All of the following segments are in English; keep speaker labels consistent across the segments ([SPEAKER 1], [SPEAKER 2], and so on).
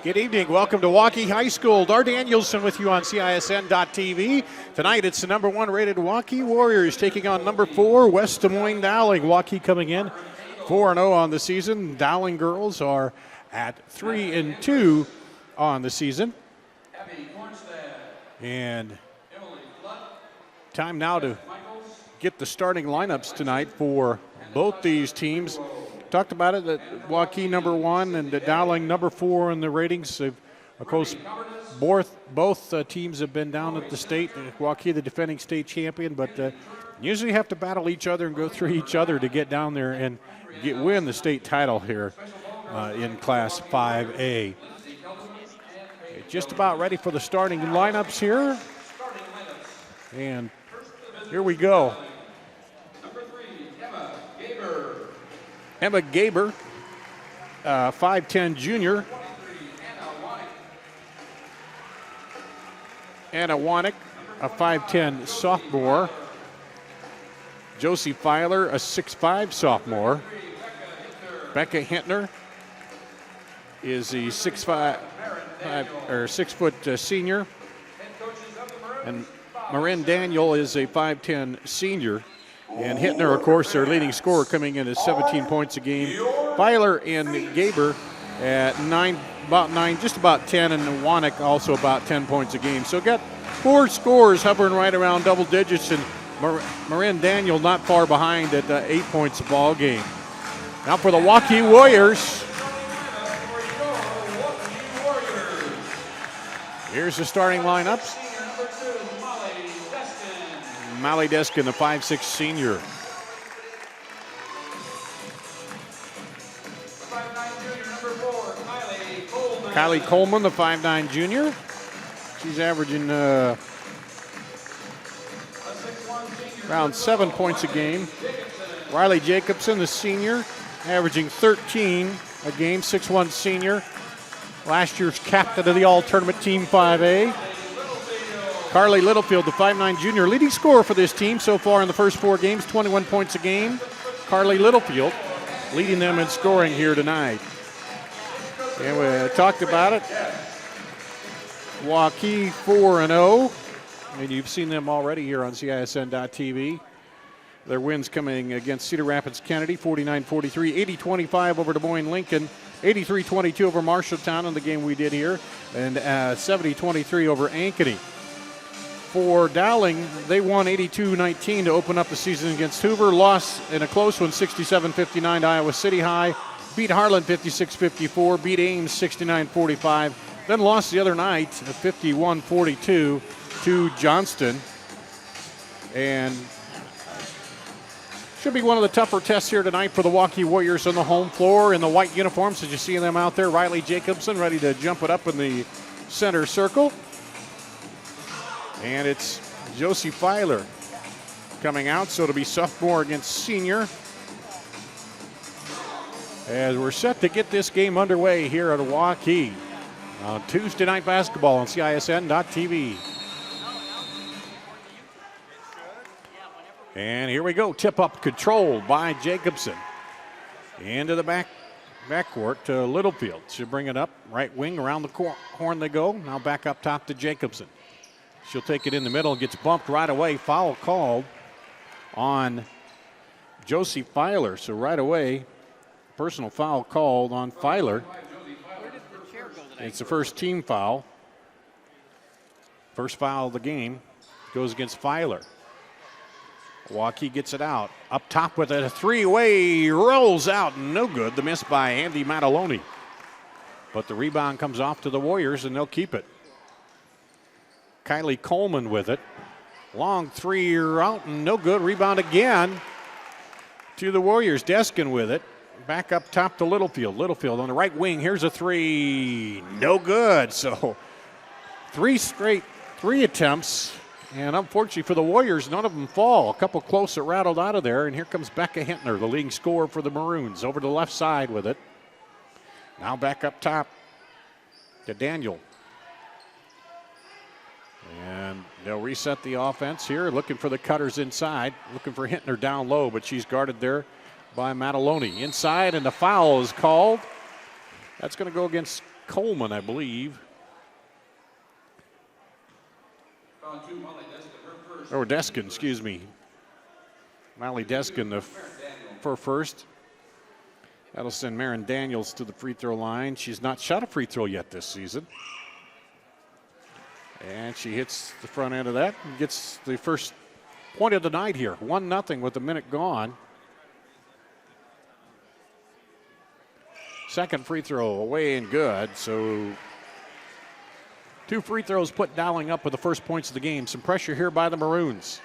[SPEAKER 1] Good evening. Welcome to Waukee High School. Dar Danielson with you on CISN.TV. Tonight it's the number 1 rated Waukee Warriors taking on number 4 West Des Moines Dowling. Waukee coming in 4-0 on the season. Dowling girls are at 3-2 on the season. And time now to get the starting lineups tonight for both these teams. Talked about it, that Waukee number 1 and the Dowling number 4 in the ratings. Of course, both teams have been down at the state. Waukee, the defending state champion, but usually have to battle each other and go through each other to get down there and win the state title here in Class 5A. Just about ready for the starting lineups here. And here we go. Emma Gaber, 5'10 junior. Anna Wanek, a 5'10 sophomore. Josie Filer, a 6'5 sophomore. Becca Hintner is the 6 foot senior. And Marin Daniel is a 5'10 senior. And Hittner, of course, their leading scorer, coming in at 17 points a game. Filer and Gaber at just about 10, and Wanek also about 10 points a game. So got 4 scores hovering right around double digits, and Marin Daniel not far behind at 8 points a ball game. Now for the Waukee Warriors. Here's the starting lineups. Molly Deskin, the 5'6 senior. Kylie Coleman, the 5'9 junior. She's averaging around 7 points a game. Riley Jacobson, the senior, averaging 13 a game, 6'1 senior. Last year's captain of the all-tournament Team 5A. Carly Littlefield, the 5'9 junior, leading scorer for this team so far in the first 4 games, 21 points a game. Carly Littlefield leading them in scoring here tonight. And we talked about it. Waukee 4-0, and you've seen them already here on CISN.TV. Their wins coming against Cedar Rapids Kennedy, 49-43, 80-25 over Des Moines Lincoln, 83-22 over Marshalltown in the game we did here, and 70-23 over Ankeny. For Dowling, they won 82-19 to open up the season against Hoover. Lost in a close one, 67-59 to Iowa City High. Beat Harlan 56-54. Beat Ames 69-45. Then lost the other night, 51-42 to Johnston. And should be one of the tougher tests here tonight for the Waukee Warriors on the home floor in the white uniforms as you see them out there. Riley Jacobson ready to jump it up in the center circle. And it's Josie Filer coming out, so it'll be sophomore against senior. As we're set to get this game underway here at Waukee on Tuesday Night Basketball on CISN.TV. And here we go, tip up controlled by Jacobson. Into the backcourt to Littlefield. She'll bring it up, right wing, around the horn they go. Now back up top to Jacobson. She'll take it in the middle, gets bumped right away. Foul called on Josie Filer. So right away, personal foul called on Filer. It's the first team foul. First foul of the game goes against Filer. Waukee gets it out. Up top with a three-way, rolls out, no good. The miss by Andy Mataloni. But the rebound comes off to the Warriors, and they'll keep it. Kylie Coleman with it. Long three out and no good. Rebound again to the Warriors. Deskin with it. Back up top to Littlefield. Littlefield on the right wing. Here's a three. No good. So 3 straight attempts. And unfortunately for the Warriors, none of them fall. A couple close that rattled out of there. And here comes Becca Hintner, the leading scorer for the Maroons. Over to the left side with it. Now back up top to Daniel. And they'll reset the offense here, looking for the cutters inside, looking for Hintner down low, but she's guarded there by Mataloni. Inside, and the foul is called That's going to go against Coleman, I believe. Or Deskin, excuse me. Molly Deskin for first. That'll send Marin Daniels to the free throw line. She's not shot a free throw yet this season. And she hits the front end of that and gets the first point of the night here. 1-0 with a minute gone. Second free throw away and good. So 2 free throws put Dowling up with the first points of the game. Some pressure here by the Maroons.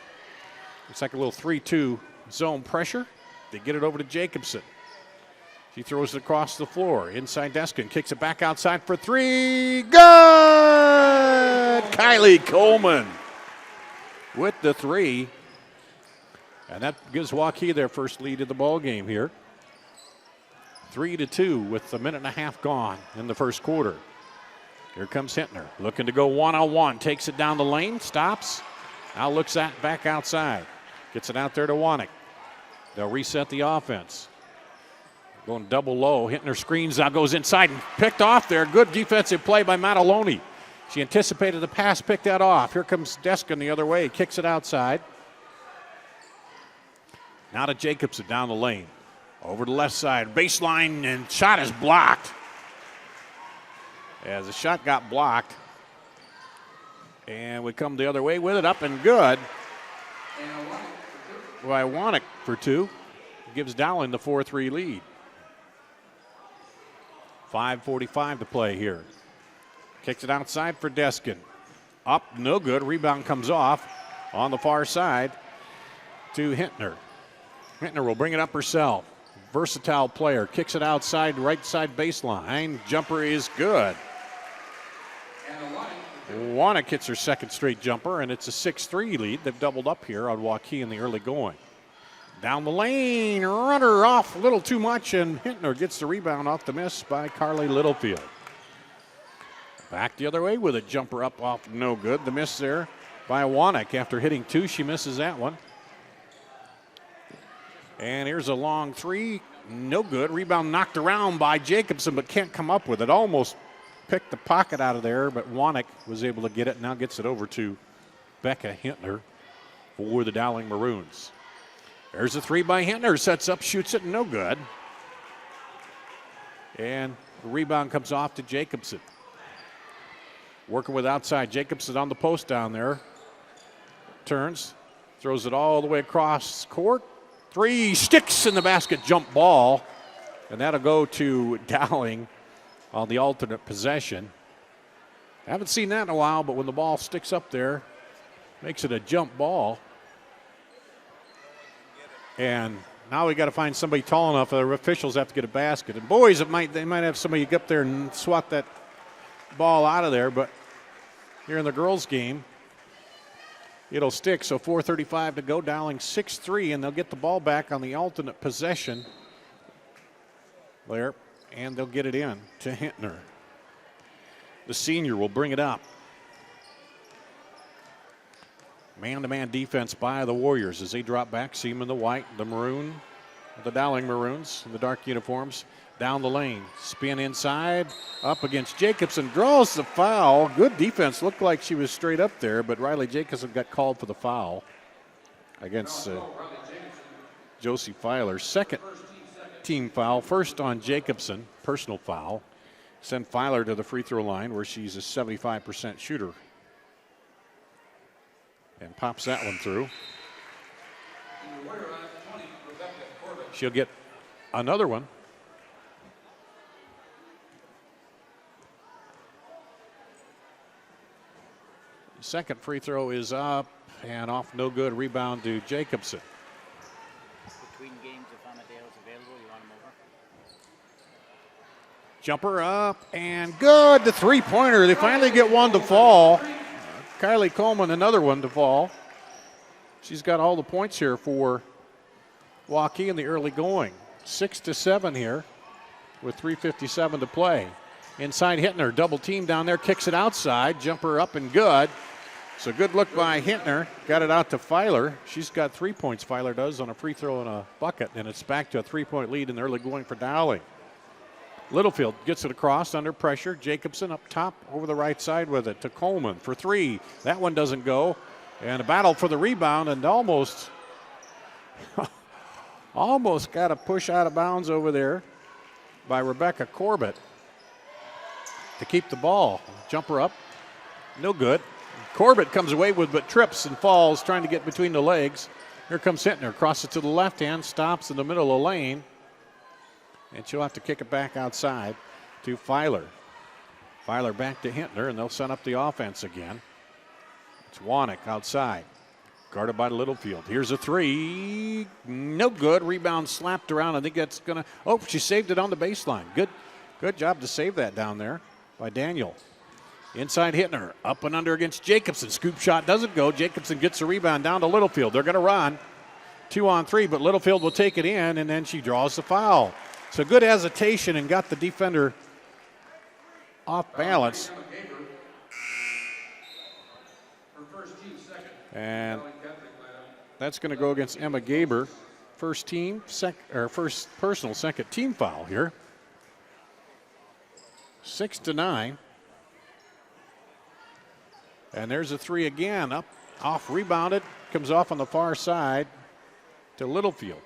[SPEAKER 1] It's like a little 3-2 zone pressure. They get it over to Jacobson. She throws it across the floor. Inside Deskin, kicks it back outside for 3. Good! Kylie Coleman with the 3. And that gives Waukee their first lead of the ball game here. 3-2 with a minute and a half gone in the first quarter. Here comes Hintner, looking to go one-on-one. Takes it down the lane, stops. Now looks back outside. Gets it out there to Wanek. They'll reset the offense. Going double low. Hintner screens, now goes inside and picked off there. Good defensive play by Mataloni. She anticipated the pass, picked that off. Here comes Deskin the other way, kicks it outside. Now to Jacobson down the lane. Over the left side, baseline, and shot is blocked. As the shot got blocked. And we come the other way with it, up and good. By Wanek for 2. Gives Dowling the 4-3 lead. 5:45 to play here. Kicks it outside for Deskin. Up, no good. Rebound comes off on the far side to Hintner. Hintner will bring it up herself. Versatile player. Kicks it outside, right side baseline. Jumper is good. Wanek hits her second straight jumper, and it's a 6-3 lead. They've doubled up here on Waukee in the early going. Down the lane, runner off a little too much, and Hintner gets the rebound off the miss by Carly Littlefield. Back the other way with a jumper up off, no good. The miss there by Wanek. After hitting 2, she misses that one. And here's a long 3, no good. Rebound knocked around by Jacobson, but can't come up with it. Almost picked the pocket out of there, but Wanek was able to get it. Now gets it over to Becca Hintner for the Dowling Maroons. There's a 3 by Hintner, sets up, shoots it, no good. And the rebound comes off to Jacobson. Working with outside, Jacobson on the post down there. Turns, throws it all the way across court. 3, sticks in the basket, jump ball. And that'll go to Dowling on the alternate possession. Haven't seen that in a while, but when the ball sticks up there, makes it a jump ball. And now we got to find somebody tall enough. The officials have to get a basket. And boys, they might have somebody get up there and swat that ball out of there. But here in the girls' game, it'll stick. So 4:35 to go. Dowling 6-3, and they'll get the ball back on the alternate possession there, and they'll get it in to Hintner. The senior will bring it up. Man-to-man defense by the Warriors as they drop back. See them in the white, the maroon, the Dowling Maroons in the dark uniforms. Down the lane, spin inside, up against Jacobson, draws the foul. Good defense, looked like she was straight up there, but Riley Jacobson got called for the foul against Josie Filer. Second team foul, first on Jacobson, personal foul. Send Filer to the free throw line where she's a 75% shooter. And pops that one through. She'll get another one. Second free throw is up and off, no good. Rebound to Jacobson.
[SPEAKER 2] Between games, if Amadale's available, you want him over?
[SPEAKER 1] Jumper up and good. The three-pointer. They finally get one to fall. Kylie Coleman, another one to fall. She's got all the points here for Waukee in the early going. 6-7 here with 3:57 to play. Inside Hintner, double team down there, kicks it outside. Jumper up and good. So good look by Hintner. Got it out to Filer. She's got 3 points, Filer does, on a free throw and a bucket. And it's back to a 3-point lead in the early going for Dowling. Littlefield gets it across under pressure. Jacobson up top over the right side with it to Coleman for three. That one doesn't go. And a battle for the rebound and almost got a push out of bounds over there by Rebecca Corbett to keep the ball. Jumper up, no good. Corbett comes away with but trips and falls trying to get between the legs. Here comes Hittner, crosses to the left hand, stops in the middle of the lane. And she'll have to kick it back outside to Filer. Filer back to Hittner, and they'll set up the offense again. It's Waukee outside, guarded by Littlefield. Here's a three, no good. Rebound slapped around. I think that's gonna. Oh, she saved it on the baseline. Good job to save that down there by Daniel. Inside Hittner, up and under against Jacobson. Scoop shot doesn't go. Jacobson gets the rebound down to Littlefield. They're gonna run 2-on-3, but Littlefield will take it in, and then she draws the foul. So good hesitation and got the defender off balance. And that's going to go against Emma Gaber. First personal second team foul here. 6-9. And there's a three again, up, off, rebounded, comes off on the far side to Littlefield.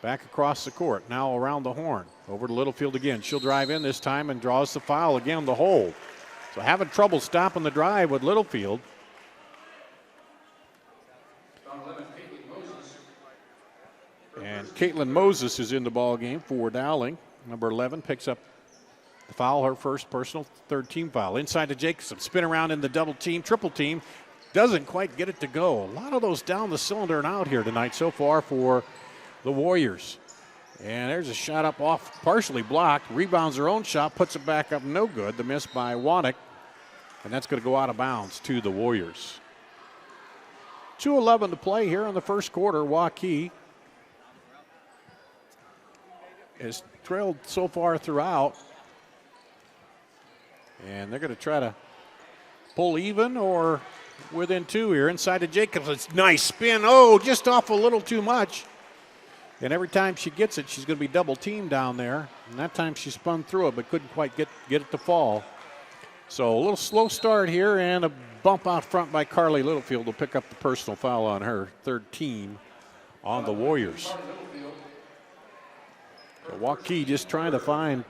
[SPEAKER 1] Back across the court, now around the horn. Over to Littlefield again. She'll drive in this time and draws the foul again, the hold. So having trouble stopping the drive with Littlefield. And Caitlin Moses is in the ball game for Dowling. Number 11 picks up the foul, her first personal third team foul. Inside to Jacobson, spin around in the double team, triple team. Doesn't quite get it to go. A lot of those down the cylinder and out here tonight so far for the Warriors. And there's a shot up off, partially blocked. Rebounds her own shot, puts it back up, no good. The miss by Waukee. And that's going to go out of bounds to the Warriors. 2:11 to play here in the first quarter. Waukee has trailed so far throughout. And they're going to try to pull even or within two here. Inside to Jacobs. It's nice spin. Oh, just off a little too much. And every time she gets it, she's going to be double teamed down there. And that time she spun through it, but couldn't quite get it to fall. So a little slow start here, and a bump out front by Carly Littlefield will pick up the personal foul on her, third team on the Warriors. So Waukee just trying to find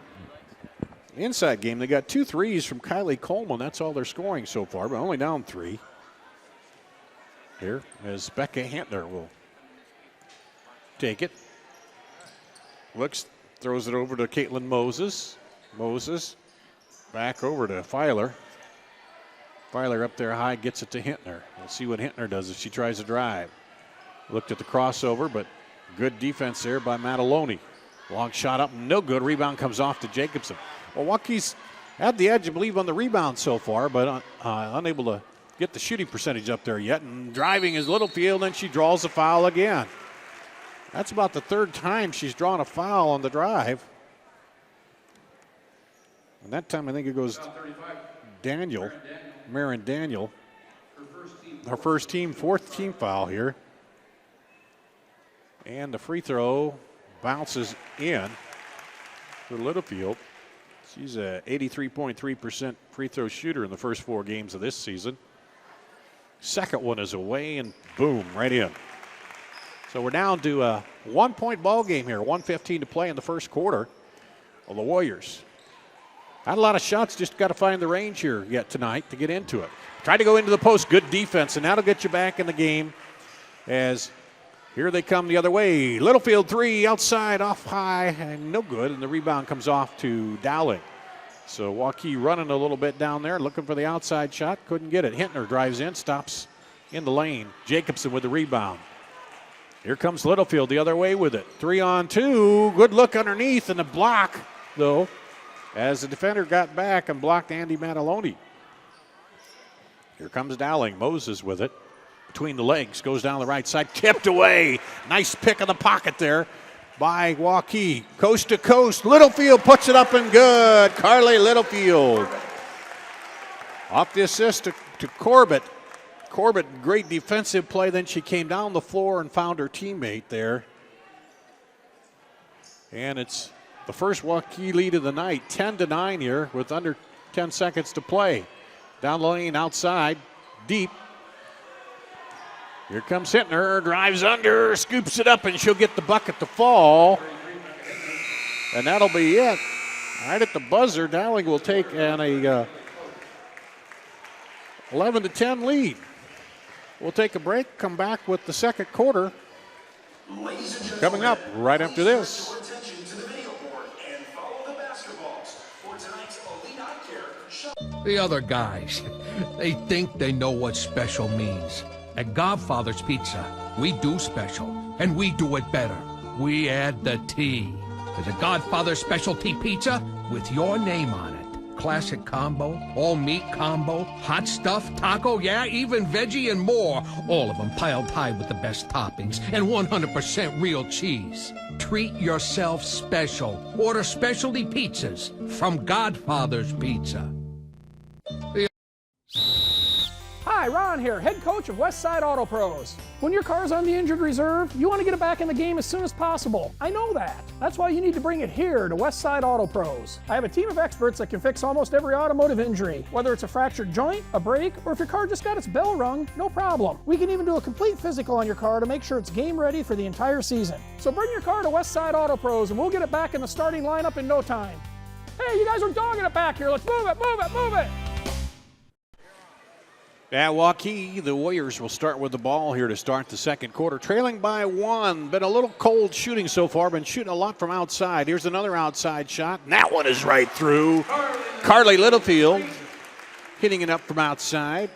[SPEAKER 1] the inside game. They got 2 threes from Kylie Coleman. That's all they're scoring so far, but only down 3. Here as Becca Hantner will take it. Looks, throws it over to Caitlin Moses. Moses back over to Filer. Filer up there high, gets it to Hintner. We'll see what Hintner does if she tries to drive. Looked at the crossover, but good defense there by Mataloni. Long shot up, no good. Rebound comes off to Jacobson. Well, Waukee's had the edge, I believe, on the rebound so far, but unable to get the shooting percentage up there yet. And driving is Littlefield, and she draws the foul again. That's about the third time she's drawn a foul on the drive. And that time I think it goes Daniel, Marin Daniel. Her first team, fourth team foul here. And the free throw bounces in for Littlefield. She's a 83.3% free throw shooter in the first 4 games of this season. Second one is away, and boom, right in. So we're down to a 1-point ball game here. 1:15 to play in the first quarter. Well, the Warriors had a lot of shots, just got to find the range here yet tonight to get into it. Tried to go into the post, good defense, and that'll get you back in the game as here they come the other way. Littlefield 3 outside, off high, and no good, and the rebound comes off to Dowling. So Waukee running a little bit down there, looking for the outside shot, couldn't get it. Hintner drives in, stops in the lane. Jacobson with the rebound. Here comes Littlefield the other way with it. 3-on-2, good look underneath, and a block, though, as the defender got back and blocked Andy Mataloni. Here comes Dowling, Moses with it. Between the legs, goes down the right side, tipped away. Nice pick in the pocket there by Waukee. Coast to coast, Littlefield puts it up and good. Carly Littlefield. Off the assist to Corbett. Corbett, great defensive play. Then she came down the floor and found her teammate there. And it's The first Waukee lead of the night, 10-9 here with under 10 seconds to play. Down the lane, outside, deep. Here comes Hintner, drives under, scoops it up, and she'll get the bucket to fall. And that'll be it. Right at the buzzer, Dowling will take an 11-10 lead. We'll take a break, come back with the second quarter coming up right after this.
[SPEAKER 3] The other guys, they think they know what special means. At Godfather's Pizza, we do special, and we do it better. We add the T. There's a Godfather specialty pizza with your name on it. Classic combo, all meat combo, hot stuff, taco, yeah, even veggie and more. All of them piled high with the best toppings and 100% real cheese. Treat yourself special. Order specialty pizzas from Godfather's Pizza.
[SPEAKER 4] Hi, Ron here, head coach of Westside Auto Pros. When your car's on the injured reserve, you want to get it back in the game as soon as possible. I know that. That's why you need to bring it here to Westside Auto Pros. I have a team of experts that can fix almost every automotive injury. Whether it's a fractured joint, a brake, or if your car just got its bell rung, no problem. We can even do a complete physical on your car to make sure it's game ready for the entire season. So bring your car to Westside Auto Pros and we'll get it back in the starting lineup in no time. Hey, you guys are dogging it back here. Let's move it, move it, move it.
[SPEAKER 1] At Waukee, the Warriors will start with the ball here to start the second quarter. Trailing by 1. Been a little cold shooting so far. Been shooting a lot from outside. Here's another outside shot. And that one is right through. Carly Littlefield hitting it up from outside.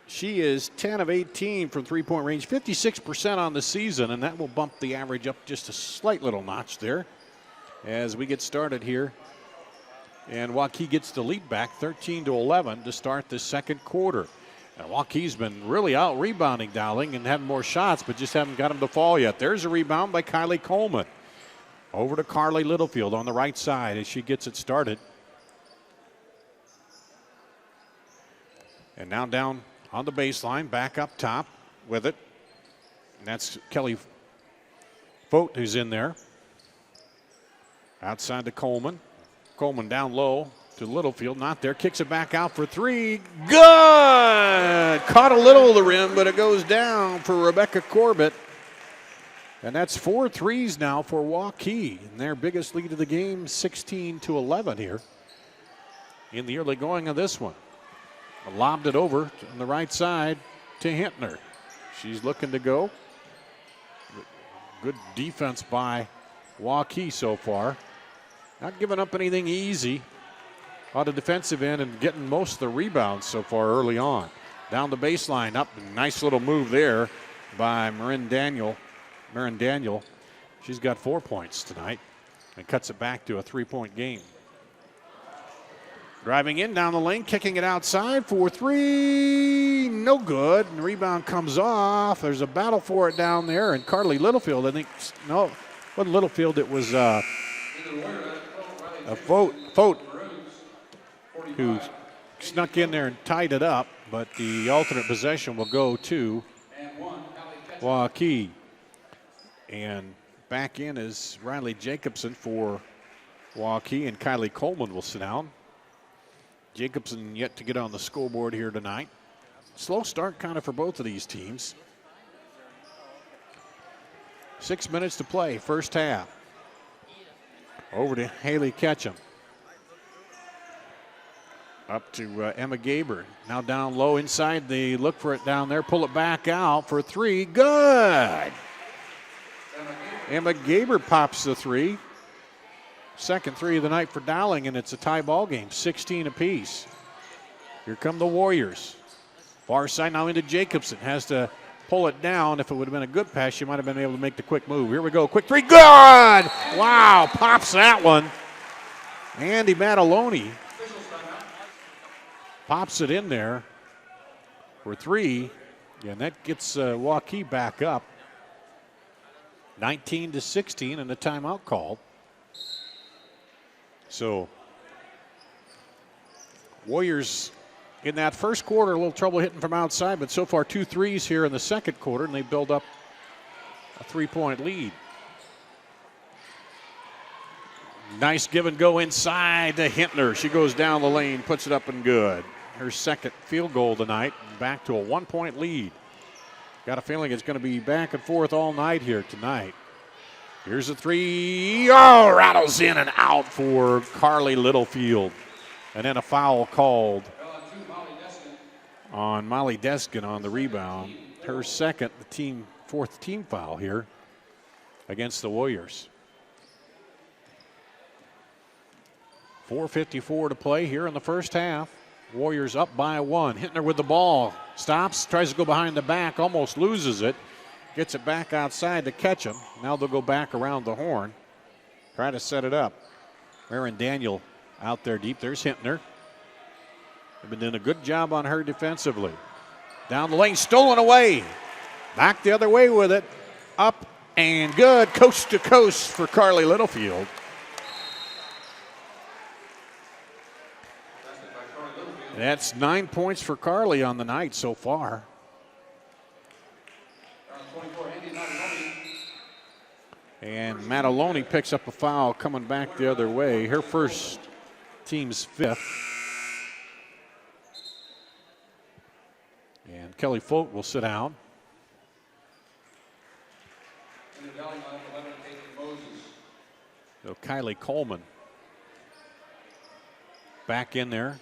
[SPEAKER 1] She is 10 of 18 from three-point range. 56% on the season. And that will bump the average up just a slight little notch there as we get started here. And Waukee gets the lead back 13-11 to start the second quarter. And Waukee's been really out rebounding Dowling and having more shots, but just haven't got them to fall yet. There's a rebound by Kylie Coleman. Over to Carly Littlefield on the right side as she gets it started. And now down on the baseline, back up top with it. And that's Kelly Fote who's in there. Outside to Coleman. Coleman down low to Littlefield, not there, kicks it back out for three. Good! Caught a little of the rim, but it goes down for Rebecca Corbett. And that's 4 threes now for Waukee. And their biggest lead of the game, 16-11 here in the early going of this one. Lobbed it over on the right side to Hintner. She's looking to go. Good defense by Waukee so far. Not giving up anything easy on the defensive end and getting most of the rebounds so far early on. Down the baseline, up, nice little move there by Marin Daniel. She's got 4 points tonight and cuts it back to a 3-point game. Driving in down the lane, kicking it outside for 3, no good. And the rebound comes off. There's a battle for it down there, and Carly Littlefield, I think, no, it wasn't Littlefield, it was Fote who snuck in there and tied it up, but the alternate possession will go to Waukee. And back in is Riley Jacobson for Waukee, and Kylie Coleman will sit down. Jacobson yet to get on the scoreboard here tonight. Slow start kind of for both of these teams. 6 minutes to play, first half. Over to Haley Ketchum. Up to Emma Gaber. Now down low inside. They look for it down there. Pull it back out for 3. Good. Emma Gaber pops the 3. Second 3 of the night for Dowling, and it's a tie ball game, 16 apiece. Here come the Warriors. Far side now into Jacobson. Has to pull it down. If it would have been a good pass, she might have been able to make the quick move. Here we go. Quick 3. Good! Wow, pops that one. Andy Mataloni pops it in there for 3. And that gets Waukee back up. 19-16 and a timeout called. So Warriors in that first quarter, a little trouble hitting from outside, but so far 2 threes here in the second quarter, and they build up a 3-point lead. Nice give and go inside to Hintner. She goes down the lane, puts it up and good. Her second field goal tonight, back to a 1-point lead. Got a feeling it's going to be back and forth all night here tonight. Here's a three. Oh, rattles in and out for Carly Littlefield. And then a foul called on Molly Deskin on the rebound. Her second, fourth team foul here against the Warriors. 4:54 to play here in the first half. Warriors up by 1. Hintner with the ball. Stops, tries to go behind the back, almost loses it. Gets it back outside to catch him. Now they'll go back around the horn. Try to set it up. Aaron Daniel out there deep. There's Hintner. They've been doing a good job on her defensively. Down the lane, stolen away. Back the other way with it. Up and good. Coast to coast for Carly Littlefield. That's 9 points for Carly on the night so far. And Mataloni picks up a foul coming back the other way. Her first, team's 5th. And Kelly Folk will sit down. So Kylie Coleman back in there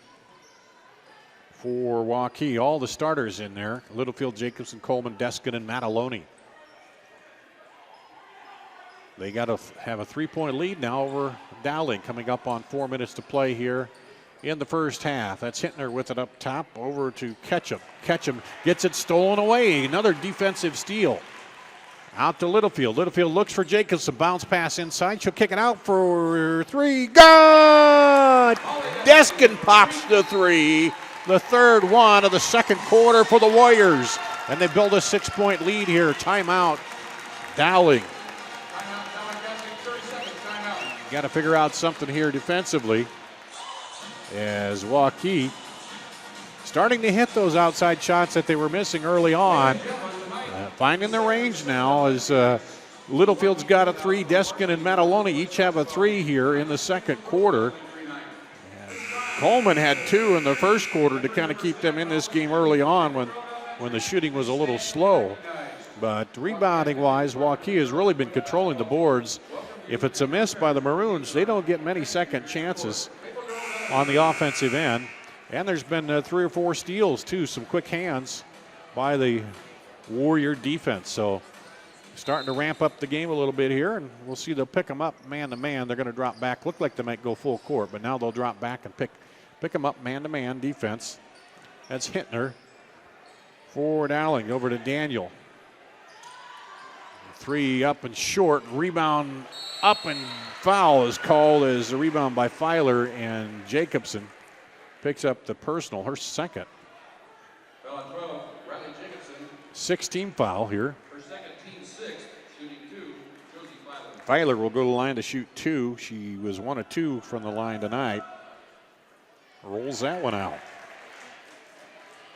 [SPEAKER 1] for Waukee. All the starters in there. Littlefield, Jacobson, Coleman, Deskin, and Mataloni. They got to have a 3-point lead now over Dowling, coming up on 4 minutes to play here in the first half. That's Hintner with it up top over to Ketchum. Ketchum gets it stolen away. Another defensive steal. Out to Littlefield. Littlefield looks for Jacobson. Bounce pass inside. She'll kick it out for 3. Good! Deskin pops the 3. The third one of the second quarter for the Warriors. And they build a 6-point lead here. Timeout. Dowling. Got to figure out something here defensively as Waukee starting to hit those outside shots that they were missing early on. Finding the range now as Littlefield's got a 3. Deskin and Mataloni each have a 3 here in the second quarter. And Coleman had 2 in the first quarter to kind of keep them in this game early on when the shooting was a little slow. But rebounding-wise, Waukee has really been controlling the boards. If it's a miss by the Maroons, they don't get many second chances on the offensive end. And there's been 3 or 4 steals, too, some quick hands by the Warrior defense. So starting to ramp up the game a little bit here, and we'll see they'll pick them up man-to-man. They're going to drop back. Look like they might go full court, but now they'll drop back and pick them up man-to-man defense. That's Hintner for Dowling. Over to Daniel. 3 up and short. Rebound up and foul is called as a rebound by Filer, and Jacobson picks up the personal, her second. 16 foul here. Her second, team 6, shooting 2. Josie Filer will go to the line to shoot 2. She was 1 of 2 from the line tonight. Rolls that one out.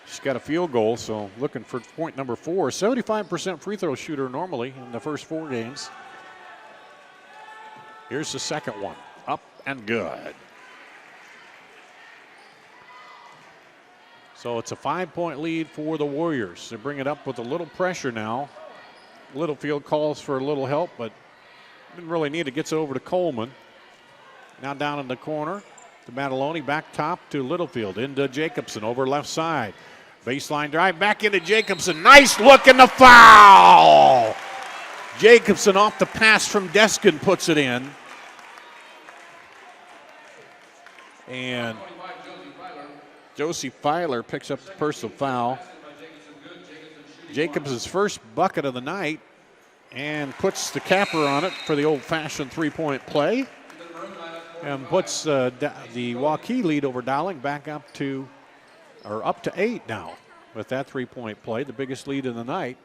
[SPEAKER 1] She's got a field goal, so looking for point number 4. 75% free throw shooter normally in the first 4 games. Here's the second one. Up and good. So it's a 5-point lead for the Warriors. They bring it up with a little pressure now. Littlefield calls for a little help, but didn't really need it. Gets over to Coleman. Now down in the corner to Mataloni. Back top to Littlefield. Into Jacobson over left side. Baseline drive back into Jacobson. Nice look in the foul. Jacobson off the pass from Deskin puts it in. And Josie Filer picks up the personal foul. Jacobson's first bucket of the night and puts the capper on it for the old-fashioned 3-point play and puts the Waukee lead over Dowling back up to 8 now with that 3-point play, the biggest lead of the night,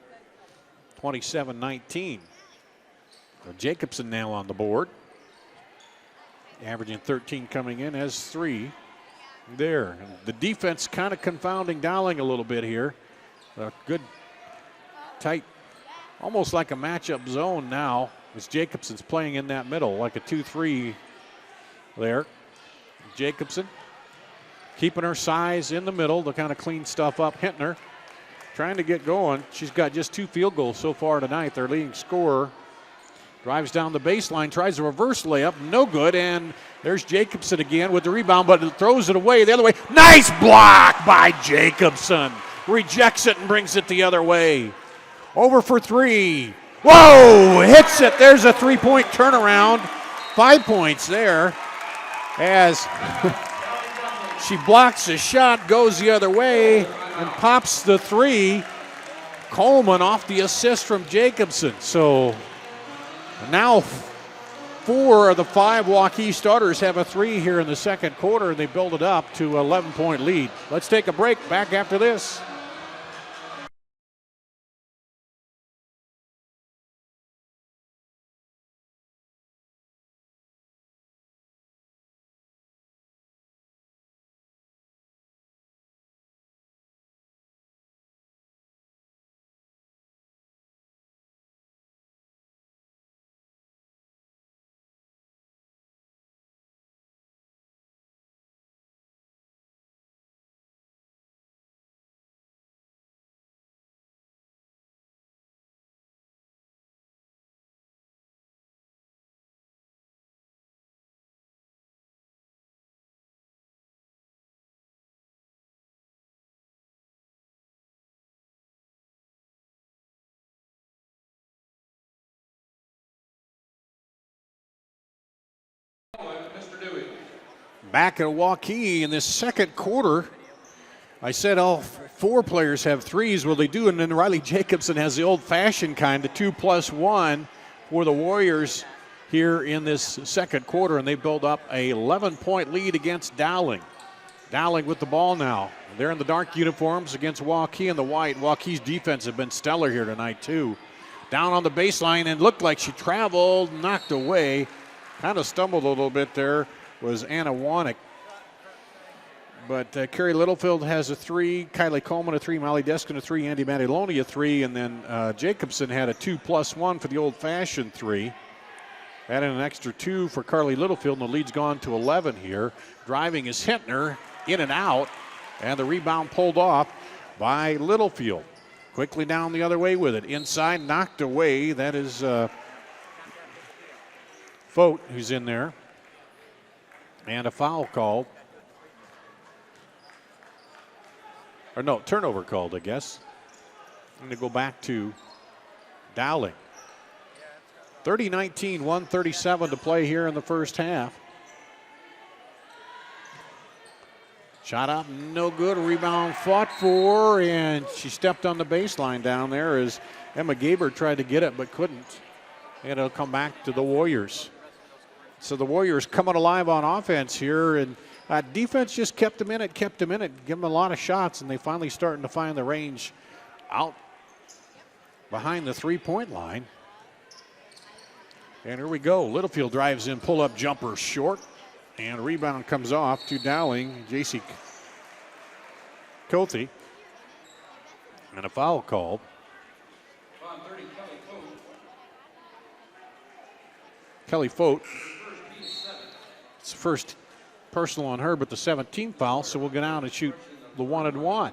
[SPEAKER 1] 27-19. So Jacobson now on the board, averaging 13 coming in, has 3 there. And the defense kind of confounding Dowling a little bit here. A good, tight, almost like a matchup zone now as Jacobson's playing in that middle, like a 2-3 there. Jacobson keeping her size in the middle to kind of clean stuff up. Hintner trying to get going. She's got just 2 field goals so far tonight. Their leading scorer drives down the baseline, tries a reverse layup, no good, and there's Jacobson again with the rebound, but throws it away the other way. Nice block by Jacobson. Rejects it and brings it the other way. Over for 3. Whoa, hits it. There's a 3-point turnaround. 5 points there as she blocks a shot, goes the other way, and pops the 3. Coleman off the assist from Jacobson. So now 4 of the 5 Waukee starters have a 3 here in the second quarter, and they build it up to an 11-point lead. Let's take a break. Back after this. Back at Waukee in this second quarter. I said all 4 players have 3s. Well, they do, and then Riley Jacobson has the old-fashioned kind, the 2+1 for the Warriors here in this second quarter, and they build up a 11-point lead against Dowling. Dowling with the ball now. They're in the dark uniforms against Waukee in the white. Waukee's defense have been stellar here tonight, too. Down on the baseline, and looked like she traveled, knocked away. Kind of stumbled a little bit there was Anna Wanick. But Carrie Littlefield has a 3, Kylie Coleman a 3, Molly Deskin a 3, Andy Mattiloni a 3, and then Jacobson had a 2+1 for the old-fashioned 3. Added an extra 2 for Carly Littlefield, and the lead's gone to 11 here. Driving is Hintner, in and out, and the rebound pulled off by Littlefield. Quickly down the other way with it. Inside, knocked away. That is Fote who's in there. And a foul called. Or no, turnover called, I guess. I'm going to go back to Dowling. 30-19, 1:37 to play here in the first half. Shot up, no good. Rebound fought for, and she stepped on the baseline down there as Emma Gaber tried to get it but couldn't. And it'll come back to the Warriors. So the Warriors coming alive on offense here, and defense just kept them in it, give them a lot of shots, and they finally starting to find the range out behind the 3-point line. And here we go. Littlefield drives in, pull-up jumper short, and rebound comes off to Dowling, J.C. Cothey. And a foul called. Kelly Fote. It's the first personal on her, but the 17th foul, so we'll get out and shoot the 1-and-1.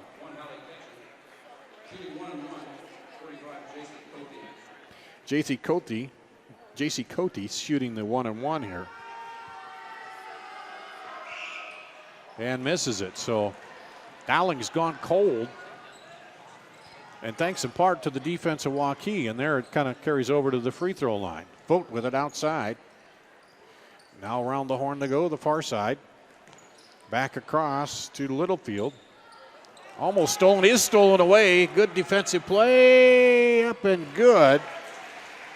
[SPEAKER 1] J.C. Cote shooting the 1-and-1 here. And misses it. So Dowling's gone cold. And thanks in part to the defense of Waukee. And there it kind of carries over to the free throw line. Fote with it outside. Now around the horn to go, the far side. Back across to Littlefield. Almost stolen, is stolen away. Good defensive play, up and good.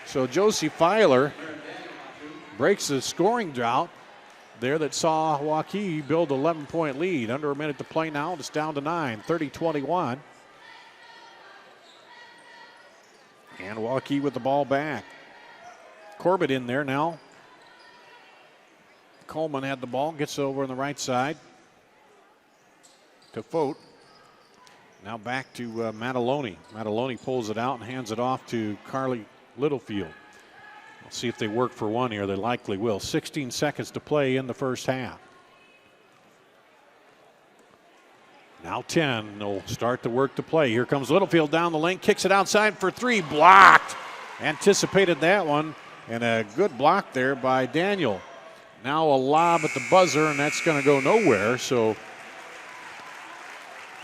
[SPEAKER 1] So Josie Filer breaks the scoring drought there that saw Waukee build an 11-point lead. Under a minute to play now, it's down to 9, 30-21. And Waukee with the ball back. Corbett in there now. Coleman had the ball, gets over on the right side to Fote. Now back to Mattiloni. Mattiloni pulls it out and hands it off to Carly Littlefield. Let's see if they work for one here. They likely will. 16 seconds to play in the first half. Now 10. They'll start the work to play. Here comes Littlefield down the lane. Kicks it outside for three. Blocked. Anticipated that one. And a good block there by Daniel. Now a lob at the buzzer, and that's going to go nowhere. So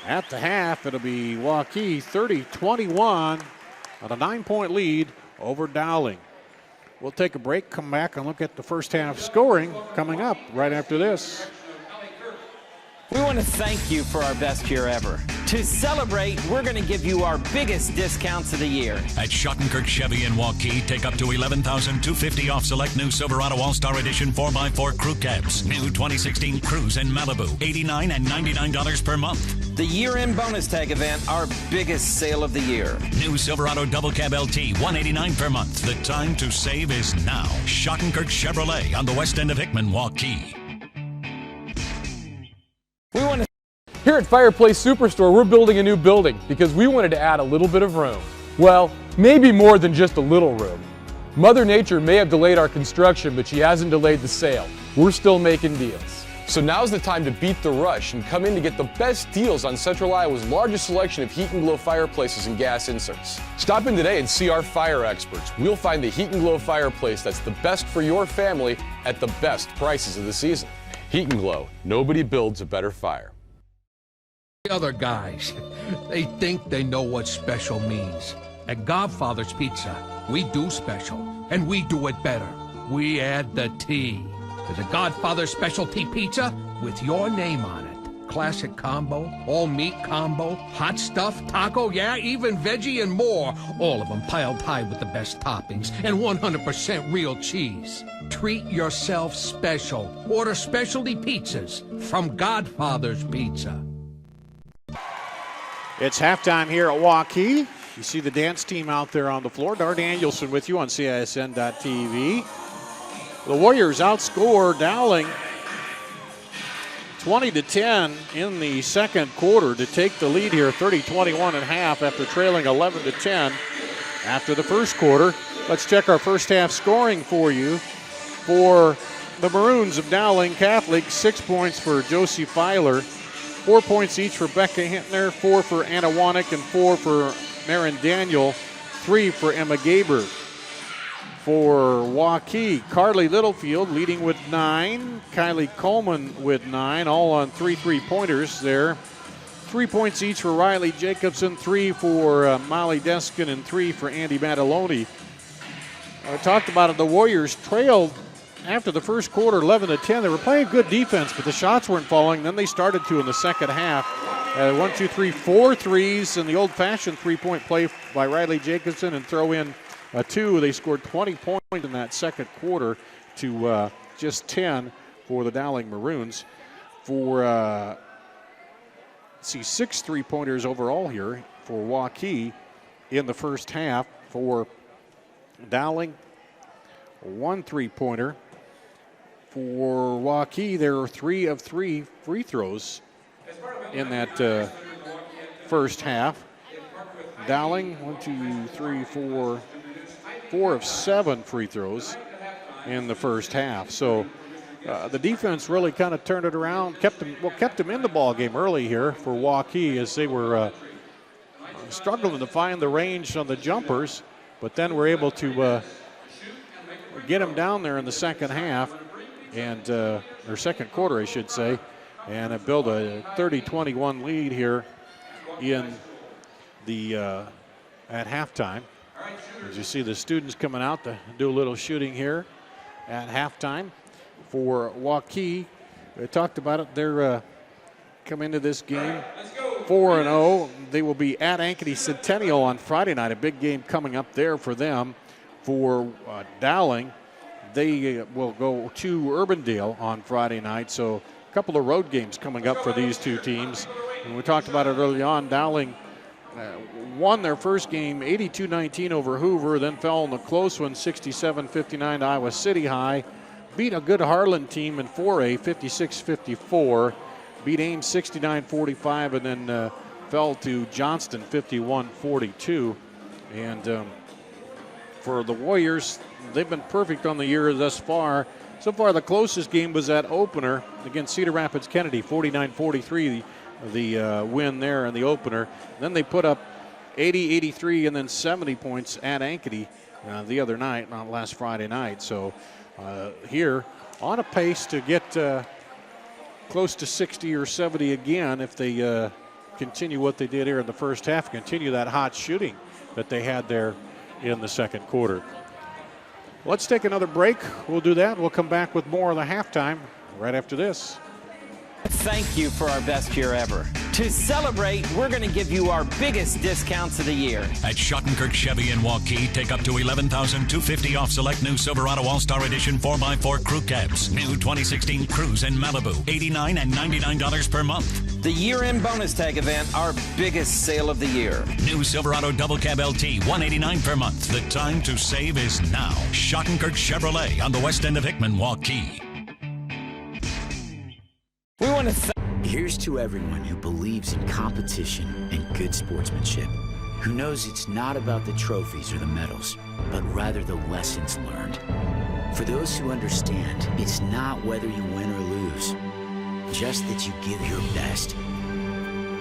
[SPEAKER 1] at the half, it'll be Waukee 30-21 on a 9-point lead over Dowling. We'll take a break, come back, and look at the first half scoring coming up right after this.
[SPEAKER 5] We want to thank you for our best year ever. To celebrate, we're going to give you our biggest discounts of the year.
[SPEAKER 6] At Schottenkirk Chevy in Waukee, take up to $11,250 off select new Silverado All-Star Edition 4x4 crew cabs. New 2016 Cruise in Malibu, $89 and $99 per month.
[SPEAKER 5] The year-end bonus tag event, our biggest sale of the year.
[SPEAKER 6] New Silverado Double Cab LT, $189 per month. The time to save is now. Schottenkirk Chevrolet on the west end of Hickman, Waukee.
[SPEAKER 5] We want to
[SPEAKER 7] Here at Fireplace Superstore, we're building a new building because we wanted to add a little bit of room. Well, maybe more than just a little room. Mother Nature may have delayed our construction, but she hasn't delayed the sale. We're still making deals. So now's the time to beat the rush and come in to get the best deals on Central Iowa's largest selection of heat and glow fireplaces and gas inserts. Stop in today and see our fire experts. We'll find the heat and glow fireplace that's the best for your family at the best prices of the season. Heat and Glow, nobody builds a better fire.
[SPEAKER 3] The other guys, they think they know what special means. At Godfather's Pizza, we do special, and we do it better. We add the T. There's a Godfather specialty pizza with your name on it. Classic combo, all meat combo, hot stuff, taco, yeah, even veggie and more. All of them piled high with the best toppings and 100% real cheese. Treat yourself special. Order specialty pizzas from Godfather's Pizza.
[SPEAKER 1] It's halftime here at Waukee. You see the dance team out there on the floor. Dar Danielson with you on CISN.TV. The Warriors outscore Dowling 20-10 in the second quarter to take the lead here, 30-21 at half after trailing 11-10 after the first quarter. Let's check our first half scoring for you. For the Maroons of Dowling Catholic, 6 points for Josie Filer, 4 points each for Becca Hintner, 4 for Anna Wanek, and 4 for Marin Daniel, 3 for Emma Gaber. For Waukee, Carly Littlefield leading with 9, Kylie Coleman with 9, all on 3 3-pointers there. 3 points each for Riley Jacobson, 3 for Molly Deskin, and 3 for Andy Mataloni. I talked about it, the Warriors trailed after the first quarter 11-10. They were playing good defense, but the shots weren't falling. Then they started to in the second half. 1, 2, 3, 4 threes in the old-fashioned three-point play by Riley Jacobson, and throw in a 2. They scored 20 points in that second quarter to just 10 for the Dowling Maroons. For 6 3-pointers overall here for Waukee in the first half. For Dowling, 1 3-pointer. For Waukee, there are 3 of 3 free throws in that first half. Dowling, 1, 2, 3, 4, 4 of 7 free throws in the first half. So the defense really kind of turned it around, kept them in the ball game early here for Waukee as they were struggling to find the range on the jumpers, but then were able to get them down there in the second half, and or second quarter, I should say, and build a 30-21 lead here in the at halftime. As you see the students coming out to do a little shooting here at halftime for Waukee. We talked about it. They're come into this game 4-0. They will be at Ankeny Centennial on Friday night, a big game coming up there for them. For Dowling, they will go to Urbandale on Friday night. So a couple of road games coming up for these two teams. And we talked about it early on. Dowling won their first game 82-19 over Hoover, then fell in a close one 67-59 to Iowa City High. Beat a good Harlan team in 4A 56-54. Beat Ames 69-45, and then fell to Johnston 51-42. And for the Warriors, they've been perfect on the year thus far. So far, the closest game was that opener against Cedar Rapids Kennedy, 49-43, the win there in the opener. Then they put up 80, 83, and then 70 points at Ankeny the other night, not last Friday night. So here, on a pace to get close to 60 or 70 again if they continue what they did here in the first half, continue that hot shooting that they had there in the second quarter. Let's take another break. We'll do that. We'll come back with more of the halftime right after this.
[SPEAKER 5] Thank you for our best year ever. To celebrate, we're going to give you our biggest discounts of the year.
[SPEAKER 6] At Schottenkirk Chevy in Waukee, take up to $11,250 off select new Silverado All-Star Edition 4x4 crew cabs. New 2016 Cruise in Malibu, $89 and $99 per month.
[SPEAKER 5] The year-end bonus tag event, our biggest sale of the year.
[SPEAKER 6] New Silverado Double Cab LT, $189 per month. The time to save is now. Schottenkirk Chevrolet on the west end of Hickman, Waukee.
[SPEAKER 5] We want to
[SPEAKER 8] Here's to everyone who believes in competition and good sportsmanship, who knows it's not about the trophies or the medals, but rather the lessons learned. For those who understand, it's not whether you win or lose, just that you give your best.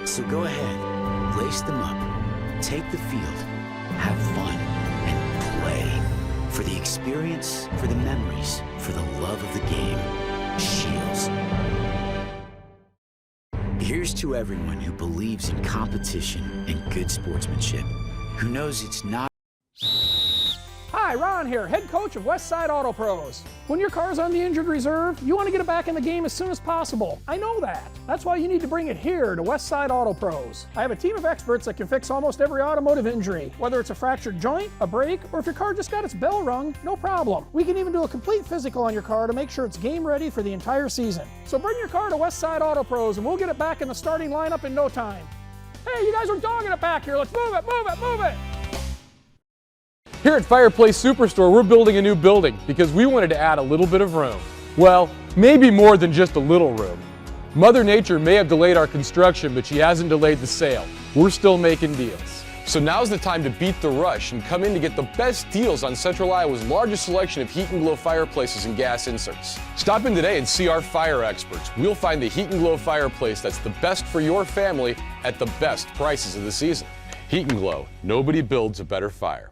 [SPEAKER 8] So go ahead, lace them up, take the field, have fun, and play. For the experience, for the memories, for the love of the game, Shields. Here's to everyone who believes in competition and good sportsmanship, who knows it's not.
[SPEAKER 4] Hi, Ron here, head coach of Westside Auto Pros. When your car's on the injured reserve, you want to get it back in the game as soon as possible. I know that. That's why you need to bring it here to Westside Auto Pros. I have a team of experts that can fix almost every automotive injury, whether it's a fractured joint, a brake, or if your car just got its bell rung, no problem. We can even do a complete physical on your car to make sure it's game ready for the entire season. So bring your car to Westside Auto Pros and we'll get it back in the starting lineup in no time. Hey, you guys are dogging it back here. Let's move it, move it, move it.
[SPEAKER 7] Here at Fireplace Superstore, we're building a new building because we wanted to add a little bit of room. Well, maybe more than just a little room. Mother Nature may have delayed our construction, but she hasn't delayed the sale. We're still making deals. So now's the time to beat the rush and come in to get the best deals on Central Iowa's largest selection of heat and glow fireplaces and gas inserts. Stop in today and see our fire experts. We'll find the heat and glow fireplace that's the best for your family at the best prices of the season. Heat and Glow, nobody builds a better fire.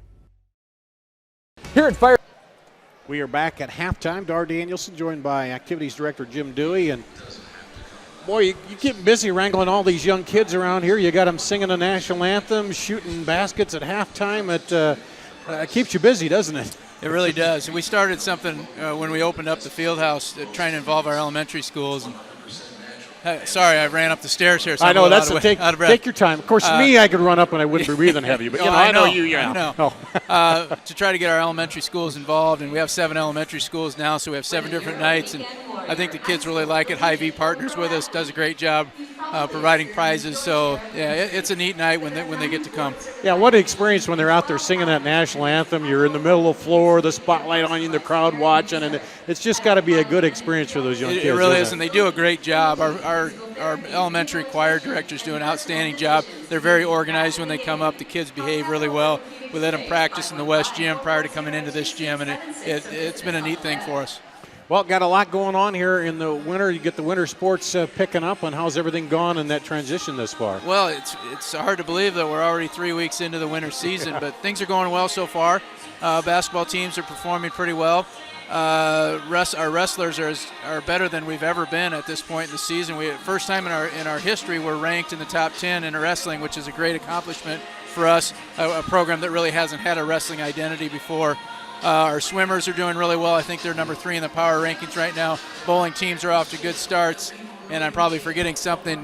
[SPEAKER 7] Here at Fire.
[SPEAKER 1] We are back at halftime. Dar Danielson joined by Activities Director Jim Dewey. And boy, you keep busy wrangling all these young kids around here. You got them singing the national anthem, shooting baskets at halftime. It keeps you busy, doesn't it?
[SPEAKER 9] It really does. We started something when we opened up the field house, trying to involve our elementary schools. And sorry, I ran up the stairs here. So
[SPEAKER 1] I know,
[SPEAKER 9] that's
[SPEAKER 1] take your time. Of course, me, I could run up and I wouldn't be breathing heavy. But I know you.
[SPEAKER 9] I know. To try to get our elementary schools involved, and we have 7 elementary schools now, so we have 7 different nights, and I think the kids really like it. Hy-Vee partners with us, does a great job providing prizes. So yeah, it's a neat night when they get to come.
[SPEAKER 1] Yeah, what an experience when they're out there singing that national anthem. You're in the middle of the floor, the spotlight on you, the crowd watching, and it's just got to be a good experience for those young kids.
[SPEAKER 9] It really is, and they do a great job. Our elementary choir directors do an outstanding job. They're very organized when they come up. The kids behave really well. We let them practice in the West Gym prior to coming into this gym, and it's been a neat thing for us.
[SPEAKER 1] Well, got a lot going on here in the winter. You get the winter sports picking up, and how's everything gone in that transition thus far?
[SPEAKER 9] Well, it's hard to believe that we're already 3 weeks into the winter season, but things are going well so far. Basketball teams are performing pretty well. Our wrestlers are better than we've ever been at this point in the season. First time in our history we're ranked in the top 10 in wrestling, which is a great accomplishment for us, a program that really hasn't had a wrestling identity before. Our swimmers are doing really well. I think they're number 3 in the power rankings right now. Bowling teams are off to good starts, and I'm probably forgetting something,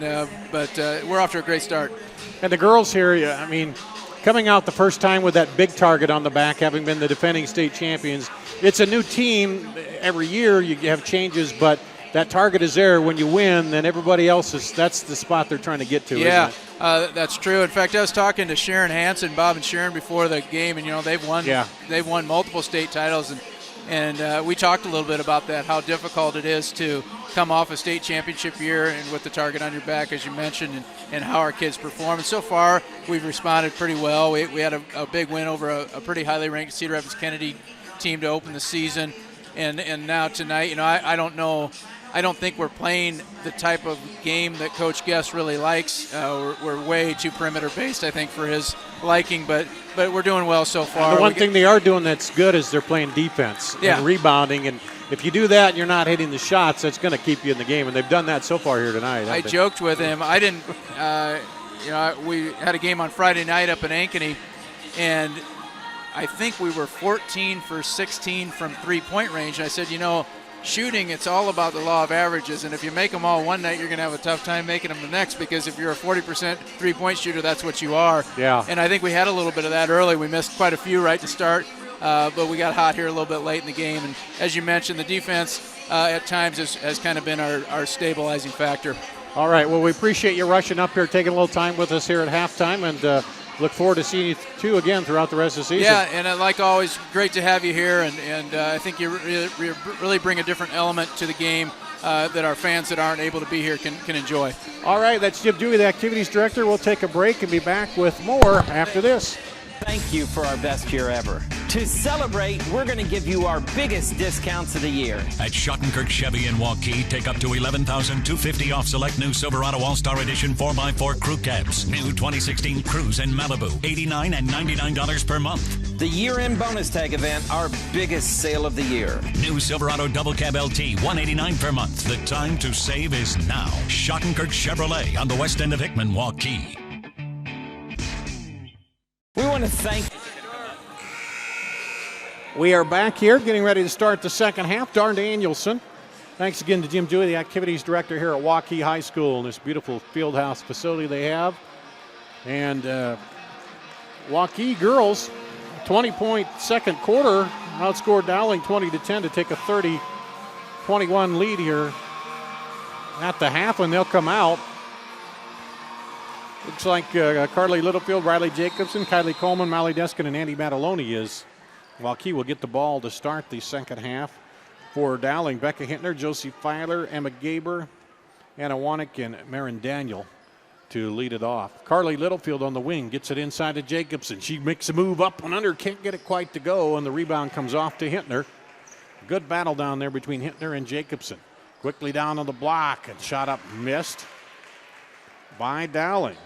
[SPEAKER 9] but we're off to a great start.
[SPEAKER 1] And the girls here, I mean, coming out the first time with that big target on the back, having been the defending state champions, it's a new team. Every year you have changes, but that target is there. When you win, then everybody else that's the spot they're trying to get to.
[SPEAKER 9] Yeah,
[SPEAKER 1] isn't it?
[SPEAKER 9] That's true. In fact, I was talking to Sharon Hansen, Bob and Sharon before the game, and they've won multiple state titles, and And we talked a little bit about that, how difficult it is to come off a state championship year and with the target on your back, as you mentioned, and how our kids perform. And so far, we've responded pretty well. We had a big win over a pretty highly ranked Cedar Rapids Kennedy team to open the season. And now tonight, I don't know. I don't think we're playing the type of game that Coach Guest really likes. We're way too perimeter-based, I think, for his liking, but we're doing well so far.
[SPEAKER 1] And the one thing they are doing that's good is they're playing defense and rebounding, and if you do that and you're not hitting the shots, that's going to keep you in the game, and they've done that so far here tonight.
[SPEAKER 9] I joked with him. I didn't, we had a game on Friday night up in Ankeny, and I think we were 14 for 16 from three-point range. And I said, shooting, it's all about the law of averages, and if you make them all one night, you're going to have a tough time making them the next, because if you're a 40% three-point shooter, that's what you are.
[SPEAKER 1] Yeah.
[SPEAKER 9] And I think we had a little bit of that early. We missed quite a few right to start, but we got hot here a little bit late in the game. And as you mentioned, the defense at times has kind of been our stabilizing factor.
[SPEAKER 1] All right, well, we appreciate you rushing up here, taking a little time with us here at halftime, and look forward to seeing you two again throughout the rest of the season.
[SPEAKER 9] Yeah, and like always, great to have you here, and I think you really bring a different element to the game that our fans that aren't able to be here can enjoy.
[SPEAKER 1] All right, that's Jim Dewey, the Activities Director. We'll take a break and be back with more after this.
[SPEAKER 5] Thank you for our best year ever. To celebrate, we're going to give you our biggest discounts of the year.
[SPEAKER 6] At Schottenkirk Chevy in Waukee, take up to $11,250 off select new Silverado All-Star Edition 4x4 crew cabs. New 2016 Cruise in Malibu, $89 and $99 per month.
[SPEAKER 5] The year-end bonus tag event, our biggest sale of the year.
[SPEAKER 6] New Silverado Double Cab LT, $189 per month. The time to save is now. Schottenkirk Chevrolet on the west end of Hickman, Waukee.
[SPEAKER 5] We want to thank...
[SPEAKER 1] We are back here getting ready to start the second half. Darn Danielson. Thanks again to Jim Dewey, the Activities Director here at Waukee High School, and this beautiful field house facility they have. And Waukee girls, 20-point second quarter, outscored Dowling 20-10 to take a 30-21 lead here at the half when they'll come out. Looks like Carly Littlefield, Riley Jacobson, Kylie Coleman, Molly Deskin, and Andy Mataloni is. Waukee will get the ball to start the second half for Dowling. Becca Hintner, Josie Filer, Emma Gaber, Anna Wanek, and Marin Daniel to lead it off. Carly Littlefield on the wing gets it inside to Jacobson. She makes a move up and under, can't get it quite to go, and the rebound comes off to Hintner. Good battle down there between Hintner and Jacobson. Quickly down on the block, and shot up missed by Dowling.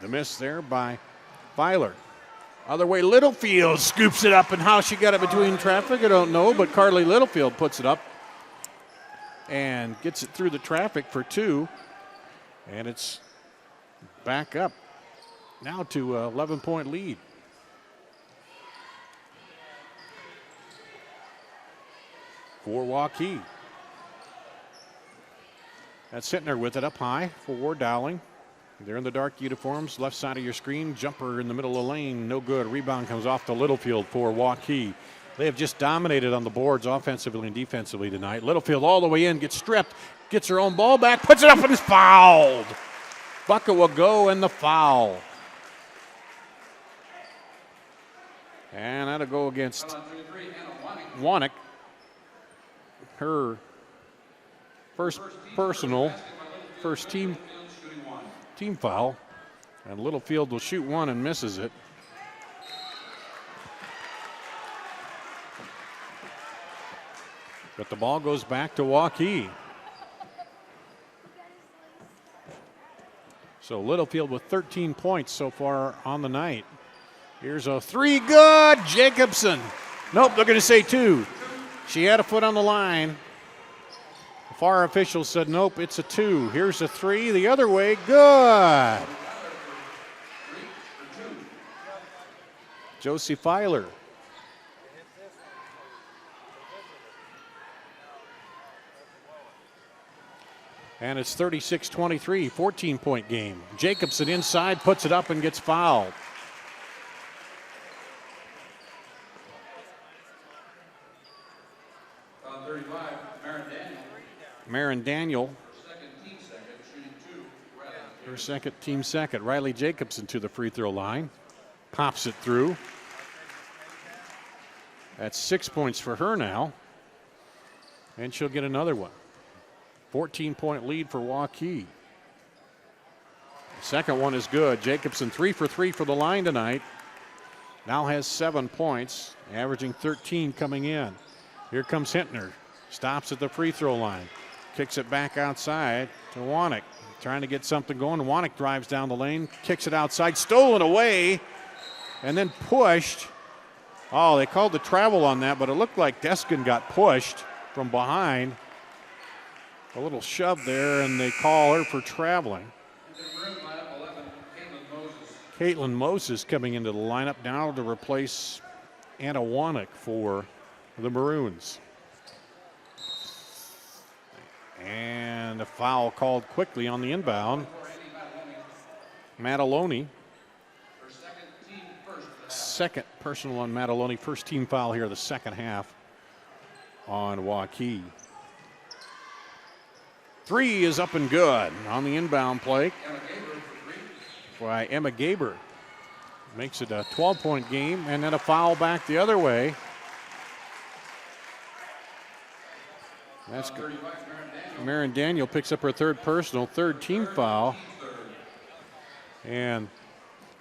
[SPEAKER 1] The miss there by Filer. Other way, Littlefield scoops it up, and how she got it between traffic, I don't know, but Carly Littlefield puts it up and gets it through the traffic for two, and it's back up now to an 11-point lead. For Waukee. That's Hintner with it up high for Dowling. They're in the dark uniforms, left side of your screen. Jumper in the middle of the lane, no good. Rebound comes off to Littlefield for Waukee. They have just dominated on the boards offensively and defensively tonight. Littlefield all the way in, gets stripped, gets her own ball back, puts it up and is fouled. Bucket will go and the foul. And that'll go against Wanek. Her first personal, first team foul, and Littlefield will shoot one and misses it. But the ball goes back to Waukee. So Littlefield with 13 points so far on the night. Here's a three, good. Jacobson. Nope, they're going to say two. She had a foot on the line. The FAR official said, nope, it's a two. Here's a three, the other way, good. Josie Filer. And it's 36-23, 14-point game. Jacobson inside, puts it up and gets fouled. Marin Daniel. Her second, team second. Riley Jacobson to the free throw line. Pops it through. That's 6 points for her now. And she'll get another one. 14-point lead for Waukee. The second one is good. Jacobson 3 for 3 for the line tonight. Now has 7 points, averaging 13 coming in. Here comes Hintner. Stops at the free throw line. Kicks it back outside to Wanek. Trying to get something going. Wanek drives down the lane, kicks it outside, stolen away, and then pushed. Oh, they called the travel on that, but it looked like Deskin got pushed from behind. A little shove there, and they call her for traveling. Caitlin Moses coming into the lineup now to replace Anna Wanek for the Maroons. And a foul called quickly on the inbound. Mataloni. Second personal on Mataloni. First team foul here the second half on Waukee. 3 is up and good on the inbound play by Emma Gaber. Makes it a 12-point game, and then a foul back the other way. That's good. Marin Daniel picks up her third personal, third team foul. And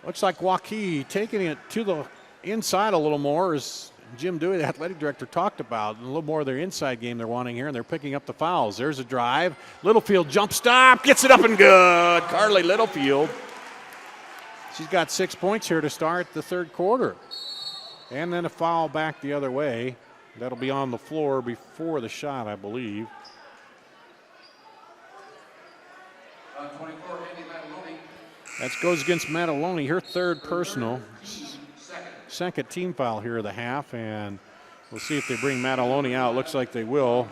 [SPEAKER 1] looks like Waukee taking it to the inside a little more, as Jim Dewey, the athletic director, talked about. A little more of their inside game they're wanting here, and they're picking up the fouls. There's a drive. Littlefield jump stop, gets it up and good. Carly Littlefield. She's got 6 points here to start the third quarter. And then a foul back the other way. That'll be on the floor before the shot, I believe. That goes against Mataloni, her third personal. Second team foul here of the half, and we'll see if they bring Mataloni out. Looks like they will.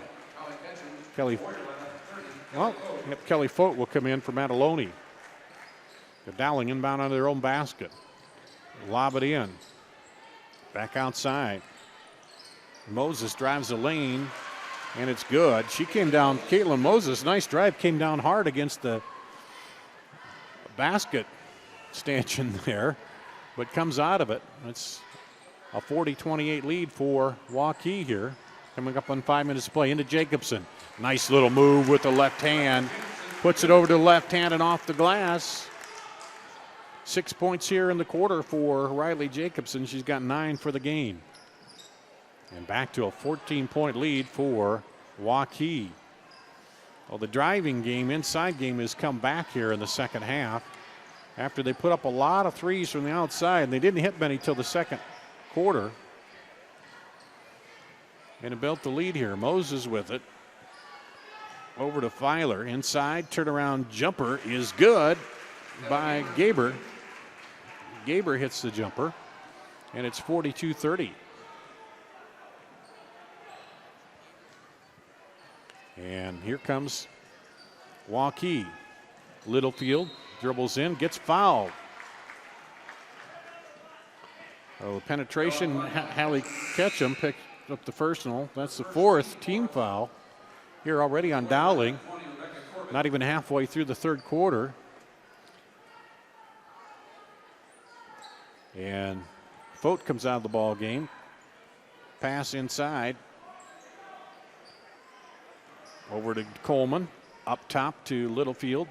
[SPEAKER 1] Kelly Fote will come in for Mataloni. The Dowling inbound on their own basket. Lob it in. Back outside. Moses drives the lane, and it's good. She came down, Caitlin Moses, nice drive, came down hard against the basket stanchion there, but comes out of it. It's a 40-28 lead for Waukee here. Coming up on 5 minutes to play. Into Jacobson. Nice little move with the left hand. Puts it over to the left hand and off the glass. 6 points here in the quarter for Riley Jacobson. She's got 9 for the game. And back to a 14-point lead for Waukee. Well, the driving game, inside game, has come back here in the second half after they put up a lot of threes from the outside, and they didn't hit many till the second quarter. And it built the lead here. Moses with it. Over to Filer. Inside, turnaround jumper is good by Gaber. Gaber hits the jumper, and it's 42-30. And here comes Waukee. Littlefield dribbles in, gets fouled. Oh, penetration, Hallie Ketchum picked up the personal. That's the fourth team foul here already on Dowling. Not even halfway through the third quarter. And Fote comes out of the ball game. Pass inside. Over to Coleman. Up top to Littlefield.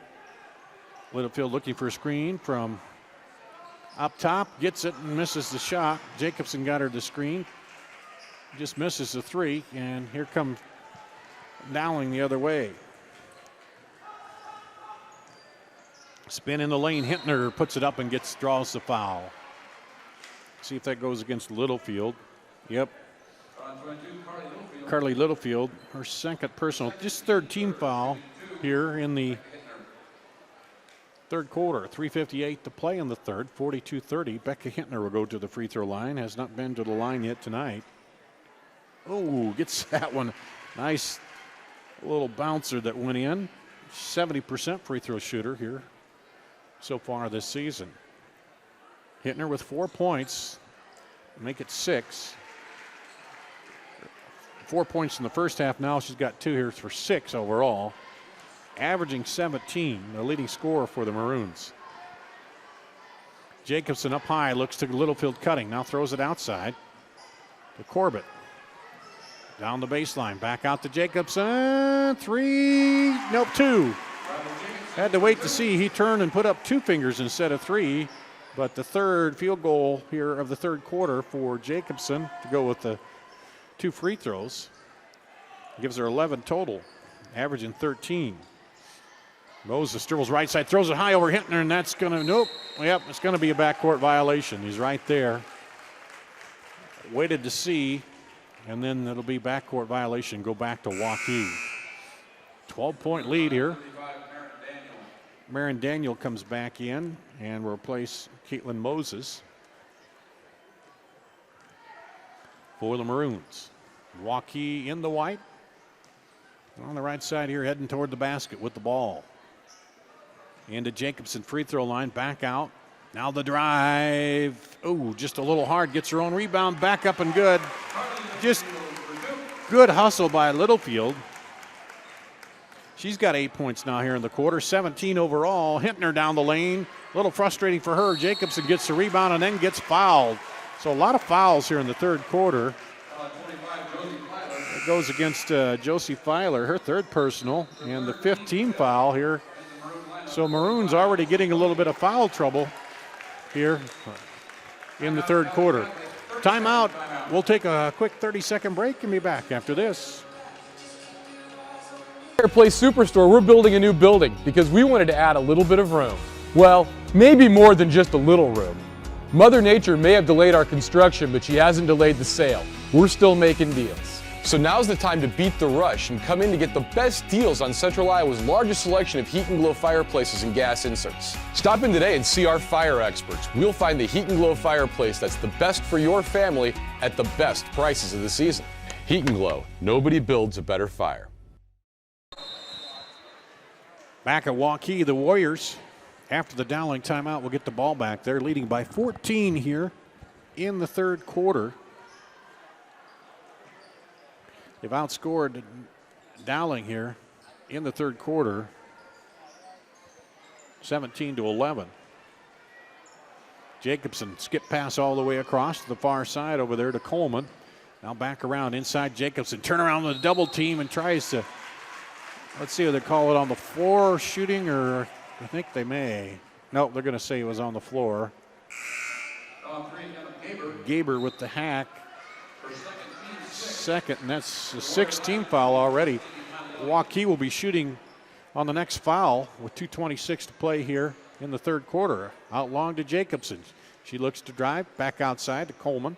[SPEAKER 1] Littlefield looking for a screen from up top. Gets it and misses the shot. Jacobson got her the screen. Just misses the three. And here comes Dowling the other way. Spin in the lane. Hintner puts it up and draws the foul. See if that goes against Littlefield. Yep. Carly Littlefield, her second personal, just third team foul here in the third quarter. 3:58 to play in the third, 42-30. Becca Hintner will go to the free throw line. Has not been to the line yet tonight. Oh, gets that one. Nice little bouncer that went in. 70% free throw shooter here so far this season. Hintner with 4 points, make it 6. 4 points in the first half. Now she's got 2 here for 6 overall. Averaging 17, the leading scorer for the Maroons. Jacobson up high, looks to Littlefield cutting. Now throws it outside to Corbett. Down the baseline, back out to Jacobson. 3, nope, 2. Had to wait to see. He turned and put up 2 fingers instead of 3. But the third field goal here of the third quarter for Jacobson to go with the 2 free throws gives her 11 total, averaging 13. Moses dribbles right side, throws it high over Hintner, and that's going to, nope. Yep, it's going to be a backcourt violation. He's right there. Waited to see, and then it'll be backcourt violation. Go back to Waukee. 12-point lead here. Marin Daniel comes back in and will replace Caitlin Moses for the Maroons. Waukee in the white. On the right side here, heading toward the basket with the ball. Into Jacobson, free throw line, back out. Now the drive. Oh, just a little hard. Gets her own rebound, back up and good. Just good hustle by Littlefield. She's got 8 points now here in the quarter, 17 overall. Hintner down the lane. A little frustrating for her. Jacobson gets the rebound and then gets fouled. So a lot of fouls here in the third quarter. It goes against Josie Filer, her third personal, and the 15 foul here. So Maroons already getting a little bit of foul trouble here in the third quarter. Timeout. We'll take a quick 30-second break and be back after this.
[SPEAKER 7] Fireplace Superstore, we're building a new building because we wanted to add a little bit of room. Well, maybe more than just a little room. Mother Nature may have delayed our construction, but she hasn't delayed the sale. We're still making deals. So now's the time to beat the rush and come in to get the best deals on Central Iowa's largest selection of heat and glow fireplaces and gas inserts. Stop in today and see our fire experts. We'll find the heat and glow fireplace that's the best for your family at the best prices of the season. Heat and Glow, nobody builds a better fire.
[SPEAKER 1] Back at Waukee, the Warriors, after the Dowling timeout, will get the ball back. They're leading by 14 here in the third quarter. They've outscored Dowling here in the third quarter, 17-11. Jacobson skip pass all the way across to the far side over there to Coleman. Now back around inside Jacobson. Turn around with a double team and tries to, let's see what they call it, on the floor shooting, or I think they may. No, they're going to say it was on the floor. Gaber with the hack. Second, and that's a 16 foul already. Waukee will be shooting on the next foul with 2:26 to play here in the third quarter. Out long to Jacobson. She looks to drive, back outside to Coleman.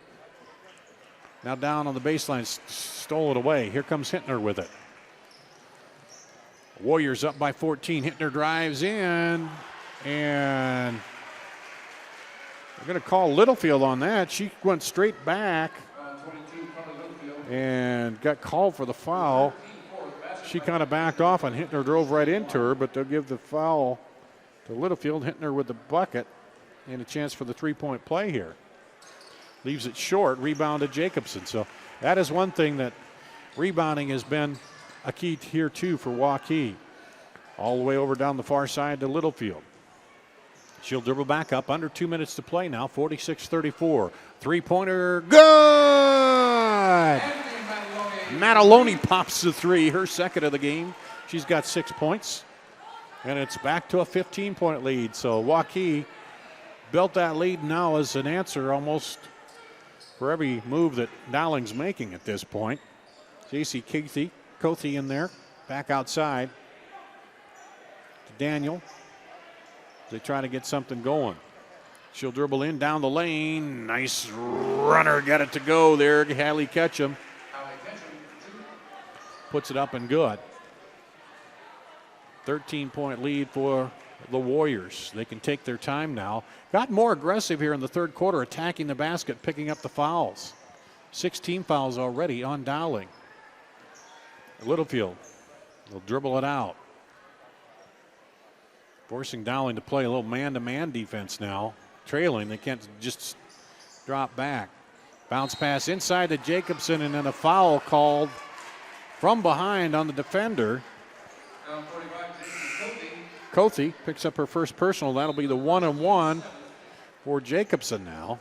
[SPEAKER 1] Now down on the baseline, stole it away. Here comes Hintner with it. Warriors up by 14. Hintner drives in, and they're going to call Littlefield on that. She went straight back and got called for the foul. She kind of backed off, and Hintner drove right into her, but they'll give the foul to Littlefield. Hintner with the bucket and a chance for the three-point play here. Leaves it short, rebound to Jacobson. So that is one thing that rebounding has been a key here too for Waukee. All the way over down the far side to Littlefield. She'll dribble back up, under 2 minutes to play now, 46-34. Three-pointer, good! Mataloni pops the three, her second of the game. She's got 6 points, and it's back to a 15-point lead. So Waukee built that lead now as an answer almost for every move that Dowling's making at this point. J.C. Cothey in there, back outside to Daniel. They try to get something going. She'll dribble in down the lane. Nice runner, got it to go there. Hallie Ketchum puts it up and good. 13-point lead for the Warriors. They can take their time now. Got more aggressive here in the third quarter, attacking the basket, picking up the fouls. 16 fouls already on Dowling. Littlefield will dribble it out. Forcing Dowling to play a little man-to-man defense now. Trailing, they can't just drop back. Bounce pass inside to Jacobson, and then a foul called from behind on the defender. Cothey picks up her first personal. That'll be the 1-on-1 for Jacobson now.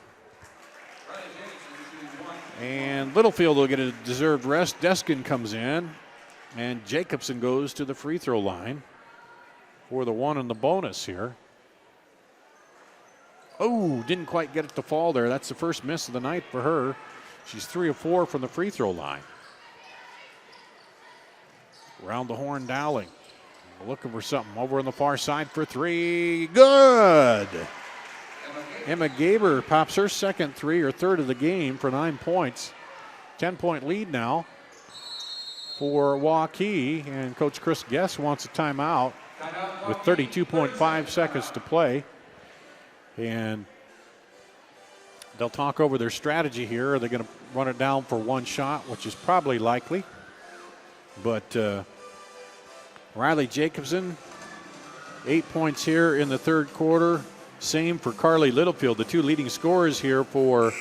[SPEAKER 1] And Littlefield will get a deserved rest. Deskin comes in, and Jacobson goes to the free throw line for the one and the bonus here. Oh, didn't quite get it to fall there. That's the first miss of the night for her. She's 3 of 4 from the free throw line. Around the horn, Dowling. Looking for something over on the far side for 3. Good! Emma Gaber pops her second 3, or third of the game, for 9 points. 10-point lead now for Waukee, and Coach Chris Guess wants a timeout with 32.5 seconds to play. And they'll talk over their strategy here. Are they going to run it down for one shot, which is probably likely. But Riley Jacobson, 8 points here in the third quarter. Same for Carly Littlefield, the 2 leading scorers here for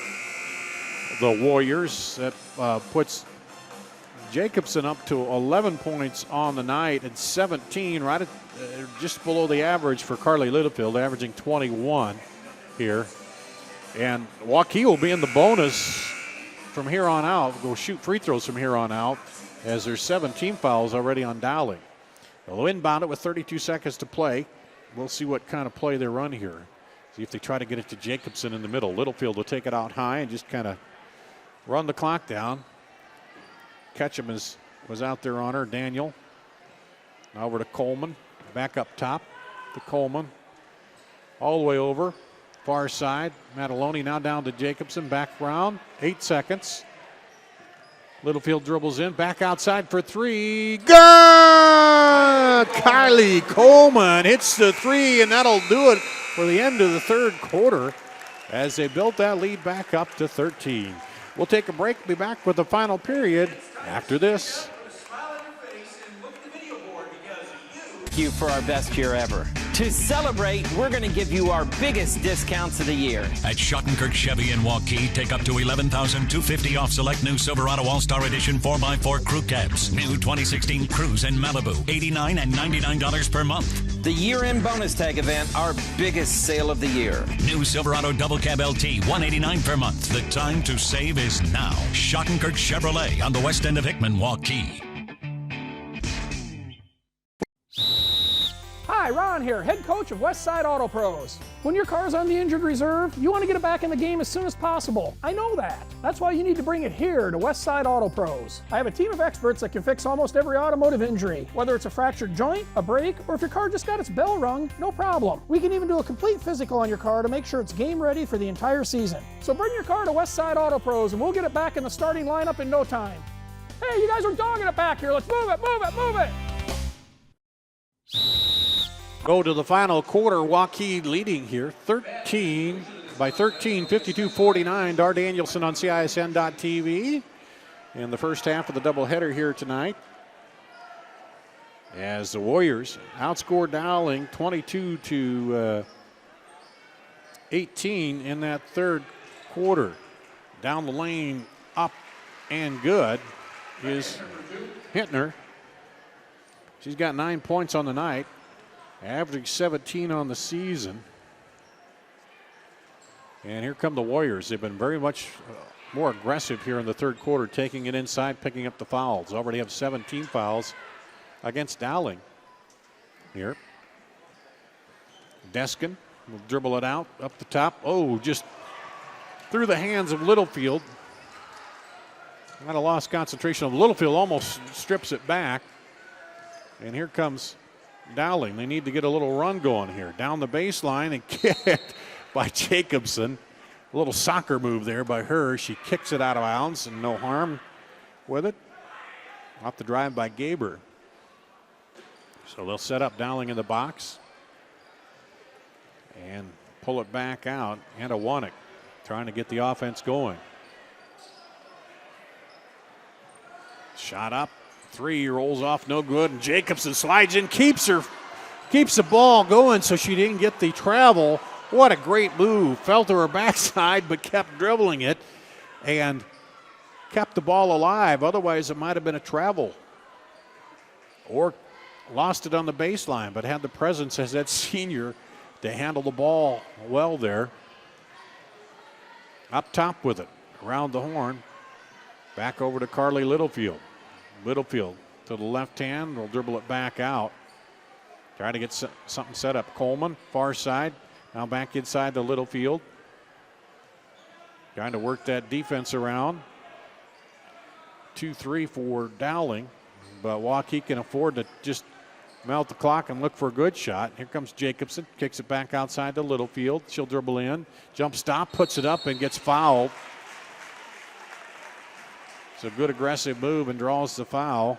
[SPEAKER 1] the Warriors. That puts Jacobson up to 11 points on the night and 17, right at just below the average for Carly Littlefield, averaging 21 here. And Waukee will be in the bonus from here on out. Go shoot free throws from here on out, as there's 17 fouls already on Dowling. They'll inbound it with 32 seconds to play. We'll see what kind of play they run here. See if they try to get it to Jacobson in the middle. Littlefield will take it out high and just kind of run the clock down. Ketchum was out there on her. Daniel. Now over to Coleman. Back up top to Coleman. All the way over. Far side. Mataloni now down to Jacobson. Back round. 8 seconds. Littlefield dribbles in. Back outside for 3. Good! Kylie Coleman hits the 3, and that'll do it for the end of the third quarter as they built that lead back up to 13. We'll take a break. Be back with the final period after this.
[SPEAKER 5] Thank you for our best year ever. To celebrate, we're going to give you our biggest discounts of the year.
[SPEAKER 6] At Schottenkirk Chevy in Waukee, take up to $11,250 off select new Silverado All-Star Edition 4x4 crew cabs. New 2016 Cruise in Malibu, $89 and $99 per month.
[SPEAKER 5] The year-end bonus tag event, our biggest sale of the year.
[SPEAKER 6] New Silverado Double Cab LT, $189 per month. The time to save is now. Schottenkirk Chevrolet on the west end of Hickman, Waukee.
[SPEAKER 4] Hi, Ron here, head coach of Westside Auto Pros. When your car's on the injured reserve, you want to get it back in the game as soon as possible. I know that. That's why you need to bring it here to Westside Auto Pros. I have a team of experts that can fix almost every automotive injury. Whether it's a fractured joint, a brake, or if your car just got its bell rung, no problem. We can even do a complete physical on your car to make sure it's game ready for the entire season. So bring your car to Westside Auto Pros and we'll get it back in the starting lineup in no time. Hey, you guys are dogging it back here. Let's move it, move it, move it.
[SPEAKER 1] Go to the final quarter. Waukee leading here 13, 52-49. Dar Danielson on CISN.TV. In the first half of the doubleheader here tonight, as the Warriors outscored Dowling 22-18 in that third quarter. Down the lane, up and good is Hintner. She's got 9 points on the night, averaging 17 on the season. And here come the Warriors. They've been very much more aggressive here in the third quarter, taking it inside, picking up the fouls. Already have 17 fouls against Dowling here. Deskin will dribble it out up the top. Oh, just through the hands of Littlefield. Kind of lost concentration of Littlefield, almost strips it back. And here comes Dowling. They need to get a little run going here. Down the baseline and kicked by Jacobson. A little soccer move there by her. She kicks it out of bounds and no harm with it. Off the drive by Gaber. So they'll set up Dowling in the box and pull it back out. Anna Wanek trying to get the offense going. Shot up. 3 rolls off, no good, and Jacobson slides in, keeps the ball going so she didn't get the travel. What a great move. Fell to her backside but kept dribbling it and kept the ball alive. Otherwise it might have been a travel or lost it on the baseline, but had the presence as that senior to handle the ball well there. Up top with it, around the horn. Back over to Carly Littlefield. Littlefield to the left hand, will dribble it back out. Try to get something set up. Coleman, far side. Now back inside the Littlefield. Trying to work that defense around. 2-3 for Dowling, but Waukee can afford to just melt the clock and look for a good shot. Here comes Jacobson, kicks it back outside to Littlefield. She'll dribble in, jump stop, puts it up and gets fouled. It's a good aggressive move and draws the foul.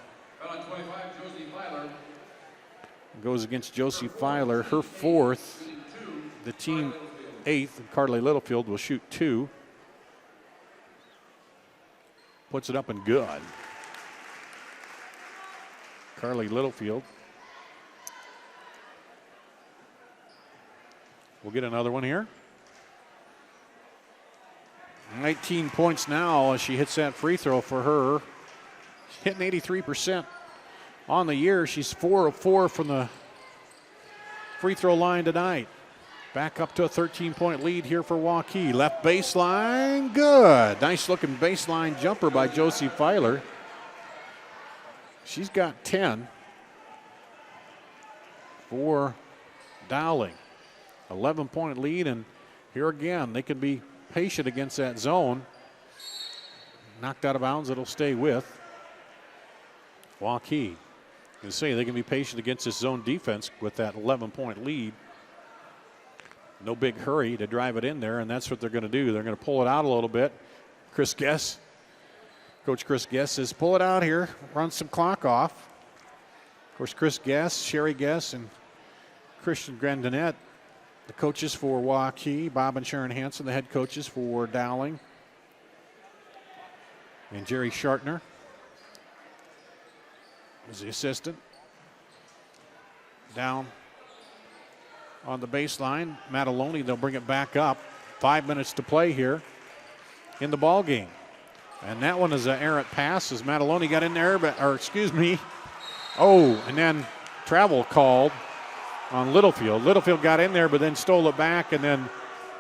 [SPEAKER 1] Goes against Josie Filer, her fourth, the team eighth, and Carly Littlefield will shoot 2. Puts it up and good. Carly Littlefield. We'll get another one here. 19 points now as she hits that free throw for her. She's hitting 83% on the year. She's 4 of 4 from the free throw line tonight. Back up to a 13-point lead here for Waukee. Left baseline, good. Nice looking baseline jumper by Josie Filer. She's got 10 for Dowling. 11-point lead, and here again, they can be patient against that zone. Knocked out of bounds, it'll stay with Waukee. You say they can be patient against this zone defense with that 11-point lead. No big hurry to drive it in there, and that's what they're going to do. They're going to pull it out a little bit. Coach Chris Guess says, pull it out here, run some clock off. Of course, Chris Guess, Sherry Guess, and Christian Grandinet, the coaches for Waukee. Bob and Sharon Hansen, the head coaches for Dowling. And Jerry Shartner is the assistant. Down on the baseline, Mataloni, they'll bring it back up. 5 minutes to play here in the ball game. And that one is an errant pass as Mataloni got in there, and then travel called on Littlefield. Littlefield got in there, but then stole it back, and then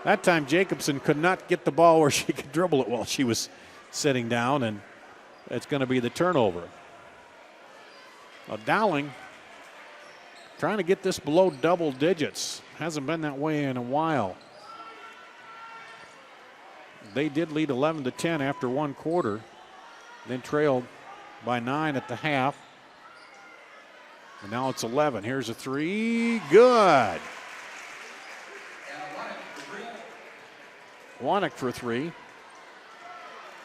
[SPEAKER 1] that time Jacobson could not get the ball where she could dribble it while she was sitting down, and it's going to be the turnover. Dowling trying to get this below double digits. Hasn't been that way in a while. They did lead 11-10 after one quarter, then trailed by 9 at the half. And now it's 11. Here's a 3. Good. Wanek for 3.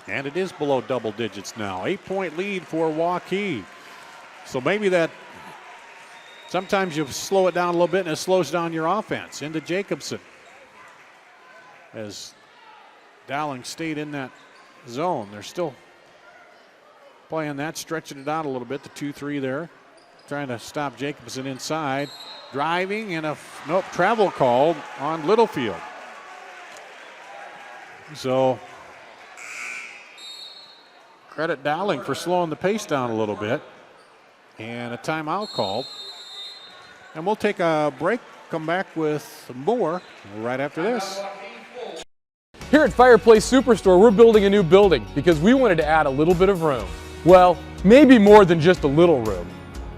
[SPEAKER 1] And it is below double digits now. 8-point lead for Waukee. So maybe that sometimes you slow it down a little bit and it slows down your offense. Into Jacobson. As Dowling stayed in that zone. They're still playing that, stretching it out a little bit. The 2-3 there. Trying to stop Jacobson inside. Driving and travel called on Littlefield. So credit Dowling for slowing the pace down a little bit. And a timeout called. And we'll take a break, come back with more right after this.
[SPEAKER 7] Here at Fireplace Superstore, we're building a new building because we wanted to add a little bit of room. Well, maybe more than just a little room.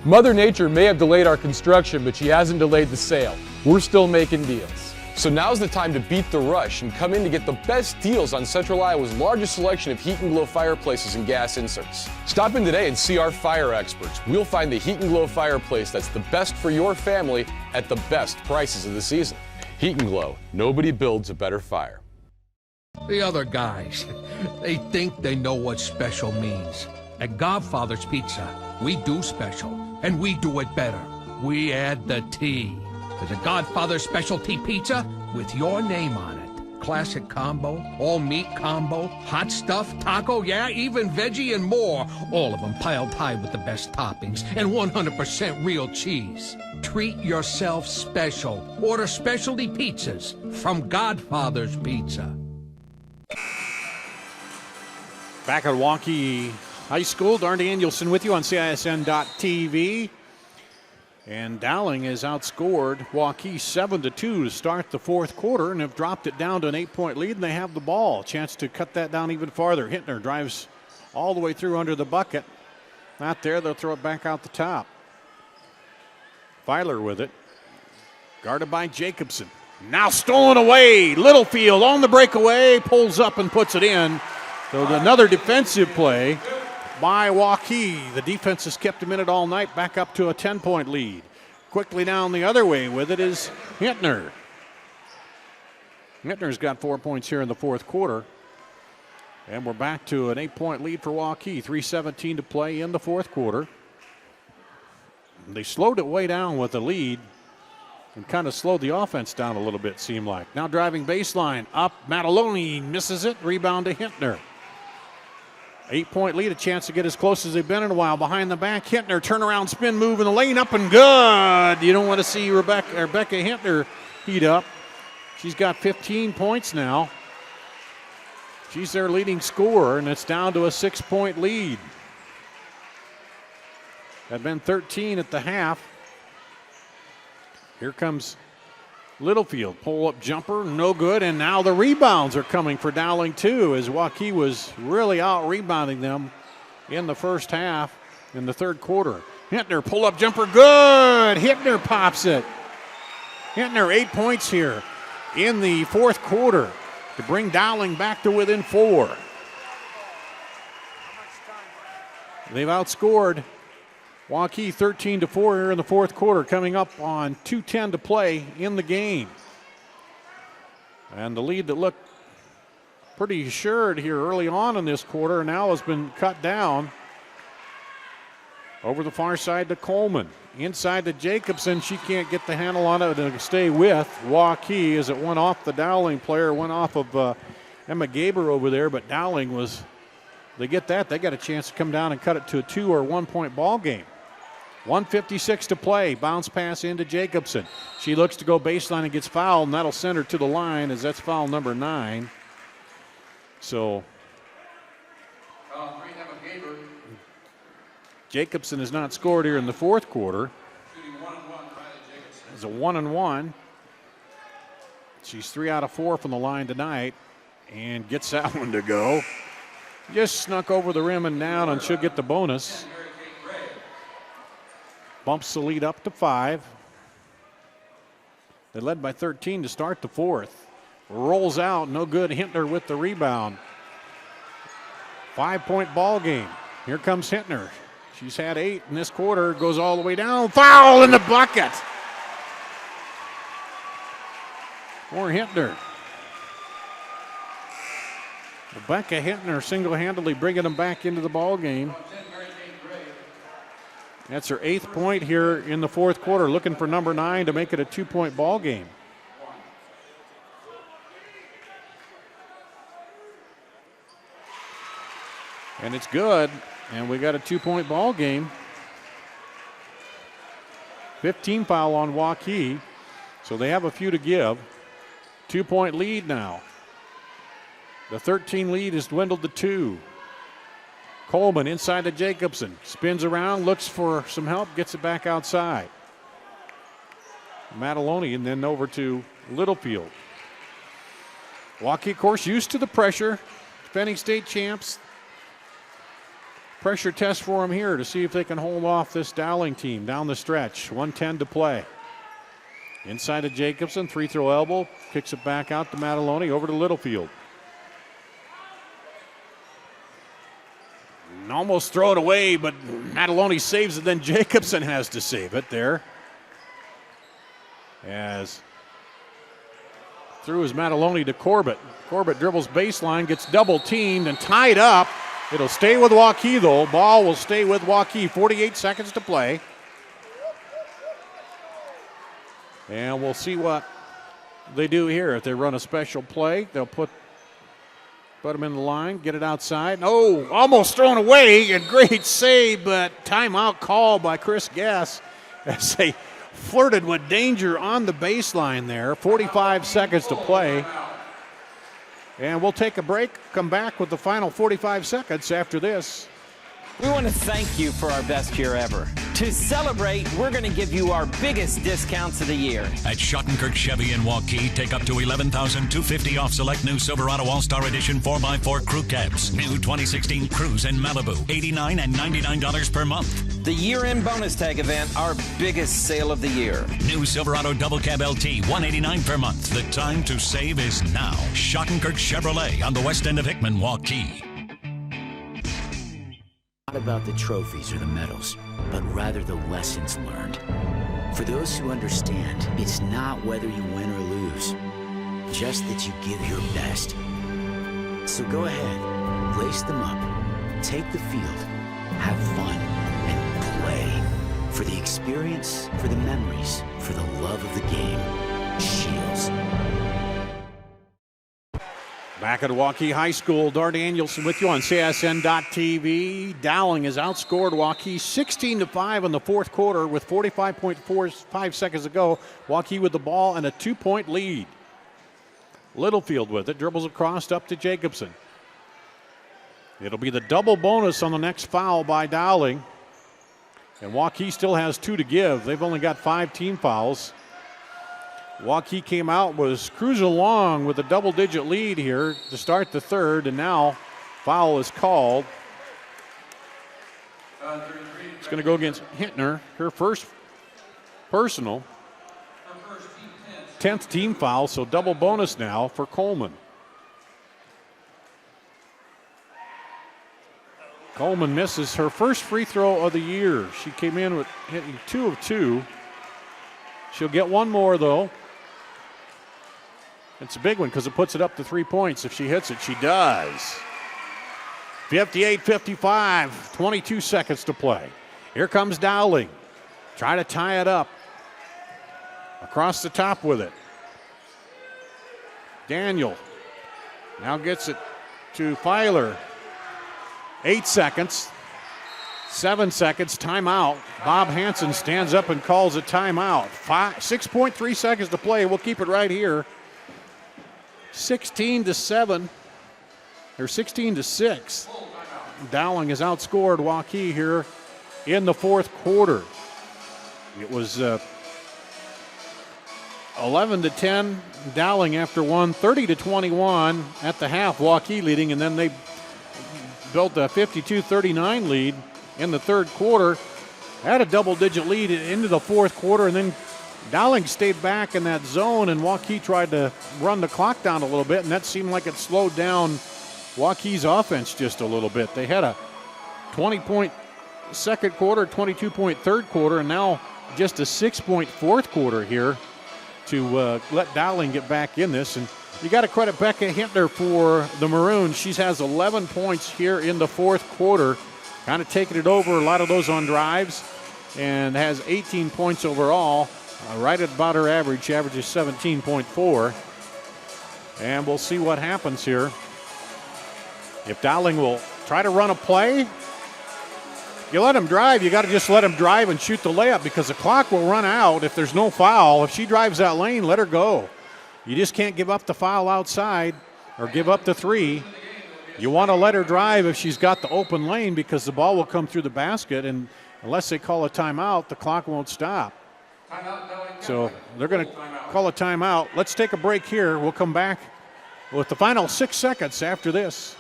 [SPEAKER 7] Mother Nature may have delayed our construction, but she hasn't delayed the sale. We're still making deals. So now's the time to beat the rush and come in to get the best deals on Central Iowa's largest selection of Heat and Glow fireplaces and gas inserts. Stop in today and see our fire experts. We'll find the Heat and Glow fireplace that's the best for your family at the best prices of the season. Heat and Glow, nobody builds a better fire.
[SPEAKER 3] The other guys, they think they know what special means. At Godfather's Pizza, we do special, and we do it better. We add the T. There's a Godfather's Specialty Pizza with your name on it. Classic combo, all meat combo, hot stuff, taco, yeah, even veggie and more. All of them piled high with the best toppings and 100% real cheese. Treat yourself special. Order specialty pizzas from Godfather's Pizza.
[SPEAKER 1] Back at Waukee High School, Darn Danielson with you on CISN.TV. And Dowling has outscored Waukee 7-2 to start the fourth quarter and have dropped it down to an 8-point lead, and they have the ball. Chance to cut that down even farther. Hittner drives all the way through under the bucket. Not there, they'll throw it back out the top. Filer with it. Guarded by Jacobson. Now stolen away. Littlefield on the breakaway, pulls up and puts it in. So another defensive play by Waukee. The defense has kept him in it all night, back up to a 10-point lead. Quickly down the other way with it is Hintner. Hintner's got 4 points here in the fourth quarter. And we're back to an 8-point lead for Waukee. 3:17 to play in the fourth quarter. They slowed it way down with the lead and kind of slowed the offense down a little bit, seemed like. Now driving baseline, up, Mataloni misses it, rebound to Hintner. 8-point lead, a chance to get as close as they've been in a while. Behind the back, Hintner, turnaround spin move in the lane, up and good. You don't want to see Rebecca Hintner heat up. She's got 15 points now. She's their leading scorer, and it's down to a 6-point lead. Had been 13 at the half. Here comes Littlefield, pull-up jumper, no good, and now the rebounds are coming for Dowling too, as Waukee was really out-rebounding them in the first half in the third quarter. Hintner, pull-up jumper, good! Hintner pops it. Hintner, 8 points here in the fourth quarter to bring Dowling back to within 4. They've outscored Waukee 13-4 here in the fourth quarter, coming up on 2:10 to play in the game. And the lead that looked pretty assured here early on in this quarter now has been cut down. Over the far side to Coleman. Inside to Jacobson. She can't get the handle on it to stay with Waukee as it went off the Dowling player, went off of Emma Gaber over there, but Dowling was, they get that, they got a chance to come down and cut it to a 2 or 1 point ball game. 1:56 to play. Bounce pass into Jacobson. She looks to go baseline and gets fouled, and that'll send her to the line as that's foul number 9. So Jacobson has not scored here in the fourth quarter. It's a 1-1. She's 3 out of 4 from the line tonight and gets that one to go. Just snuck over the rim and down, and she'll get the bonus. Bumps the lead up to 5. They led by 13 to start the fourth. Rolls out, no good. Hintner with the rebound. 5-point ball game. Here comes Hintner. She's had 8 in this quarter, goes all the way down. Foul in the bucket. For Hintner. Rebecca Hintner single-handedly bringing them back into the ball game. That's her 8th point here in the fourth quarter, looking for number 9 to make it a 2-point ball game. And it's good, and we got a 2-point ball game. 15 foul on Waukee, so they have a few to give. 2-point lead now. The 13 lead has dwindled to 2. Coleman inside to Jacobson. Spins around, looks for some help, gets it back outside. Mataloni, and then over to Littlefield. Waukee, of course, used to the pressure. Defending state champs. Pressure test for them here to see if they can hold off this Dowling team down the stretch. 1:10 to play. Inside to Jacobson, free throw elbow, kicks it back out to Mataloni, over to Littlefield. And almost throw it away, but Mataloni saves it, then Jacobson has to save it there. As through is Mataloni to Corbett. Corbett dribbles baseline, gets double teamed and tied up. It'll stay with Waukee though. Ball will stay with Waukee. 48 seconds to play. And we'll see what they do here. If they run a special play, they'll put them in the line, get it outside. Oh, almost thrown away. A great save, but timeout call by Chris Guess as they flirted with danger on the baseline there. 45 seconds to play. And we'll take a break, come back with the final 45 seconds after this
[SPEAKER 5] We want to thank you for our best year ever. To celebrate, we're going to give you our biggest discounts of the year.
[SPEAKER 6] At Schottenkirk Chevy in Waukee, take up to $11,250 off select new Silverado All-Star Edition 4x4 crew cabs. New 2016 Cruise in Malibu, $89 and $99 per month.
[SPEAKER 5] The year-end bonus tag event, our biggest sale of the year.
[SPEAKER 6] New Silverado Double Cab LT, $189 per month. The time to save is now. Schottenkirk Chevrolet on the west end of Hickman, Waukee.
[SPEAKER 8] Not about the trophies or the medals, but rather the lessons learned. For those who understand, it's not whether you win or lose, just that you give your best. So go ahead, lace them up, take the field, have fun, and play. For the experience, for the memories, for the love of the game, Shields.
[SPEAKER 1] Back at Waukee High School, Dar Danielson with you on CSN.TV. Dowling has outscored Waukee 16-5 in the fourth quarter with 45.45 seconds to go. Waukee with the ball and a 2-point lead. Littlefield with it, dribbles across up to Jacobson. It'll be the double bonus on the next foul by Dowling. And Waukee still has 2 to give. They've only got 5 team fouls. Waukee came out, was cruising along with a double-digit lead here to start the third, and now foul is called. It's going to go against Hintner, her first personal. 10th team foul, so double bonus now for Coleman. Coleman misses her first free throw of the year. She came in with hitting 2 of 2. She'll get one more, though. It's a big one because it puts it up to 3 points. If she hits it, she does. 58-55, 22 seconds to play. Here comes Dowling. Try to tie it up. Across the top with it. Daniel now gets it to Filer. 8 seconds. 7 seconds, timeout. Bob Hansen stands up and calls a timeout. 6.3 seconds to play. We'll keep it right here. 16-7, or 16-6. Dowling has outscored Waukee here in the fourth quarter. It was 11-10. Dowling after one, 30-21 at the half. Waukee leading, and then they built a 52-39 lead in the third quarter. Had a double-digit lead into the fourth quarter, and then Dowling stayed back in that zone, and Waukee tried to run the clock down a little bit, and that seemed like it slowed down Waukee's offense just a little bit. They had a 20-point second quarter, 22-point third quarter, and now just a 6-point fourth quarter here to let Dowling get back in this. And you got to credit Becca Hintner for the Maroons. She has 11 points here in the fourth quarter, kind of taking it over, a lot of those on drives, and has 18 points overall. Right at about her average. She averages 17.4. And we'll see what happens here. If Dowling will try to run a play, you let him drive. You got to just let him drive and shoot the layup because the clock will run out if there's no foul. If she drives that lane, let her go. You just can't give up the foul outside or give up the three. You want to let her drive if she's got the open lane because the ball will come through the basket, and unless they call a timeout, the clock won't stop. So they're going to call a timeout. Let's take a break here. We'll come back with the final 6 seconds after this.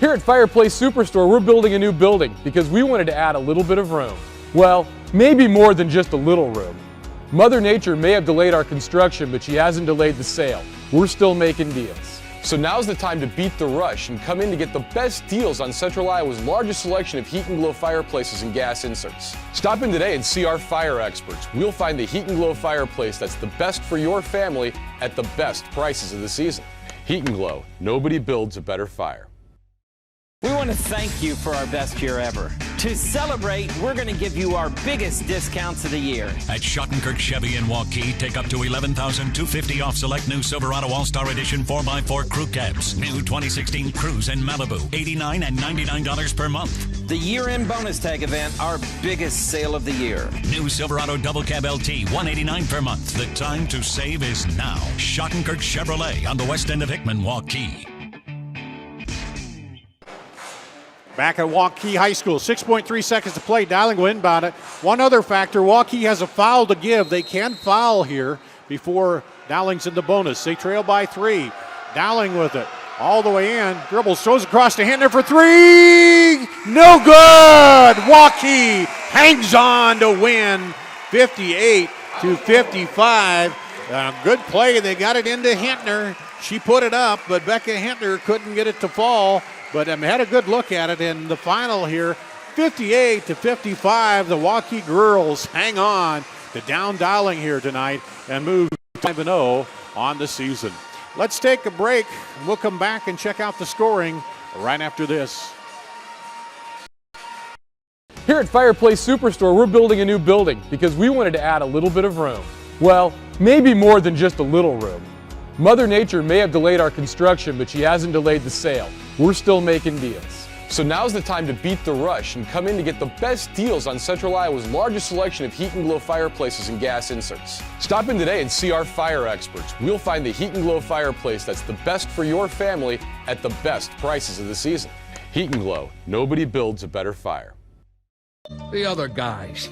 [SPEAKER 7] Here at Fireplace Superstore, we're building a new building because we wanted to add a little bit of room. Well, maybe more than just a little room. Mother Nature may have delayed our construction, but she hasn't delayed the sale. We're still making deals. So now's the time to beat the rush and come in to get the best deals on Central Iowa's largest selection of heat and glow fireplaces and gas inserts. Stop in today and see our fire experts. We'll find the heat and glow fireplace that's the best for your family at the best prices of the season. Heat and Glow, nobody builds a better fire.
[SPEAKER 5] We want to thank you for our best year ever. To celebrate, we're going to give you our biggest discounts of the year.
[SPEAKER 6] At Schottenkirk Chevy in Waukee, take up to $11,250 off select new Silverado All-Star Edition 4x4 crew cabs. New 2016 Cruise in Malibu, $89 and $99 per month.
[SPEAKER 5] The year-end bonus tag event, our biggest sale of the year.
[SPEAKER 6] New Silverado Double Cab LT, $189 per month. The time to save is now. Schottenkirk Chevrolet on the west end of Hickman, Waukee.
[SPEAKER 1] Back at Waukee High School, 6.3 seconds to play. Dowling will inbound it. One other factor, Waukee has a foul to give. They can foul here before Dowling's in the bonus. They trail by 3. Dowling with it. All the way in. Dribbles, throws across to Hintner for 3. No good! Waukee hangs on to win 58-55. Good play. They got it into Hintner. She put it up, but Becca Hintner couldn't get it to fall. But had a good look at it in the final here. 58-55. The Waukee girls hang on to down Dowling here tonight and move 5-0 on the season. Let's take a break. We'll come back and check out the scoring right after this.
[SPEAKER 7] Here at Fireplace Superstore, we're building a new building because we wanted to add a little bit of room. Well, maybe more than just a little room. Mother Nature may have delayed our construction, but she hasn't delayed the sale. We're still making deals. So now's the time to beat the rush and come in to get the best deals on Central Iowa's largest selection of heat and glow fireplaces and gas inserts. Stop in today and see our fire experts. We'll find the heat and glow fireplace that's the best for your family at the best prices of the season. Heat and glow, nobody builds a better fire.
[SPEAKER 3] The other guys,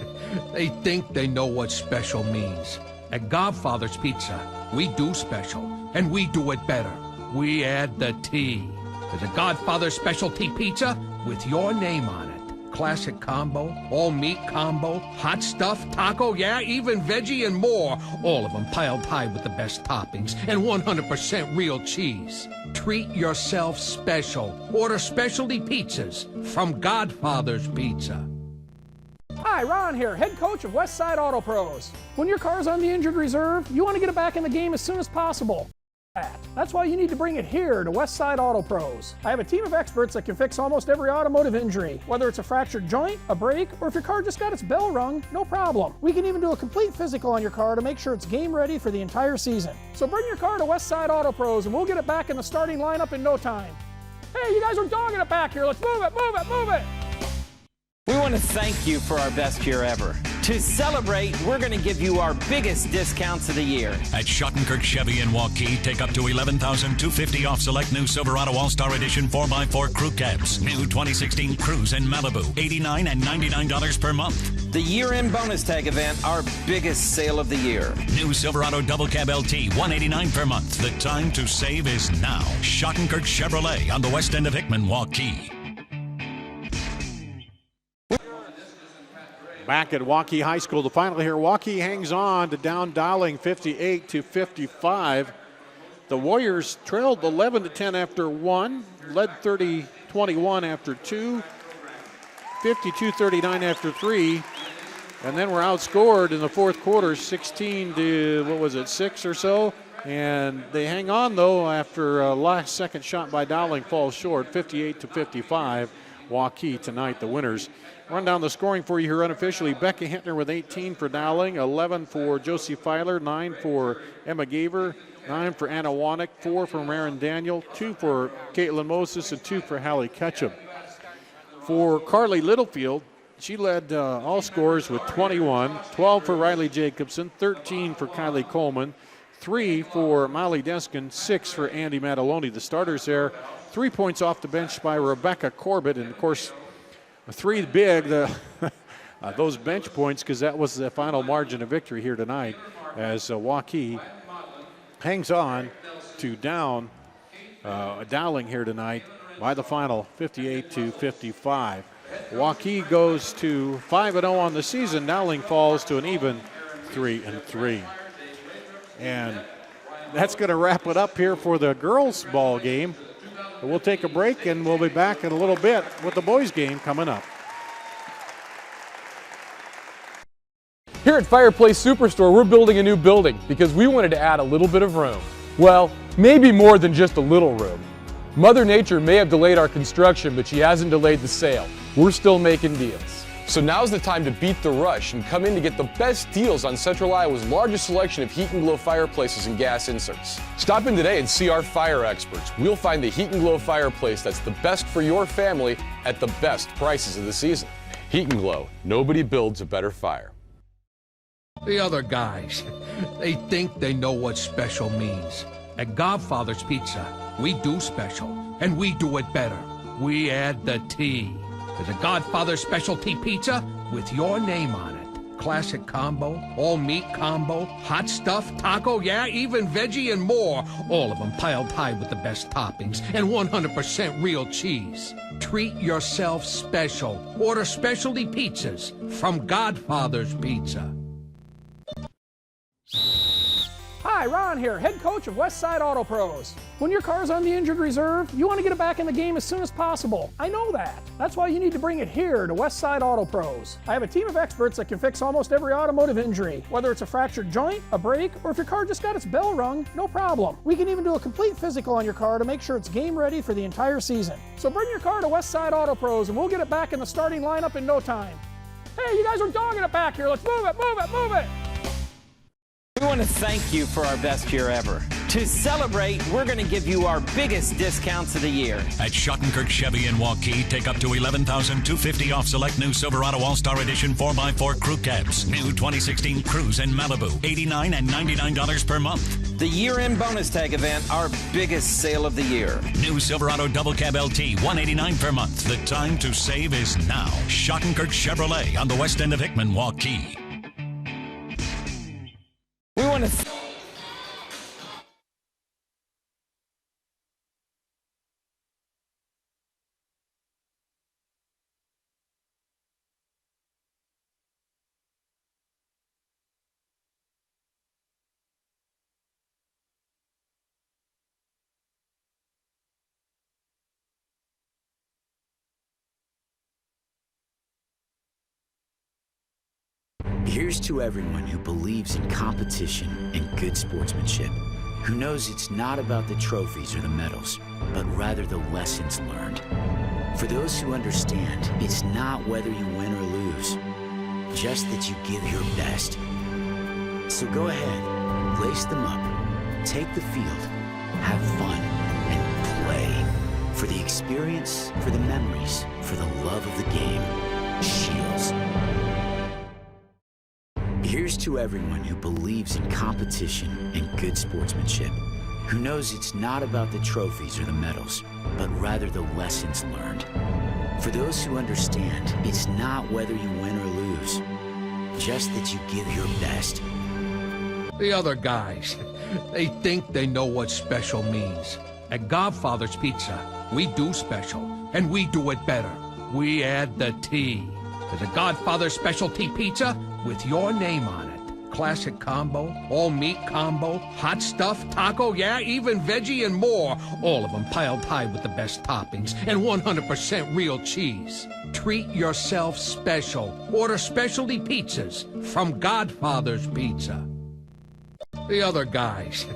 [SPEAKER 3] they think they know what special means. At Godfather's Pizza, we do special, and we do it better. We add the T. There's a Godfather's specialty pizza with your name on it. Classic combo, all meat combo, hot stuff, taco, yeah, even veggie and more. All of them piled high with the best toppings and 100% real cheese. Treat yourself special. Order specialty pizzas from Godfather's Pizza.
[SPEAKER 4] Hi, Ron here, head coach of Westside Auto Pros. When your car's on the injured reserve, you want to get it back in the game as soon as possible. That's why you need to bring it here to Westside Auto Pros. I have a team of experts that can fix almost every automotive injury, whether it's a fractured joint, a brake, or if your car just got its bell rung, no problem. We can even do a complete physical on your car to make sure it's game ready for the entire season. So bring your car to Westside Auto Pros and we'll get it back in the starting lineup in no time. Hey, you guys are dogging it back here. Let's move it, move it, move it.
[SPEAKER 5] We want to thank you for our best year ever. To celebrate, we're going to give you our biggest discounts of the year.
[SPEAKER 6] At Schottenkirk Chevy in Waukee, take up to $11,250 off select new Silverado All-Star Edition 4x4 crew cabs. New 2016 Cruise in Malibu, $89 and $99 per month.
[SPEAKER 5] The year-end bonus tag event, our biggest sale of the year.
[SPEAKER 6] New Silverado Double Cab LT, $189 per month. The time to save is now. Schottenkirk Chevrolet on the west end of Hickman, Waukee.
[SPEAKER 1] Back at Waukee High School, the final here. Waukee hangs on to down Dowling 58-55. The Warriors trailed 11-10 after 1, led 30-21 after 2, 52-39 after 3, and then were outscored in the fourth quarter 16-6 or so. And they hang on though after a last second shot by Dowling falls short, 58-55. Waukee tonight, the winners. Run down the scoring for you here unofficially. Becca Hintner with 18 for Dowling, 11 for Josie Filer, 9 for Emma Gaver, 9 for Anna Wanick, 4 for Maren Daniel, 2 for Caitlin Moses, and 2 for Hallie Ketchum. For Carly Littlefield, she led all scorers with 21, 12 for Riley Jacobson, 13 for Kylie Coleman, 3 for Molly Deskin, 6 for Andy Mataloni. The starters there, 3 points off the bench by Rebecca Corbett, and of course, 3 big, those bench points, because that was the final margin of victory here tonight as Waukee hangs on to down Dowling here tonight by the final 58-55. Waukee goes to 5-0 on the season. Dowling falls to an even 3-3. And that's going to wrap it up here for the girls' ball game. We'll take a break, and we'll be back in a little bit with the boys' game coming up.
[SPEAKER 7] Here at Fireplace Superstore, we're building a new building because we wanted to add a little bit of room. Well, maybe more than just a little room. Mother Nature may have delayed our construction, but she hasn't delayed the sale. We're still making deals. So now's the time to beat the rush and come in to get the best deals on Central Iowa's largest selection of heat and glow fireplaces and gas inserts. Stop in today and see our fire experts. We'll find the heat and glow fireplace that's the best for your family at the best prices of the season. Heat and glow, nobody builds a better fire.
[SPEAKER 3] The other guys, they think they know what special means. At Godfather's Pizza, we do special, and we do it better. we add the T. There's a Godfather specialty pizza with your name on it. Classic combo, all meat combo, hot stuff, taco, yeah, even veggie and more. All of them piled high with the best toppings and 100% real cheese. Treat yourself special. Order specialty pizzas from Godfather's Pizza.
[SPEAKER 4] Hi, Ron here, head coach of Westside Auto Pros. When your car's on the injured reserve, you want to get it back in the game as soon as possible. I know that. That's why you need to bring it here to Westside Auto Pros. I have a team of experts that can fix almost every automotive injury. Whether it's a fractured joint, a brake, or if your car just got its bell rung, no problem. We can even do a complete physical on your car to make sure it's game ready for the entire season. So bring your car to Westside Auto Pros and we'll get it back in the starting lineup in no time. Hey, you guys are dogging it back here. Let's move it, move it, move it.
[SPEAKER 5] We want to thank you for our best year ever. To celebrate, we're going to give you our biggest discounts of the year.
[SPEAKER 6] At Schottenkirk Chevy in Waukee, take up to $11,250 off select new Silverado All-Star Edition 4x4 crew cabs. New 2016 Cruise in Malibu, $89 and $99 per month.
[SPEAKER 5] The year-end bonus tag event, our biggest sale of the year.
[SPEAKER 6] New Silverado Double Cab LT, $189 per month. The time to save is now. Schottenkirk Chevrolet on the west end of Hickman, Waukee.
[SPEAKER 5] We want to
[SPEAKER 8] Here's to everyone who believes in competition and good sportsmanship, who knows it's not about the trophies or the medals, but rather the lessons learned. For those who understand, it's not whether you win or lose, just that you give your best. So go ahead, lace them up, take the field, have fun, and play. For the experience, for the memories, for the love of the game, Shields. Here's to everyone who believes in competition and good sportsmanship, who knows it's not about the trophies or the medals, but rather the lessons learned. For those who understand, it's not whether you win or lose, just that you give your best.
[SPEAKER 3] The other guys, they think they know what special means. At Godfather's Pizza, we do special, and we do it better. We add the T. There's a Godfather specialty pizza with your name on it. Classic combo, all meat combo, hot stuff, taco, yeah, even veggie and more. All of them piled high with the best toppings and 100% real cheese. Treat yourself special. Order specialty pizzas from Godfather's Pizza. The other guys,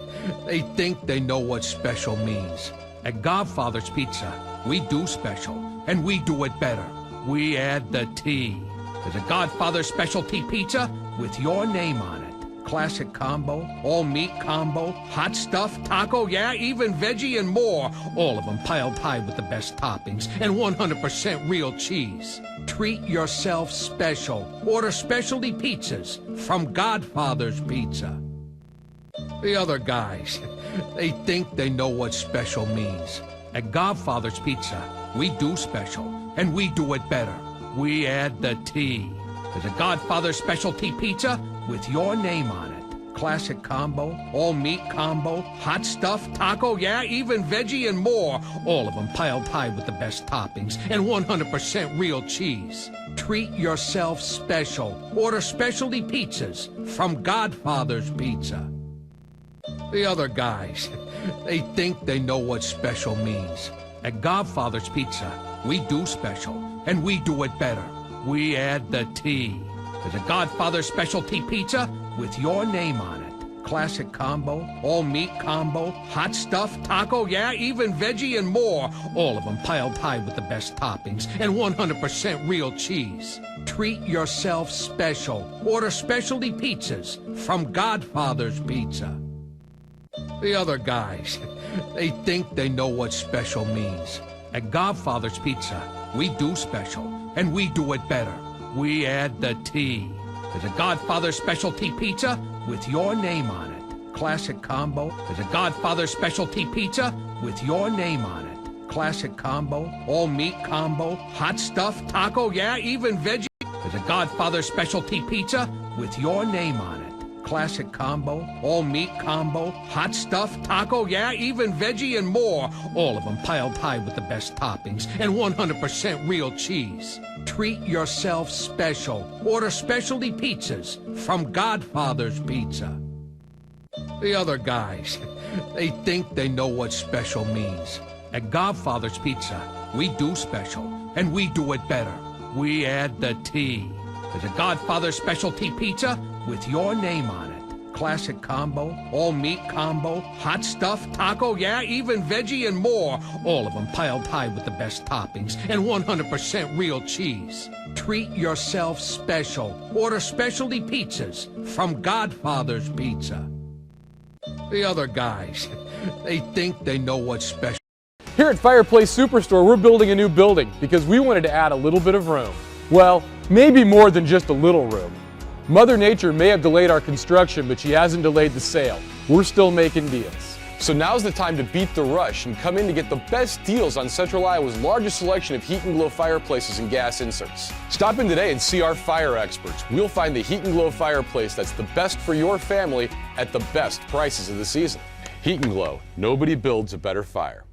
[SPEAKER 3] they think they know what special means. At Godfather's Pizza, we do special, and we do it better. We add the T. There's a Godfather specialty pizza with your name on it. Classic combo, all meat combo, hot stuff, taco, yeah, even veggie and more. All of them piled high with the best toppings and 100% real cheese. Treat yourself special. Order specialty pizzas from Godfather's Pizza. The other guys, they think they know what special means. At Godfather's Pizza, we do special, and we do it better. We add the T. There's a Godfather specialty pizza with your name on it. Classic combo, all meat combo, hot stuff, taco, yeah, even veggie and more. All of them piled high with the best toppings and 100% real cheese. Treat yourself special. Order specialty pizzas from Godfather's Pizza. The other guys, they think they know what special means. At Godfather's Pizza, we do special, and we do it better. We add the T. There's a Godfather specialty pizza with your name on it. Classic combo, all meat combo, hot stuff, taco, yeah, even veggie and more. All of them piled high with the best toppings and 100% real cheese. Treat yourself special. Order specialty pizzas from Godfather's Pizza. The other guys, they think they know what special means. At Godfather's Pizza, we do special, and we do it better. We add the T. There's a Godfather specialty pizza with your name on it. Classic combo. There's a Godfather specialty pizza with your name on it. Classic combo, all meat combo, hot stuff, taco, yeah, even veggie. There's a Godfather specialty pizza with your name on it. Classic combo, all meat combo, hot stuff, taco, yeah, even veggie and more. All of them piled high with the best toppings and 100% real cheese. Treat yourself special. Order specialty pizzas from Godfather's Pizza. The other guys, they think they know what special means. At Godfather's Pizza, we do special, and we do it better. We add the T. There's a Godfather specialty pizza with your name on it. Classic combo, all meat combo, hot stuff, taco, yeah, even veggie and more. All of them piled high with the best toppings and 100% real cheese. Treat yourself special. Order specialty pizzas from Godfather's Pizza. The other guys, they think they know what's special.
[SPEAKER 7] Here at Fireplace Superstore, we're building a new building because we wanted to add a little bit of room. Well, maybe more than just a little room. Mother Nature may have delayed our construction, but she hasn't delayed the sale. We're still making deals. So now's the time to beat the rush and come in to get the best deals on Central Iowa's largest selection of heat and glow fireplaces and gas inserts. Stop in today and see our fire experts. We'll find the heat and glow fireplace that's the best for your family at the best prices of the season. Heat and Glow, nobody builds a better fire.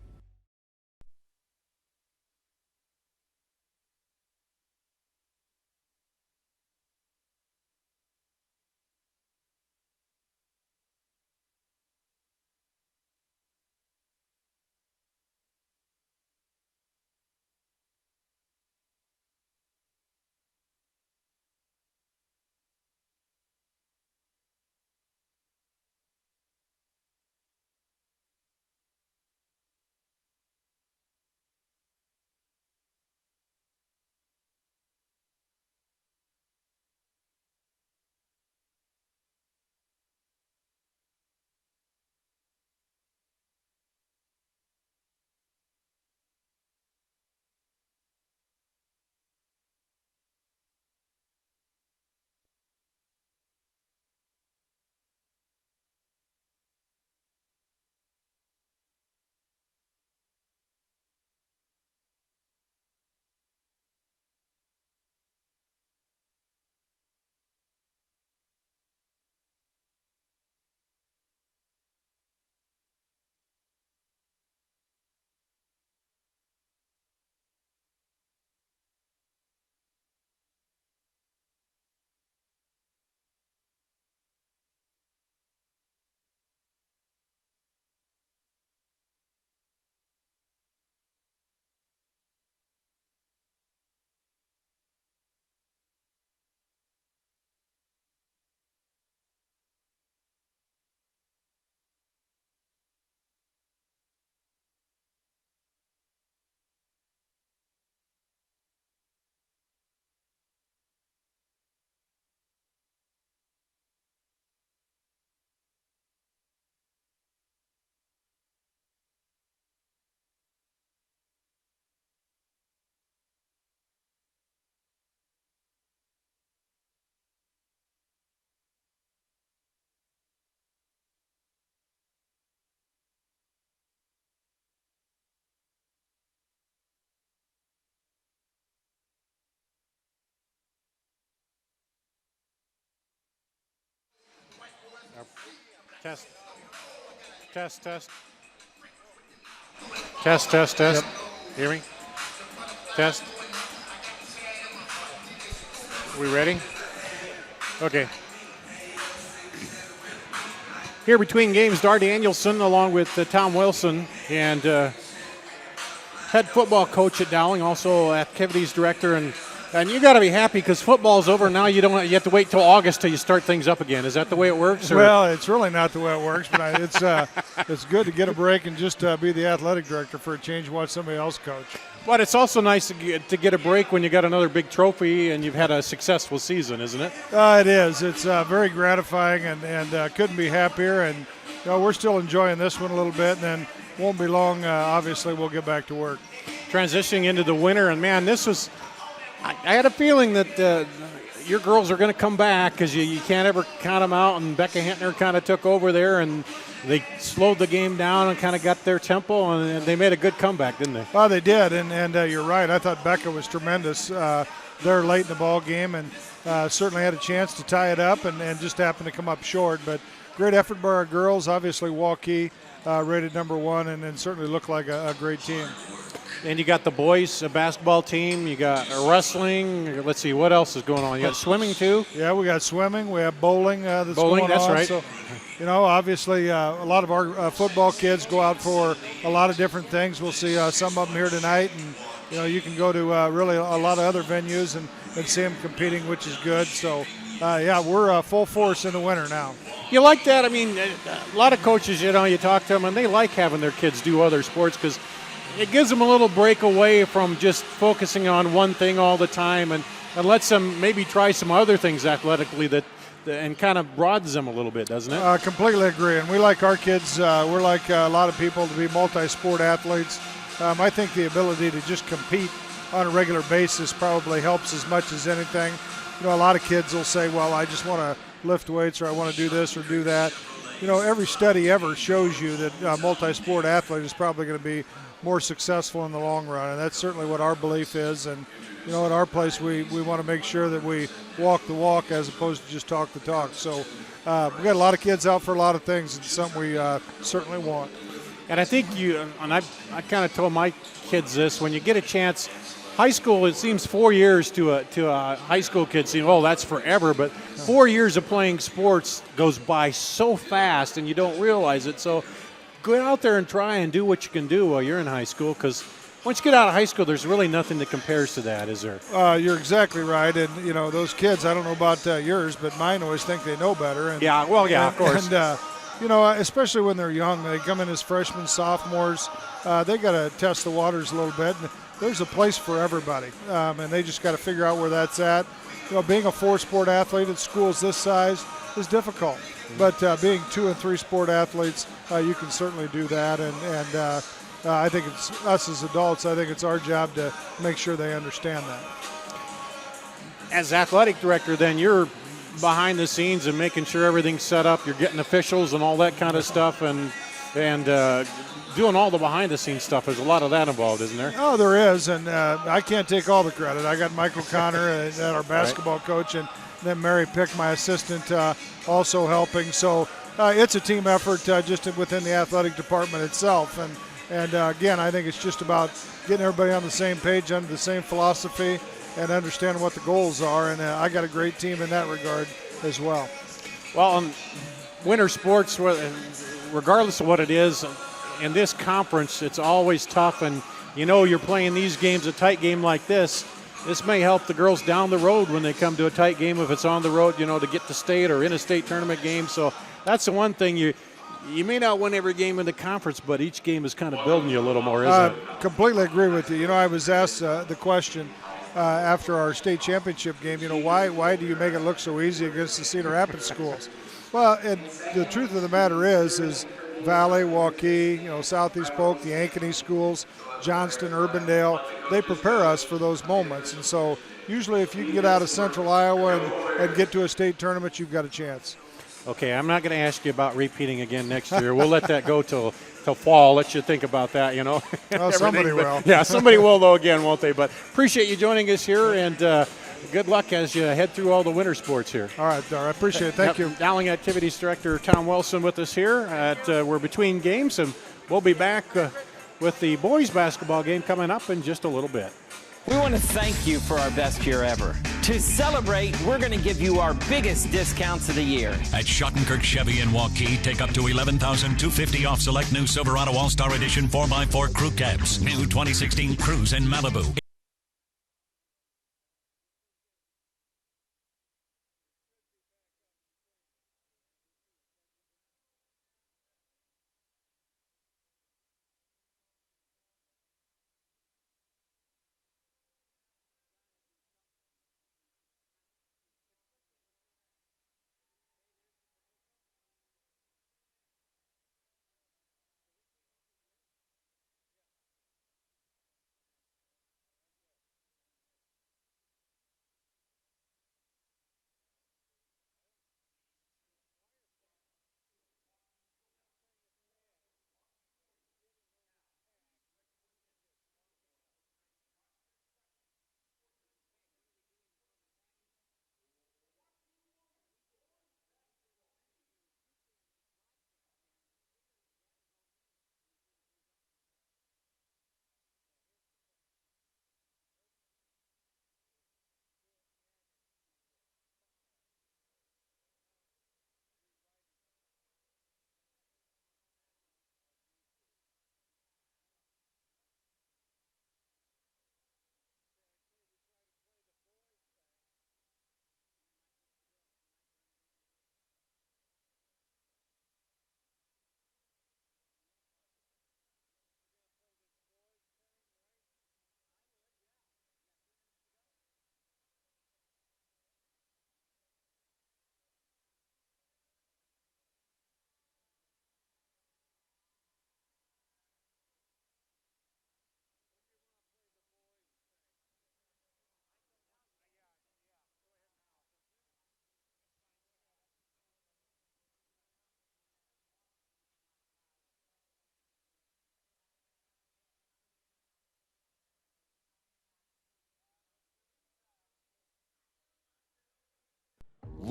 [SPEAKER 1] Test. Test, test. Test, test, test.
[SPEAKER 10] Yep.
[SPEAKER 1] Hear me? Test. We ready? Okay. Here between games, Dar Danielson along with Tom Wilson and head football coach at Dowling, also activities director, and you got to be happy because football's over now. You have to wait till August till you start things up again. Is that the way it works? Or?
[SPEAKER 10] Well, it's really not the way it works, but it's good to get a break and just be the athletic director for a change, watch somebody else coach.
[SPEAKER 1] But it's also nice to get a break when you got another big trophy and you've had a successful season, isn't it?
[SPEAKER 10] It is. It's very gratifying and couldn't be happier. And we're still enjoying this one a little bit, and then won't be long. Obviously, we'll get back to work.
[SPEAKER 1] Transitioning into the winter, and man, this was. I had a feeling that your girls are going to come back because you can't ever count them out. And Becca Hentner kind of took over there, and they slowed the game down and kind of got their tempo, and they made a good comeback, didn't they?
[SPEAKER 10] Well, they did, and you're right. I thought Becca was tremendous there late in the ball game, and certainly had a chance to tie it up and just happened to come up short. But great effort by our girls. Obviously, Waukee rated number 1, and certainly looked like a great team.
[SPEAKER 1] And you got the boys basketball team. You got wrestling. Let's see, what else is going on? You got swimming too?
[SPEAKER 10] Yeah, we got swimming. We have bowling that's
[SPEAKER 1] bowling,
[SPEAKER 10] going
[SPEAKER 1] that's
[SPEAKER 10] on.
[SPEAKER 1] right.
[SPEAKER 10] So, obviously a lot of our football kids go out for a lot of different things. We'll see some of them here tonight. And, you can go to really a lot of other venues and see them competing, which is good. So, we're full force in the winter now.
[SPEAKER 1] You like that? I mean, a lot of coaches, you talk to them, and they like having their kids do other sports because it gives them a little break away from just focusing on one thing all the time and lets them maybe try some other things athletically and kind of broadens them a little bit, doesn't it?
[SPEAKER 10] Completely agree. And we like our kids, we're like a lot of people, to be multi-sport athletes. I think the ability to just compete on a regular basis probably helps as much as anything. A lot of kids will say, well, I just want to lift weights or I want to do this or do that. Every study ever shows you that a multi-sport athlete is probably going to be more successful in the long run, and that's certainly what our belief is. And at our place we want to make sure that we walk the walk as opposed to just talk the talk. So we got a lot of kids out for a lot of things. It's something we certainly want.
[SPEAKER 1] And I think I kind of told my kids this, when you get a chance, high school, it seems 4 years to a high school kid seems, that's forever, but 4 years of playing sports goes by so fast and you don't realize it. So go out there and try and do what you can do while you're in high school, because once you get out of high school, there's really nothing that compares to that, is there?
[SPEAKER 10] You're exactly right. And, those kids, I don't know about yours, but mine always think they know better. And,
[SPEAKER 1] of course.
[SPEAKER 10] And, especially when they're young, they come in as freshmen, sophomores, they got to test the waters a little bit. And there's a place for everybody, and they just got to figure out where that's at. Being a 4-sport athlete at schools this size is difficult. But being 2 and 3 sport athletes, you can certainly do that. And I think it's us as adults, I think it's our job to make sure they understand that.
[SPEAKER 1] As athletic director, then, you're behind the scenes and making sure everything's set up. You're getting officials and all that kind of stuff and doing all the behind-the-scenes stuff. There's a lot of that involved, isn't there?
[SPEAKER 10] Oh, there is, and I can't take all the credit. I got Michael Connor, our basketball coach, and then Mary Pick, my assistant, also helping. So it's a team effort just within the athletic department itself. And again, I think it's just about getting everybody on the same page, under the same philosophy, and understanding what the goals are. And I got a great team in that regard as well.
[SPEAKER 1] Well, winter sports, regardless of what it is, in this conference, it's always tough. And, you're playing these games, a tight game like this. This may help the girls down the road when they come to a tight game if it's on the road, to get to state or in a state tournament game. So that's the one thing. You may not win every game in the conference, but each game is kind of building you a little more, isn't it?
[SPEAKER 10] Completely agree with you. I was asked the question after our state championship game, why do you make it look so easy against the Cedar Rapids schools? Well, and the truth of the matter is Valley, Waukee, Southeast Polk, the Ankeny schools, Johnston, Urbandale, they prepare us for those moments. And so usually if you can get out of central Iowa and get to a state tournament, you've got a chance.
[SPEAKER 1] Okay, I'm not going to ask you about repeating again next year. We'll let that go till fall. Let you think about that,
[SPEAKER 10] Well, somebody will.
[SPEAKER 1] Yeah, somebody will, though, again, won't they? But appreciate you joining us here, and good luck as you head through all the winter sports here.
[SPEAKER 10] All right, Dar, I appreciate it. Thank you.
[SPEAKER 1] Dowling Activities Director Tom Wilson with us here. We're between games, and we'll be back with the boys basketball game coming up in just a little bit.
[SPEAKER 5] We want to thank you for our best year ever. To celebrate, we're going to give you our biggest discounts of the year.
[SPEAKER 6] At Schottenkirk Chevy in Waukee, take up to $11,250 off select new Silverado All-Star Edition 4x4 crew cabs. New 2016 Cruise in Malibu.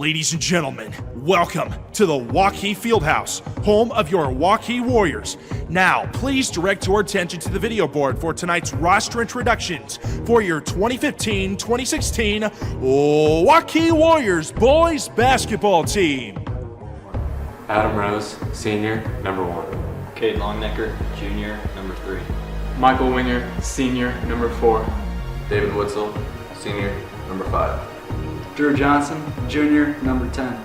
[SPEAKER 11] Ladies and gentlemen, welcome to the Waukee Fieldhouse, home of your Waukee Warriors. Now, please direct your attention to the video board for tonight's roster introductions for your 2015-2016 Waukee Warriors boys basketball team.
[SPEAKER 12] Adam Rose, senior, number 1.
[SPEAKER 13] Cade Longnecker, junior, number 3.
[SPEAKER 12] Michael Winger, senior, number 4. David Witzel, senior, number 5.
[SPEAKER 14] Drew Johnson, junior, number 10.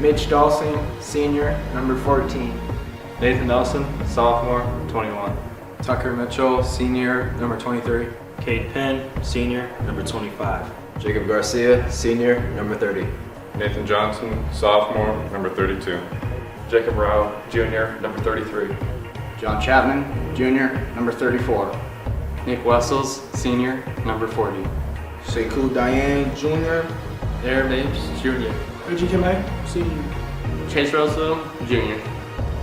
[SPEAKER 15] Mitch Dawson, senior, number 14.
[SPEAKER 12] Nathan Nelson, sophomore, 21.
[SPEAKER 14] Tucker Mitchell, senior, number 23.
[SPEAKER 13] Cade Penn, senior, number 25.
[SPEAKER 16] Jacob Garcia, senior, number 30.
[SPEAKER 12] Nathan Johnson, sophomore, number 32. Jacob Rao, junior, number 33.
[SPEAKER 16] John Chapman, junior, number 34.
[SPEAKER 12] Nick Wessels, senior, number 40.
[SPEAKER 16] Sekou Diane, junior.
[SPEAKER 12] Aaron Apes, junior.
[SPEAKER 14] Reggie Kamei, senior.
[SPEAKER 12] Chase Russell, junior.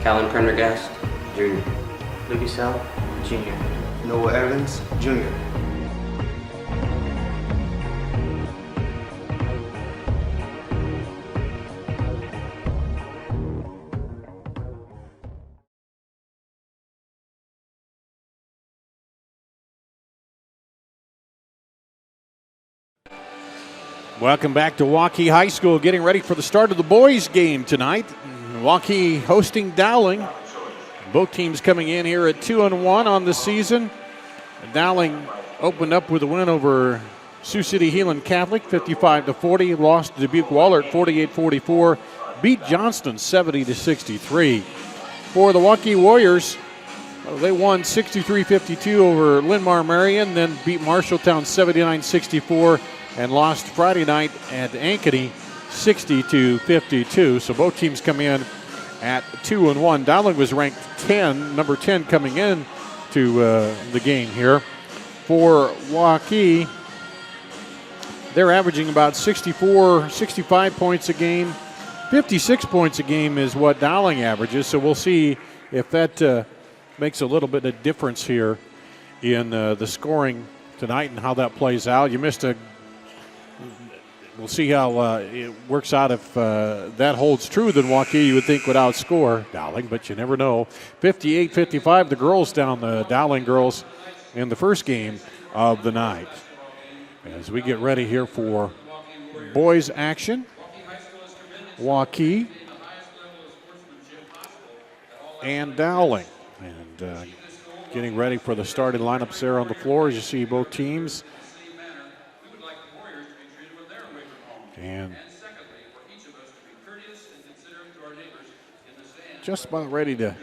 [SPEAKER 16] Callan Prendergast, junior.
[SPEAKER 13] Lucas Sal, junior.
[SPEAKER 16] Noah Evans, junior.
[SPEAKER 1] Welcome back to Waukee High School, getting ready for the start of the boys' game tonight. Waukee hosting Dowling. Both teams coming in here at 2-1 on the season. Dowling opened up with a win over Sioux City Heelan Catholic, 55-40. Lost to Dubuque Waller at 48-44. Beat Johnston 70-63. For the Waukee Warriors, they won 63-52 over Linn-Mar Marion, then beat Marshalltown 79-64. And lost Friday night at Ankeny 60-52. So both teams come in at 2-1. Dowling was ranked 10, number 10 coming in to the game here. For Waukee, they're averaging about 65 points a game. 56 points a game is what Dowling averages. So we'll see if that makes a little bit of difference here in the scoring tonight and how that plays out. You missed a We'll see how it works out. If that holds true, then Waukee, you would think, would outscore Dowling, but you never know. 58-55, the girls down, the Dowling girls, in the first game of the night. As we get ready here for boys action, Waukee and Dowling. And getting ready for the starting lineups there on the floor as you see both teams. And just about ready to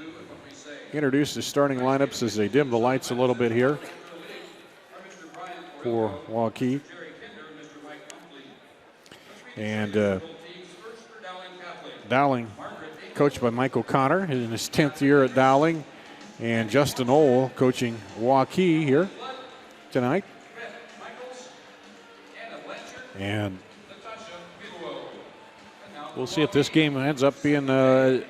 [SPEAKER 1] introduce the starting lineups as they dim the lights a little bit here for Waukee. And Dowling, coached by Mike O'Connor in his 10th year at Dowling, and Justin Ohl coaching Waukee here tonight. And we'll see if this game ends up being as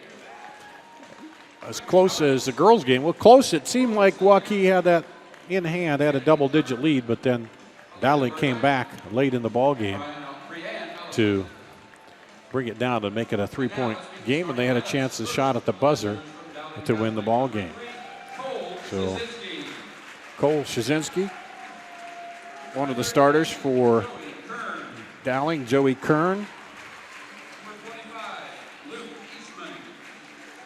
[SPEAKER 1] close as the girls' game. Well, close. It seemed like Waukee had that in hand, had a double-digit lead, but then Dowling came back late in the ball game to bring it down to make it a three-point game, and they had a chance to shot at the buzzer to win the ball game. So Cole Shazinski, one of the starters for Dowling. Joey Kern,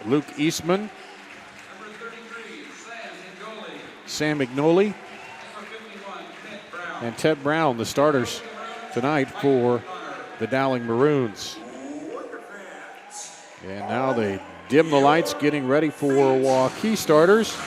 [SPEAKER 1] Luke Eastman, Sam Mignoli, and Ted Brown, the starters tonight for the Dowling Maroons. And now they dim the lights, getting ready for Waukee starters.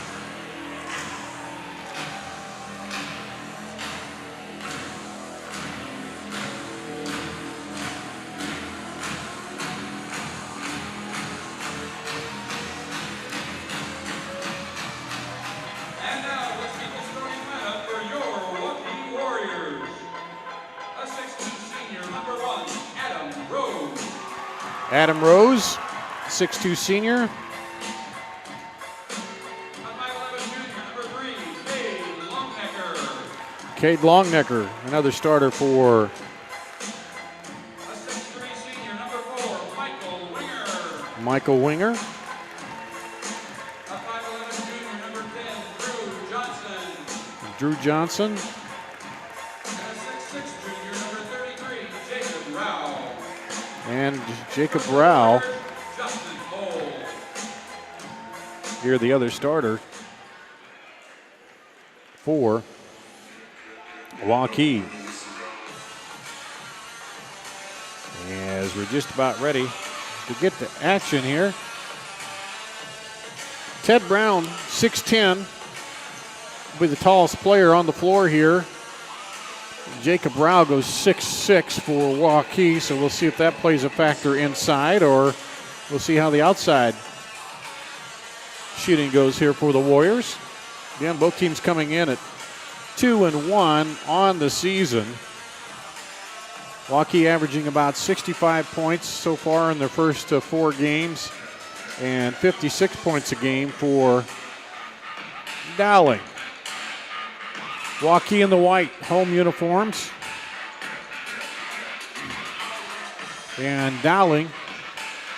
[SPEAKER 1] Adam Rose, 6'2 senior. Cade Longnecker, another starter for Michael Winger. Drew Johnson. And Jacob Rao. Here, the other starter for Waukee. As we're just about ready to get to action here. Ted Brown, 6'10", will be the tallest player on the floor here. Jacob Rao goes 6'6" for Waukee, so we'll see if that plays a factor inside, or we'll see how the outside shooting goes here for the Warriors. Again, both teams coming in at 2-1 on the season. Waukee averaging about 65 points so far in their first 4 games, and 56 points a game for Dowling. Waukee in the white home uniforms, and Dowling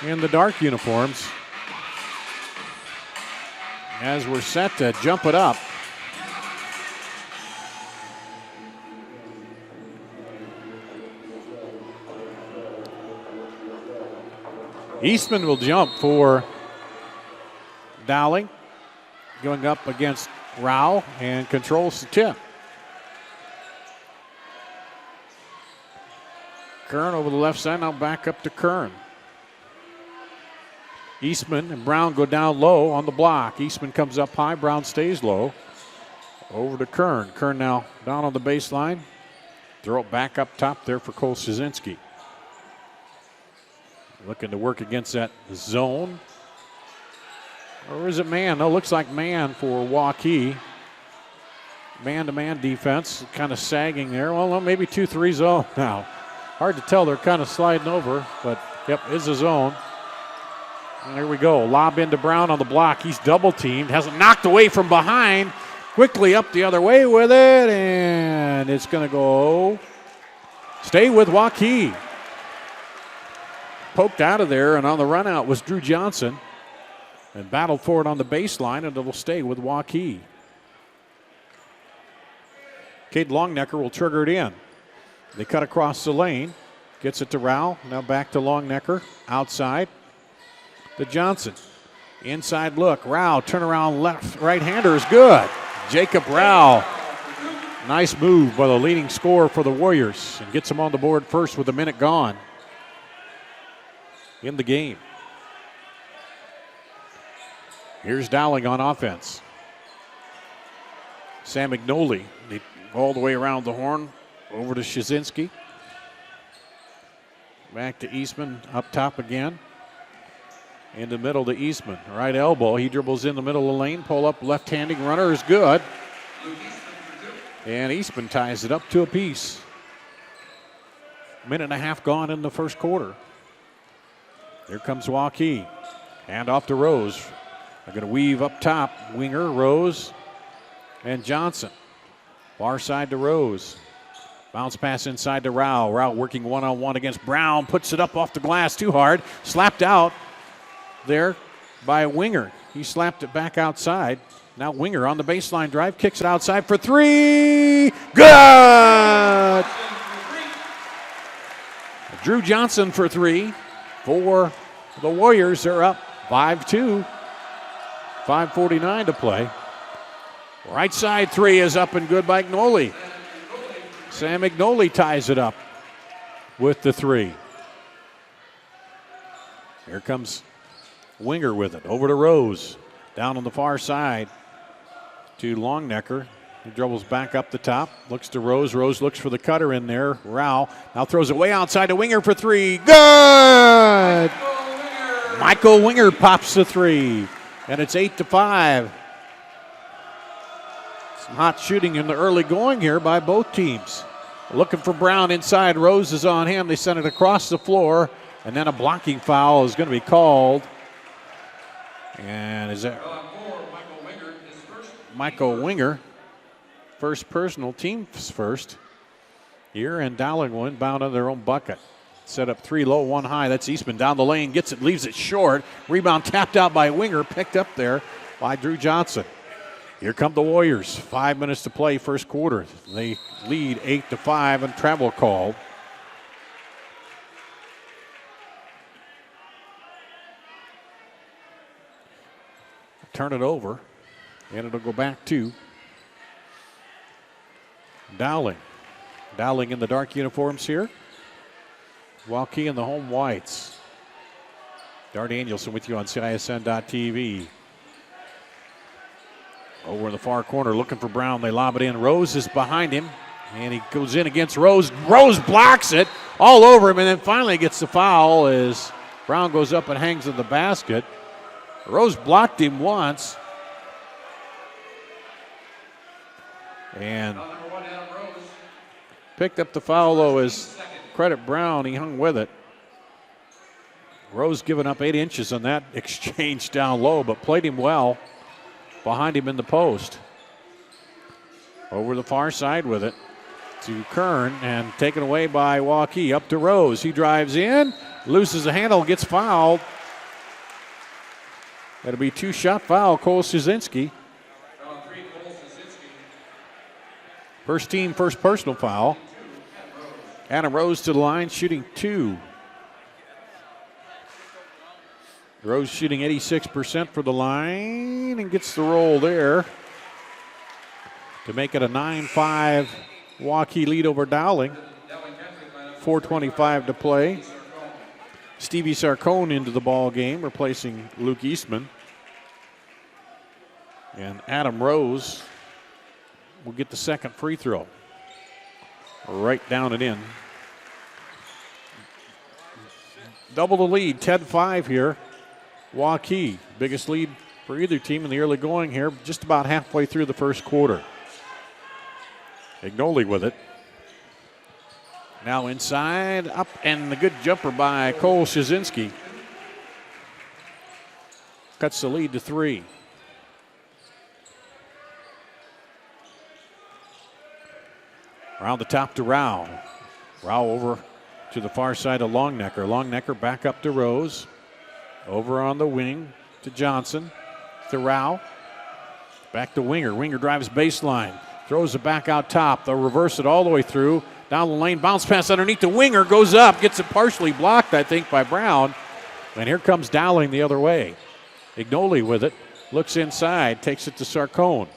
[SPEAKER 1] in the dark uniforms. As we're set to jump it up. Eastman will jump for Dowling, going up against Rao, and controls the tip. Kern over the left side, now back up to Kern. Eastman and Brown go down low on the block. Eastman comes up high, Brown stays low. Over to Kern. Kern now down on the baseline. Throw it back up top there for Cole Szczynski. Looking to work against that zone. Or is it man? No, looks like man for Waukee. Man-to-man defense, kind of sagging there. Well, no, maybe 2-3 zone now. Hard to tell, they're kind of sliding over, but yep, is a zone. And there we go, lob into Brown on the block. He's double teamed, has it knocked away from behind. Quickly up the other way with it, and it's gonna go, stay with Waukee. Poked out of there, and on the run out was Drew Johnson. And battled for it on the baseline, and it'll stay with Waukee. Cade Longnecker will trigger it in. They cut across the lane. Gets it to Rao. Now back to Longnecker. Outside to Johnson. Inside look. Rao, turnaround left. Right-hander is good. Jacob Rao. Nice move by the leading scorer for the Warriors. And gets him on the board first with a minute gone in the game. Here's Dowling on offense. Sam Ignoli all the way around the horn. Over to Szczynski. Back to Eastman up top again. In the middle to Eastman. Right elbow. He dribbles in the middle of the lane. Pull up left-handing runner is good. And Eastman ties it up to a piece. Minute and a half gone in the first quarter. Here comes Waukee. Hand off to Rose. They're going to weave up top. Winger, Rose, and Johnson. Far side to Rose. Bounce pass inside to Rao. Rao working one-on-one against Brown. Puts it up off the glass too hard. Slapped out there by Winger. He slapped it back outside. Now Winger on the baseline drive. Kicks it outside for three. Good! Drew Johnson for three. For the Warriors, they're up 5-2. 5:49 to play. Right side three is up and good by Ignoli. Sam Ignoli ties it up with the three. Here comes Winger with it. Over to Rose. Down on the far side to Longnecker. He dribbles back up the top. Looks to Rose. Rose looks for the cutter in there. Rao now throws it way outside to Winger for three. Good! Michael Winger pops the three. And it's 8-5. Some hot shooting in the early going here by both teams. Looking for Brown inside. Rose is on him. They send it across the floor. And then a blocking foul is going to be called. And is that Michael Winger? First personal, team's first here. And Dowling will inbound on their own bucket. Set up 3 low, 1 high. That's Eastman down the lane. Gets it, leaves it short. Rebound tapped out by Winger. Picked up there by Drew Johnson. Here come the Warriors. 5 minutes to play, first quarter. They lead 8-5 and travel called. Turn it over, and it'll go back to Dowling. Dowling in the dark uniforms here. Waukee in the home whites. Dar Danielson with you on CISN.TV. Over in the far corner looking for Brown. They lob it in. Rose is behind him, and he goes in against Rose. Rose blocks it all over him, and then finally gets the foul as Brown goes up and hangs in the basket. Rose blocked him once. And picked up the foul, though, as credit Brown. He hung with it. Rose giving up 8 inches on that exchange down low, but played him well behind him in the post. Over the far side with it to Kern, and taken away by Waukee. Up to Rose. He drives in, loses the handle, gets fouled. That'll be 2-shot foul, Cole Szynski. First team, first personal foul. Adam Rose to the line, shooting 2. Rose shooting 86% for the line and gets the roll there to make it a 9-5 Waukee lead over Dowling. 4:25 to play. Stevie Sarcone into the ball game, replacing Luke Eastman. And Adam Rose will get the second free throw. Right down and in. Double the lead, 10-5 here. Waukee, biggest lead for either team in the early going here, just about halfway through the first quarter. Ignoli with it. Now inside, up, and the good jumper by Cole Szynski. Cuts the lead to 3. Around the top to Rao. Rao over to the far side of Longnecker. Longnecker back up to Rose. Over on the wing to Johnson. To Rao. Back to Winger. Winger drives baseline. Throws it back out top. They'll reverse it all the way through. Down the lane. Bounce pass underneath the Winger. Goes up. Gets it partially blocked, I think, by Brown. And here comes Dowling the other way. Ignoli with it. Looks inside. Takes it to Sarcone.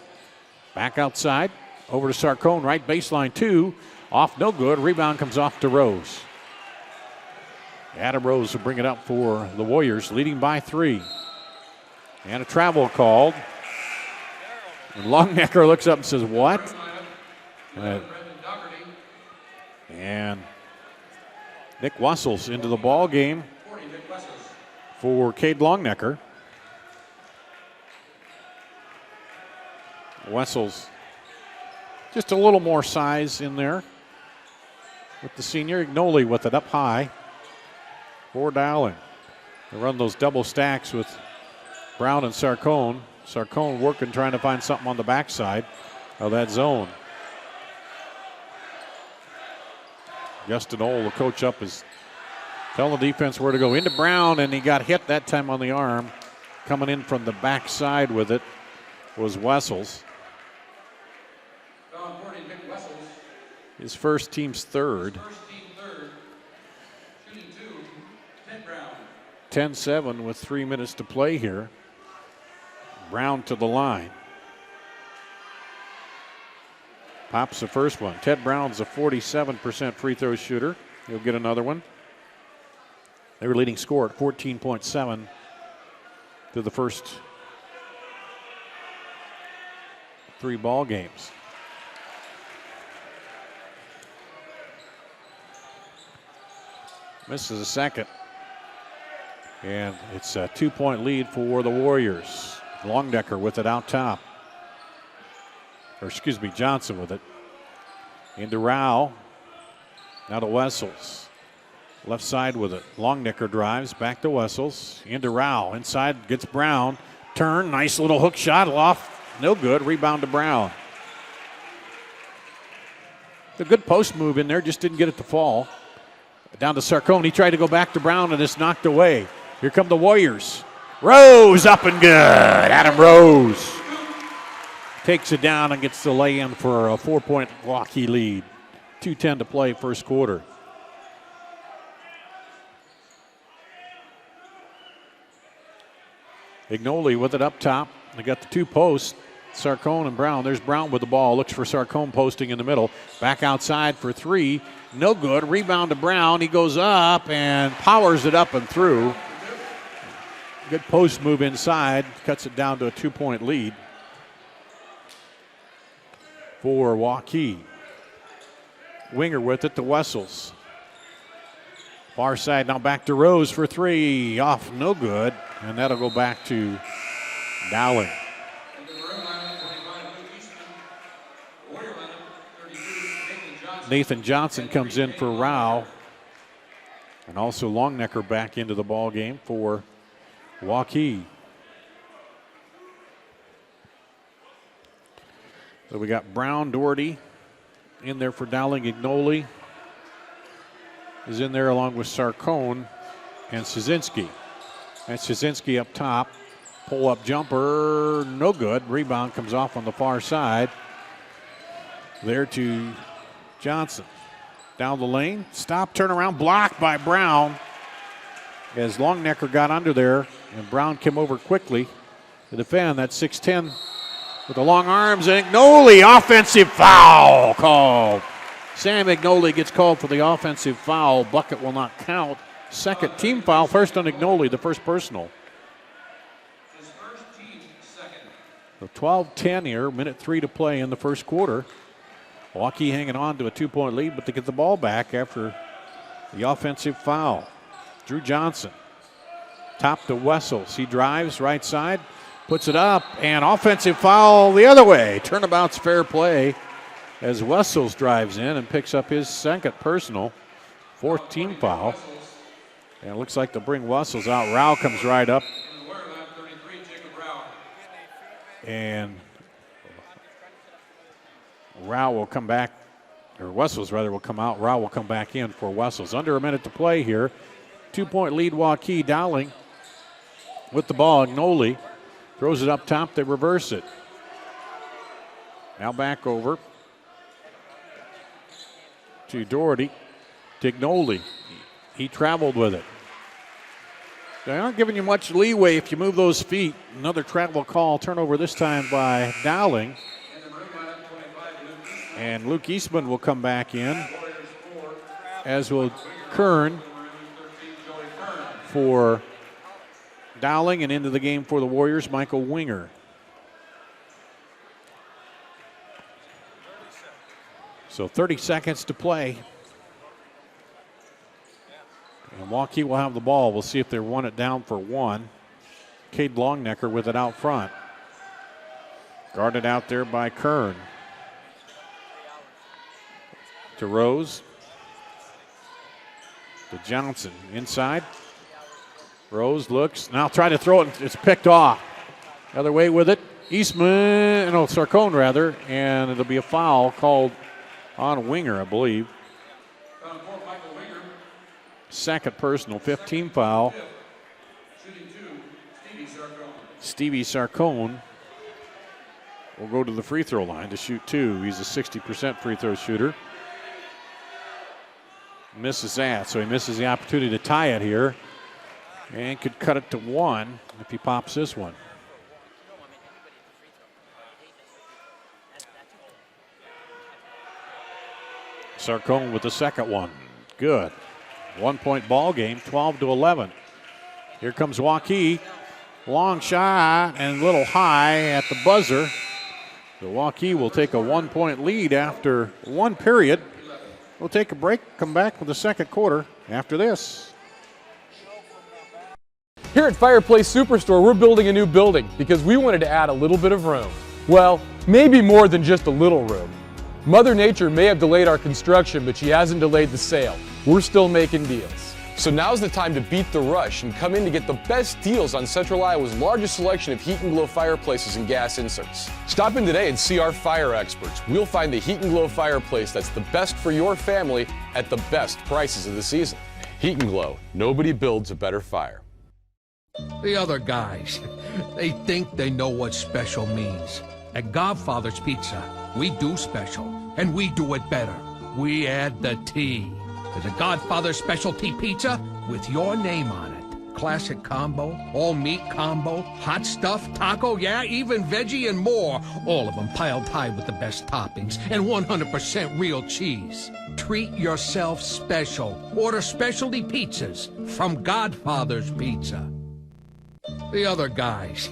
[SPEAKER 1] Back outside. Over to Sarcone. Right baseline 2. Off no good. Rebound comes off to Rose. Adam Rose will bring it up for the Warriors, leading by 3. And a travel called. And Longnecker looks up and says, what? And Nick Wessels into the ball game for Cade Longnecker. Wessels, just a little more size in there with the senior. Ignoli with it up high for Dowling. They run those double stacks with Brown and Sarcone. Sarcone working, trying to find something on the backside of that zone. Justin Ohl, the coach up, is telling the defense where to go. Into Brown, and he got hit that time on the arm. Coming in from the backside with it was Wessels. His first team's third. 10-7 with 3 minutes to play here. Brown to the line. Pops the first one. Ted Brown's a 47% free throw shooter. He'll get another one. They were leading score at 14.7 through the first 3 ball games. Misses a second. And it's a 2-point lead for the Warriors. Longnecker with it out top. Or excuse me, Johnson with it. Into Rao. Now to Wessels. Left side with it. Longnecker drives back to Wessels. Into Rao. Inside gets Brown. Turn. Nice little hook shot off. No good. Rebound to Brown. A good post move in there. Just didn't get it to fall. Down to Sarcone. He tried to go back to Brown and it's knocked away. Here come the Warriors. Rose up and good. Adam Rose takes it down and gets the lay-in for a 4-point Waukee lead. 2:10 to play first quarter. Ignoli with it up top. They got the two posts. Sarcone and Brown. There's Brown with the ball. Looks for Sarcone posting in the middle. Back outside for three. No good. Rebound to Brown. He goes up and powers it up and through. Good post move inside. Cuts it down to a 2-point lead for Waukee. Winger with it to Wessels. Far side now back to Rose for three. Off, no good. And that'll go back to Dowling. Nathan Johnson comes in for Rao. And also Longnecker back into the ball game for Waukee. So we got Brown, Doherty in there for Dowling. Ignoli is in there along with Sarcone and Szynski. That's Szynski up top. Pull-up jumper, no good. Rebound comes off on the far side. There to Johnson. Down the lane. Stop, turn around, blocked by Brown. As Longnecker got under there, and Brown came over quickly to defend. That 6'10 with the long arms. And Ignoli, offensive foul called. Sam Ignoli gets called for the offensive foul. Bucket will not count. Second team foul, first on Ignoli, the first personal. So 12-10 here, minute 3 to play in the first quarter. Waukee hanging on to a 2-point lead, but they get the ball back after the offensive foul. Drew Johnson, top to Wessels. He drives right side, puts it up, and offensive foul the other way. Turnabout's fair play as Wessels drives in and picks up his second personal, fourth team foul. And it looks like they'll bring Wessels out. Rao comes right up. And Rao will come back, or Wessels rather will come out. Rao will come back in for Wessels. Under a minute to play here. 2-point lead Waukee. Dowling with the ball. Ignoli throws it up top. They reverse it. Now back over to Doherty. To Ignoli. He traveled with it. They aren't giving you much leeway if you move those feet. Another travel call. Turnover this time by Dowling. And Luke Eastman will come back in, as will Kern for Dowling, and into the game for the Warriors, Michael Winger. So 30 seconds to play. And Waukee will have the ball. We'll see if they run it down for one. Cade Longnecker with it out front. Guarded out there by Kern. To Rose. To Johnson. Inside. Rose looks. Now try to throw it. It's picked off. Other way with it. Eastman. No, Sarcone rather. And it'll be a foul called on Winger, I believe. Second personal, 15 foul. Stevie Sarcone will go to the free throw line to shoot two. He's a 60% free throw shooter. Misses that, so he misses the opportunity to tie it here. And could cut it to one if he pops this one. Sarcone with the second one. Good. 1-point ball game, 12-11. Here comes Waukee. Long shot and a little high at the buzzer. The Waukee will take a 1-point lead after one period. We'll take a break, come back with the second quarter after this.
[SPEAKER 7] Here at Fireplace Superstore, we're building a new building because we wanted to add a little bit of room. Well, maybe more than just a little room. Mother Nature may have delayed our construction, but she hasn't delayed the sale. We're still making deals. So now's the time to beat the rush and come in to get the best deals on Central Iowa's largest selection of heat and glow fireplaces and gas inserts. Stop in today and see our fire experts. We'll find the heat and glow fireplace that's the best for your family at the best prices of the season. Heat and Glow, nobody builds a better fire.
[SPEAKER 3] The other guys, they think they know what special means. At Godfather's Pizza, we do special, and we do it better. We add the T. There's a Godfather specialty pizza with your name on it. Classic combo, all meat combo, hot stuff, taco, yeah, even veggie and more. All of them piled high with the best toppings and 100% real cheese. Treat yourself special. Order specialty pizzas from Godfather's Pizza. The other guys.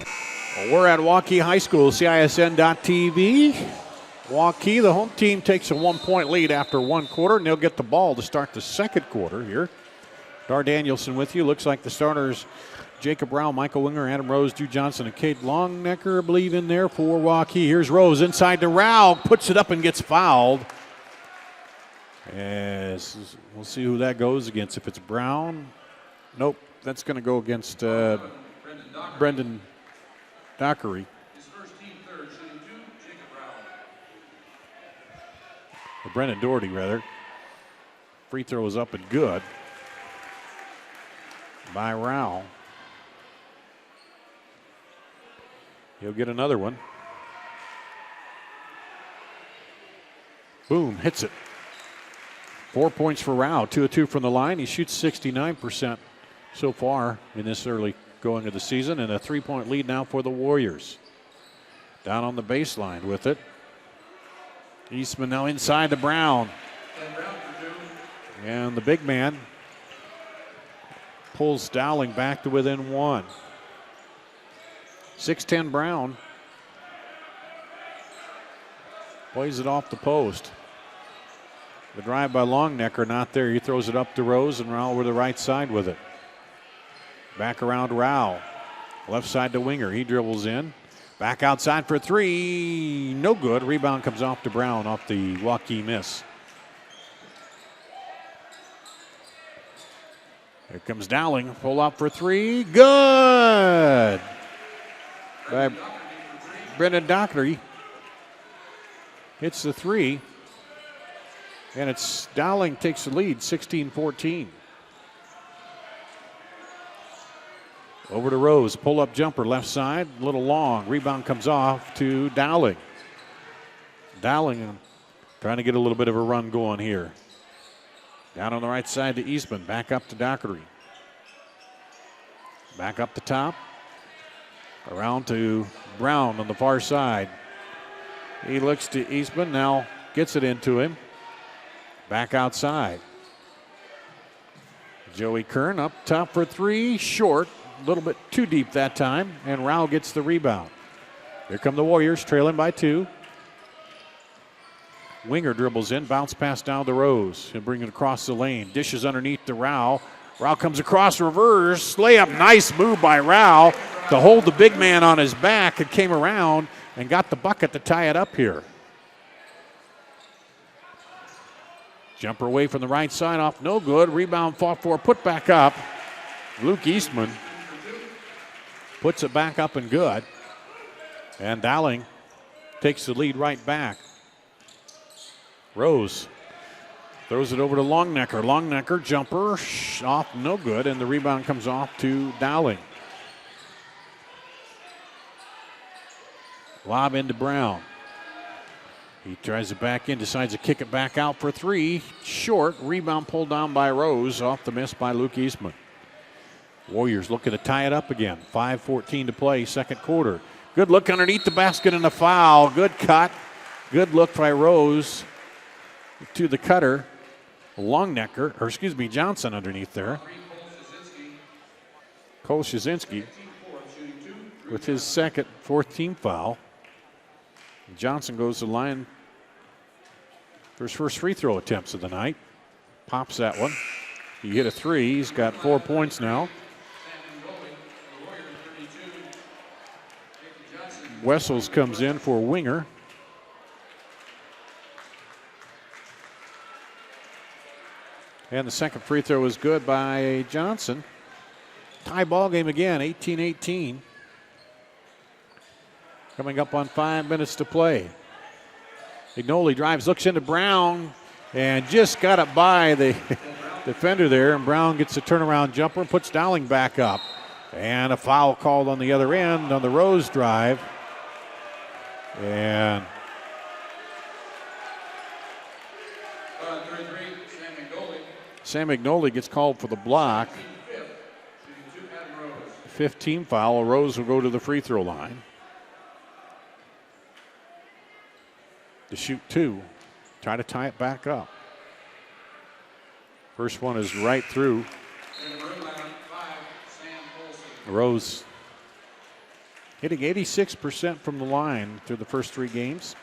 [SPEAKER 1] Well, we're at Waukee High School, CISN.TV. Waukee, the home team, takes a 1-point lead after one quarter, and they'll get the ball to start the second quarter here. Dar Danielson with you. Looks like the starters, Jacob Rao, Michael Winger, Adam Rose, Drew Johnson, and Cade Longnecker, I believe, in there for Waukee. Here's Rose inside to Rao, puts it up and gets fouled. As we'll see who that goes against. If it's Brown, nope, that's going to go against Brendan Dockery. Or Brendan Doherty, rather. Free throw is up and good by Rao. He'll get another one. Boom, hits it. 4 points for Rao, 2 of 2 from the line. He shoots 69% so far in this early going of the season, and a 3-point lead now for the Warriors. Down on the baseline with it. Eastman now inside to Brown. And the big man pulls Dowling back to within one. 6'10 Brown plays it off the post. The drive by Longnecker not there. He throws it up to Rose, and Rao over the right side with it. Back around Rao. Left side to Winger. He dribbles in. Back outside for three. No good. Rebound comes off to Brown off the Waukee miss. Here comes Dowling. Pull up for three. Good. By Brendan Dockery. Hits the three. And it's Dowling takes the lead, 16-14. Over to Rose, pull-up jumper, left side, a little long. Rebound comes off to Dowling. Dowling trying to get a little bit of a run going here. Down on the right side to Eastman, back up to Dockery. Back up the top. Around to Brown on the far side. He looks to Eastman, now gets it into him. Back outside. Joey Kern up top for three, short. A little bit too deep that time, and Rao gets the rebound. Here come the Warriors, trailing by 2. Winger dribbles in, bounce pass down to Rose. He'll bring it across the lane. Dishes underneath to Rao. Rao comes across, reverse, layup. Nice move by Rao to hold the big man on his back, and came around and got the bucket to tie it up here. Jumper away from the right side, off no good. Rebound fought for, put back up. Luke Eastman puts it back up and good. And Dowling takes the lead right back. Rose throws it over to Longnecker. Longnecker jumper off no good, and the rebound comes off to Dowling. Lob into Brown. He tries it back in, decides to kick it back out for three. Short, rebound pulled down by Rose, off the miss by Luke Eastman. Warriors looking to tie it up again. 5:14 to play, second quarter. Good look underneath the basket and a foul. Good cut. Good look by Rose to the cutter. Johnson underneath there. Cole Shazinski with his second, fourth team foul. Johnson goes to the line for his first free throw attempts of the night. Pops that one. He hit a three. He's got 4 points now. Wessels comes in for Winger. And the second free throw was good by Johnson. Tie ball game again, 18-18. Coming up on 5 minutes to play. Ignoli drives, looks into Brown, and just got it by the defender there. And Brown gets a turnaround jumper and puts Dowling back up. And a foul called on the other end on the Rose drive. And Sam Ignoli gets called for the block. 15 foul. Rose will go to the free throw line to shoot 2. Try to tie it back up. First one is right through. Rose hitting 86% from the line through the first 3 games.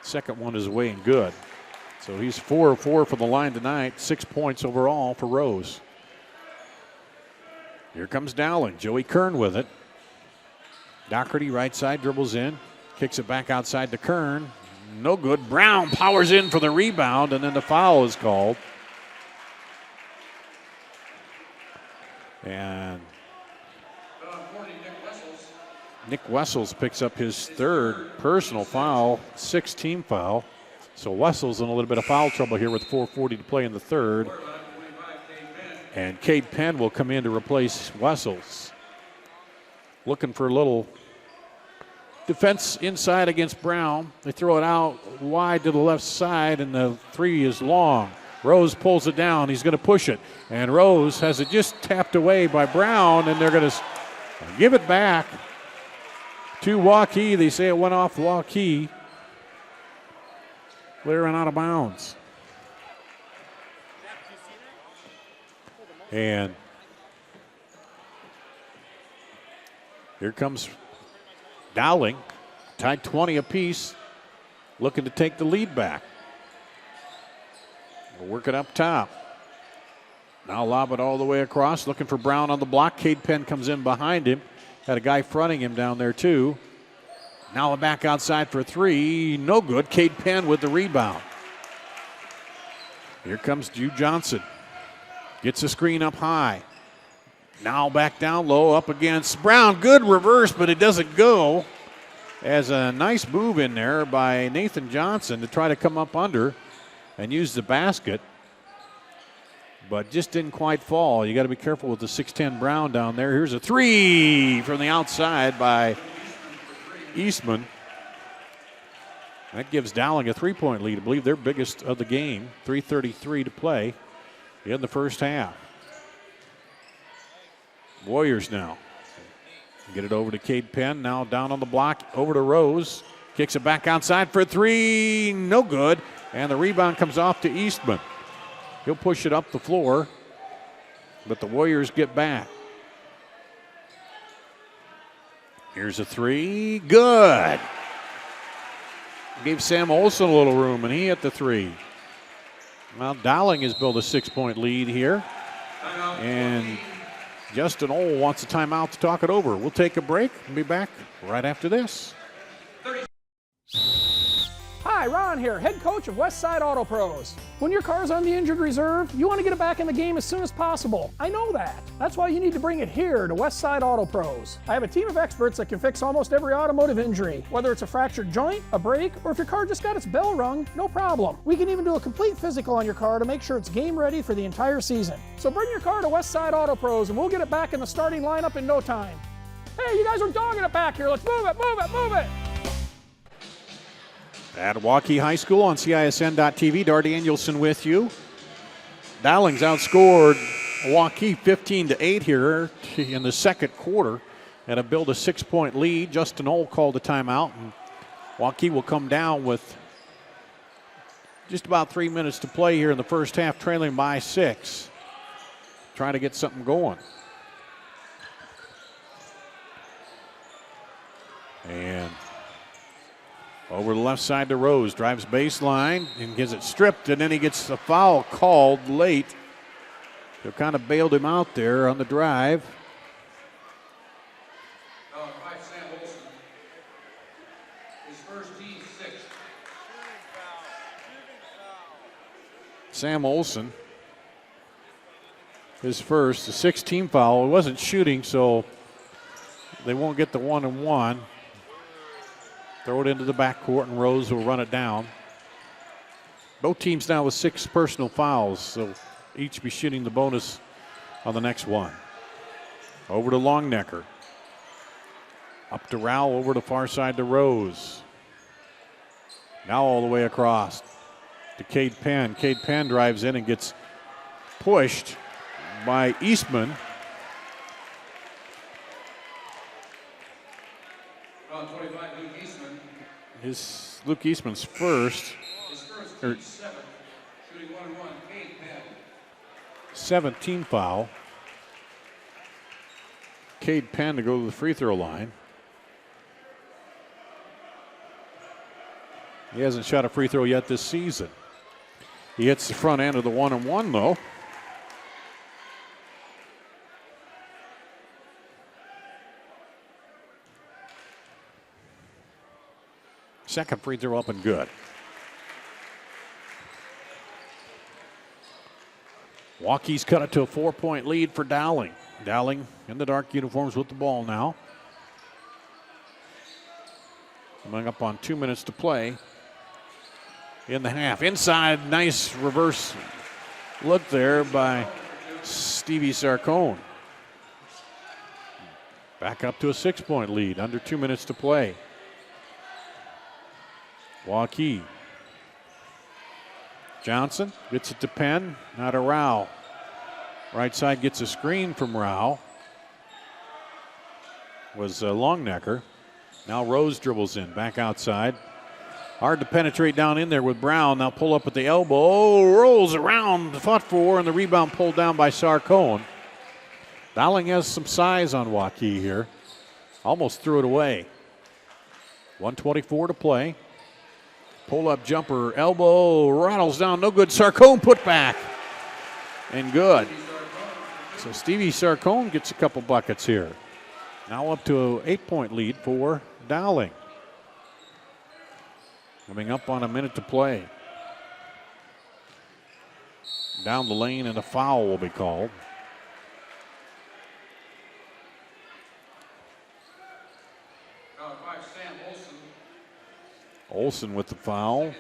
[SPEAKER 1] Second one is away and good. So he's 4 of 4 from the line tonight. 6 points overall for Rose. Here comes Dowling. Joey Kern with it. Doherty right side dribbles in. Kicks it back outside to Kern. No good. Brown powers in for the rebound, and then the foul is called. And Nick Wessels picks up his 3rd personal foul, 6th team foul. So Wessels in a little bit of foul trouble here with 4:40 to play in the 3rd. And Cade Penn will come in to replace Wessels. Looking for a little defense inside against Brown. They throw it out wide to the left side, and the 3 is long. Rose pulls it down. He's going to push it. And Rose has it just tapped away by Brown, and they're going to give it back to Waukee. They say it went off Waukee. Clearing out of bounds. And here comes Dowling, tied 20 apiece, looking to take the lead back. We'll work it up top. Now lob it all the way across, looking for Brown on the block. Cade Penn comes in behind him. Had a guy fronting him down there too. Now back outside for 3. No good. Cade Penn with the rebound. Here comes Jude Johnson. Gets the screen up high. Now back down low up against Brown. Good reverse, but it doesn't go. As a nice move in there by Nathan Johnson to try to come up under and use the basket. But just didn't quite fall. You got to be careful with the 6'10 Brown down there. Here's a 3 from the outside by Eastman. That gives Dowling a 3-point lead. I believe their biggest of the game. 3:33 to play in the first half. Warriors now. Get it over to Cade Penn. Now down on the block. Over to Rose. Kicks it back outside for 3. No good. And the rebound comes off to Eastman. He'll push it up the floor. But the Warriors get back. Here's a 3. Good. Gave Sam Olson a little room, and he hit the 3. Well, Dowling has built a 6-point lead here. And Justin Ohl wants a timeout to talk it over. We'll take a break and be back right after this.
[SPEAKER 4] Hi, Ron here, head coach of Westside Auto Pros. When your car's on the injured reserve, you want to get it back in the game as soon as possible. I know that. That's why you need to bring it here to Westside Auto Pros. I have a team of experts that can fix almost every automotive injury. Whether it's a fractured joint, a brake, or if your car just got its bell rung, no problem. We can even do a complete physical on your car to make sure it's game ready for the entire season. So bring your car to Westside Auto Pros and we'll get it back in the starting lineup in no time. Hey, you guys are dogging it back here. Let's move it, move it, move it.
[SPEAKER 1] At Waukee High School on CISN.TV, Dar Danielson with you. Dowling's outscored Waukee 15-8 here in the second quarter and have built a 6-point lead. Justin Ohl called a timeout, and Waukee will come down with just about 3 minutes to play here in the first half, trailing by 6. Trying to get something going. And over the left side to Rose, drives baseline and gets it stripped, and then he gets a foul called late. They kind of bailed him out there on the drive. Sam Olson, his first, the 6th foul. He wasn't shooting, so they won't get the 1-and-1. Throw it into the backcourt, and Rose will run it down. Both teams now with 6 personal fouls, so each be shooting the bonus on the next one. Over to Longnecker. Up to Rowell, over to far side to Rose. Now all the way across to Cade Penn. Cade Penn drives in and gets pushed by Eastman. Luke Eastman's first. Shooting 1-1, Cade Penn. 17 foul. Cade Penn to go to the free throw line. He hasn't shot a free throw yet this season. He hits the front end of the 1-and-1 though. Second free throw up and good. Waukee's cut it to a 4-point lead for Dowling. Dowling in the dark uniforms with the ball now. Coming up on 2 minutes to play in the half. Inside, nice reverse look there by Stevie Sarcone. Back up to a 6-point lead, under 2 minutes to play. Waukee. Johnson gets it to Penn, now to Rao. Right side gets a screen from Rao. Was Longnecker. Now Rose dribbles in, back outside. Hard to penetrate down in there with Brown. Now pull up at the elbow. Oh, rolls around, fought for, and the rebound pulled down by Sarcone. Dowling has some size on Waukee here. Almost threw it away. 1:24 to play. Pull-up jumper, elbow, rattles down, no good. Sarcone put back, and good. So Stevie Sarcone gets a couple buckets here. Now up to an 8-point lead for Dowling. Coming up on a minute to play. Down the lane, and a foul will be called. Olson with the foul.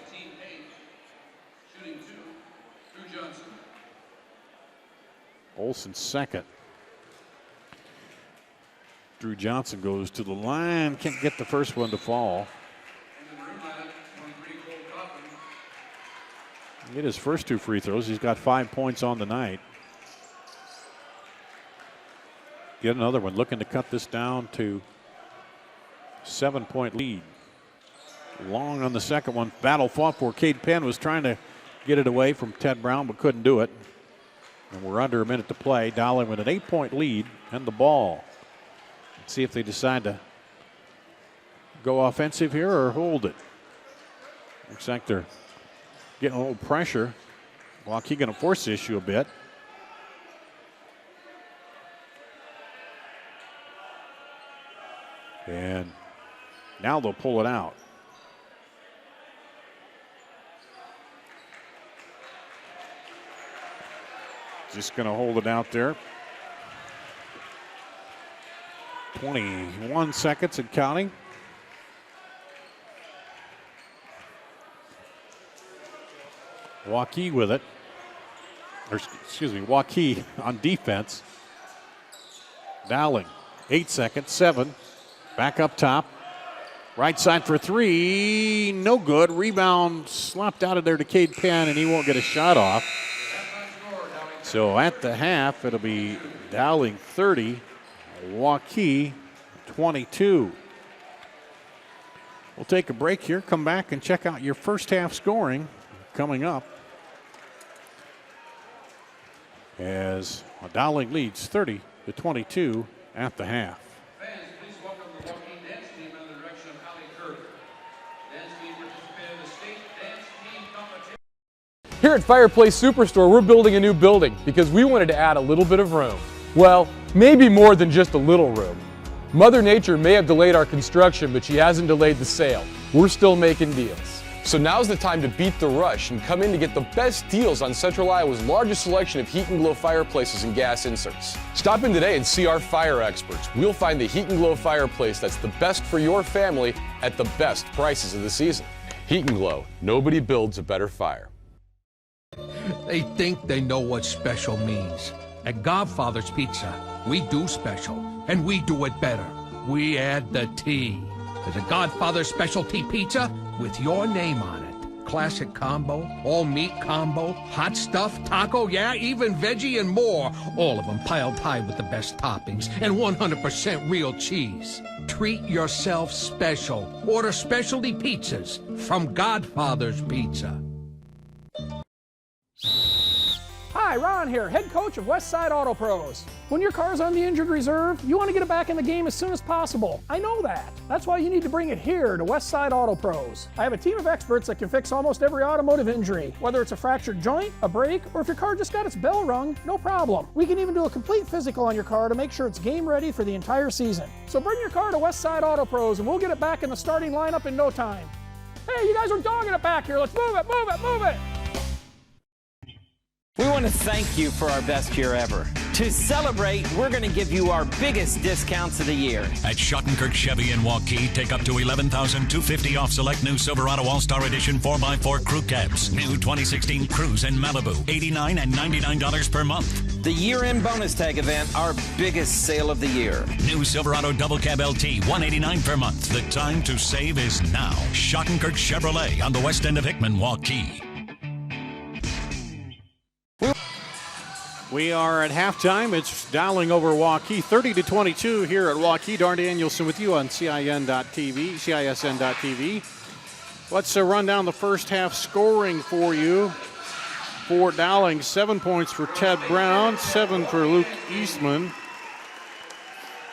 [SPEAKER 1] Olson second. Drew Johnson goes to the line. Can't get the first one to fall. Get his first 2 free throws. He's got 5 points on the night. Get another one. Looking to cut this down to 7-point lead. Long on the second one. Battle fought for. Cade Penn was trying to get it away from Ted Brown, but couldn't do it. And we're under a minute to play. Dowling with an 8-point lead and the ball. Let's see if they decide to go offensive here or hold it. Looks like they're getting a little pressure. Waukee going to force the issue a bit. And now they'll pull it out. Just going to hold it out there. 21 seconds and counting. Waukee with it. Or, excuse me, Waukee on defense. Dowling, 8 seconds, 7. Back up top. Right side for 3. No good. Rebound slopped out of there to Cade Penn, and he won't get a shot off. So at the half, it'll be Dowling 30, Waukee 22. We'll take a break here, come back and check out your first half scoring coming up. As Dowling leads 30-22 at the half.
[SPEAKER 4] Fans, please welcome the Waukee dance team under the direction of Allie Kirk. Dance team participated in the state dance team competition.
[SPEAKER 7] Here at Fireplace Superstore, we're building a new building because we wanted to add a little bit of room. Well, maybe more than just a little room. Mother Nature may have delayed our construction, but she hasn't delayed the sale. We're still making deals. So now's the time to beat the rush and come in to get the best deals on Central Iowa's largest selection of Heat and Glow fireplaces and gas inserts. Stop in today and see our fire experts. We'll find the Heat and Glow fireplace that's the best for your family at the best prices of the season. Heat and Glow, nobody builds a better fire.
[SPEAKER 3] They think they know what special means. At Godfather's Pizza, we do special, and we do it better. We add the T. There's a Godfather specialty pizza with your name on it. Classic combo, all meat combo, hot stuff, taco, yeah, even veggie and more. All of them piled high with the best toppings and 100% real cheese. Treat yourself special. Order specialty pizzas from Godfather's Pizza.
[SPEAKER 4] Hi, Ron here, head coach of Westside Auto Pros. When your car's on the injured reserve, you want to get it back in the game as soon as possible. I know that. That's why you need to bring it here to Westside Auto Pros. I have a team of experts that can fix almost every automotive injury. Whether it's a fractured joint, a brake, or if your car just got its bell rung, no problem. We can even do a complete physical on your car to make sure it's game ready for the entire season. So bring your car to Westside Auto Pros and we'll get it back in the starting lineup in no time. Hey, you guys are dogging it back here. Let's move it, move it, move it.
[SPEAKER 5] We want to thank you for our best year ever. To celebrate, we're going to give you our biggest discounts of the year.
[SPEAKER 6] At Schottenkirk Chevy in Waukee, take up to $11,250 off select new Silverado All-Star Edition 4x4 crew cabs. New 2016 Cruise in Malibu, $89 and $99 per month.
[SPEAKER 5] The year-end bonus tag event, our biggest sale of the year.
[SPEAKER 6] New Silverado Double Cab LT, $189 per month. The time to save is now. Schottenkirk Chevrolet on the west end of Hickman, Waukee.
[SPEAKER 1] We are at halftime. It's Dowling over Waukee, 30-22 here at Waukee. Darn Danielson with you on CISN.TV. Let's run down the first half scoring for you. For Dowling, 7 points for Ted Brown, 7 for Luke Eastman,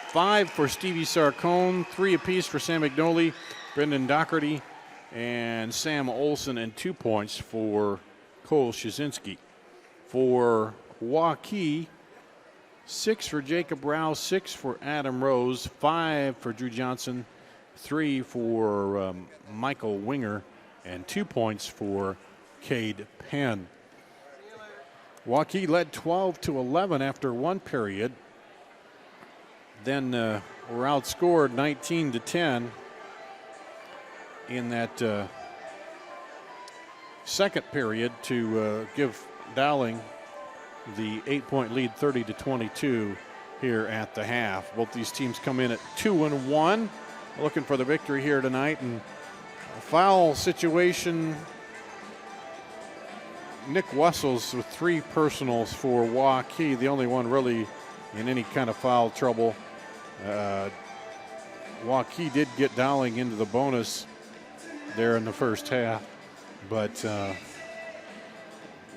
[SPEAKER 1] 5 for Stevie Sarcone, 3 apiece for Sam McNolly, Brendan Doherty, and Sam Olson, and 2 points for Cole Shazinski. For Waukee, 6 for Jacob Rouse, 6 for Adam Rose, 5 for Drew Johnson, 3 for Michael Winger, and 2 points for Cade Penn. Waukee led 12-11 after one period. Then were outscored 19-10 in that second period to give Dowling the 8-point lead, 30-22 here at the half. Both these teams come in at 2-1, looking for the victory here tonight. And a foul situation. Nick Wessels with 3 personals for Waukee, the only one really in any kind of foul trouble. Waukee did get Dowling into the bonus there in the first half, but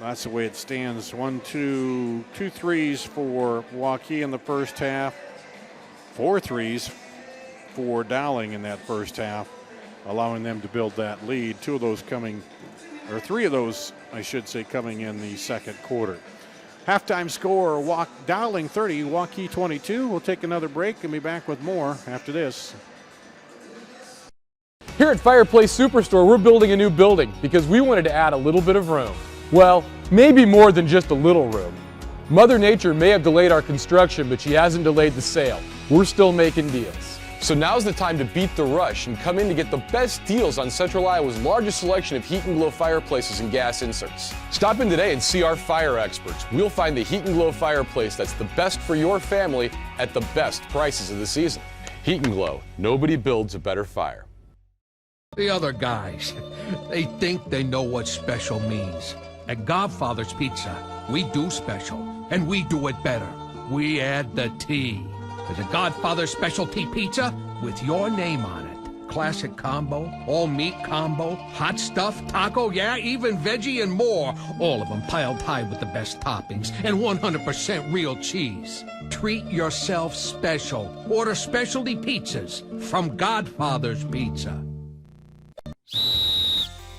[SPEAKER 1] that's the way it stands. 2 threes for Waukee in the first half, 4 threes for Dowling in that first half, allowing them to build that lead. 2 of those coming, or 3 of those, I should say, coming in the second quarter. Halftime score, Dowling 30, Waukee 22. We'll take another break and be back with more after this.
[SPEAKER 7] Here at Fireplace Superstore, we're building a new building because we wanted to add a little bit of room. Well, maybe more than just a little room. Mother Nature may have delayed our construction, but she hasn't delayed the sale. We're still making deals. So now's the time to beat the rush and come in to get the best deals on Central Iowa's largest selection of Heat and Glow fireplaces and gas inserts. Stop in today and see our fire experts. We'll find the Heat and Glow fireplace that's the best for your family at the best prices of the season. Heat and Glow, nobody builds a better fire.
[SPEAKER 3] The other guys, they think they know what special means. At Godfather's Pizza, we do special, and we do it better. We add the T. There's a Godfather specialty pizza with your name on it. Classic combo, all meat combo, hot stuff, taco, yeah, even veggie and more. All of them piled high with the best toppings and 100% real cheese. Treat yourself special. Order specialty pizzas from Godfather's Pizza.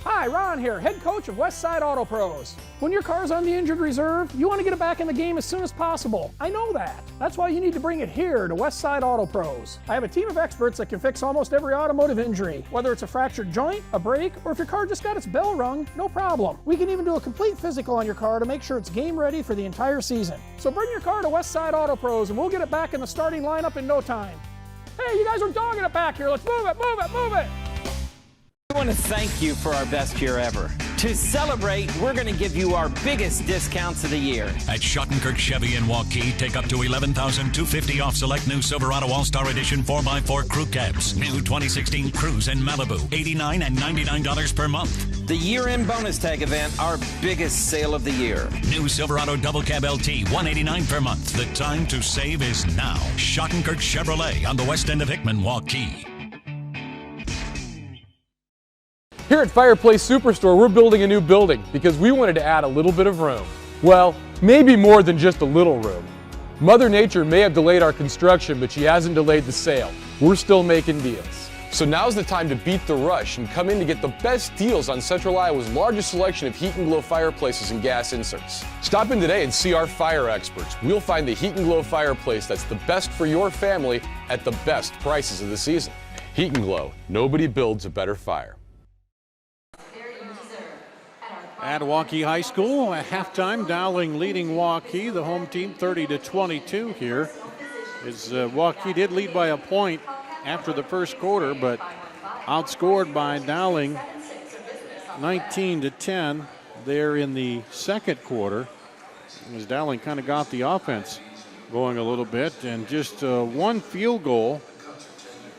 [SPEAKER 4] Hi, Hi, Ron here, head coach of Westside Auto Pros. When your car's on the injured reserve, you want to get it back in the game as soon as possible. I know that. That's why you need to bring it here to Westside Auto Pros. I have a team of experts that can fix almost every automotive injury. Whether it's a fractured joint, a brake, or if your car just got its bell rung, no problem. We can even do a complete physical on your car to make sure it's game ready for the entire season. So bring your car to Westside Auto Pros and we'll get it back in the starting lineup in no time. Hey, you guys are dogging it back here. Let's move it, move it, move it.
[SPEAKER 5] We want to thank you for our best year ever. To celebrate, we're going to give you our biggest discounts of the year.
[SPEAKER 6] At Schottenkirk Chevy in Waukee, take up to $11,250 off select new Silverado All-Star Edition 4x4 crew cabs. New 2016 Cruise in Malibu, $89 and $99 per month.
[SPEAKER 5] The year-end bonus tag event, our biggest sale of the year.
[SPEAKER 6] New Silverado Double Cab LT, $189 per month. The time to save is now. Schottenkirk Chevrolet on the west end of Hickman, Waukee.
[SPEAKER 7] Here at Fireplace Superstore, we're building a new building because we wanted to add a little bit of room. Well, maybe more than just a little room. Mother Nature may have delayed our construction, but she hasn't delayed the sale. We're still making deals. So now's the time to beat the rush and come in to get the best deals on Central Iowa's largest selection of heat and glow fireplaces and gas inserts. Stop in today and see our fire experts. We'll find the heat and glow fireplace that's the best for your family at the best prices of the season. Heat and Glow, nobody builds a better fire.
[SPEAKER 1] At Waukee High School, at halftime, Dowling leading Waukee, the home team 30-22 here. Waukee did lead by a point after the first quarter, but outscored by Dowling 19-10 there in the second quarter, as Dowling kind of got the offense going a little bit, and just one field goal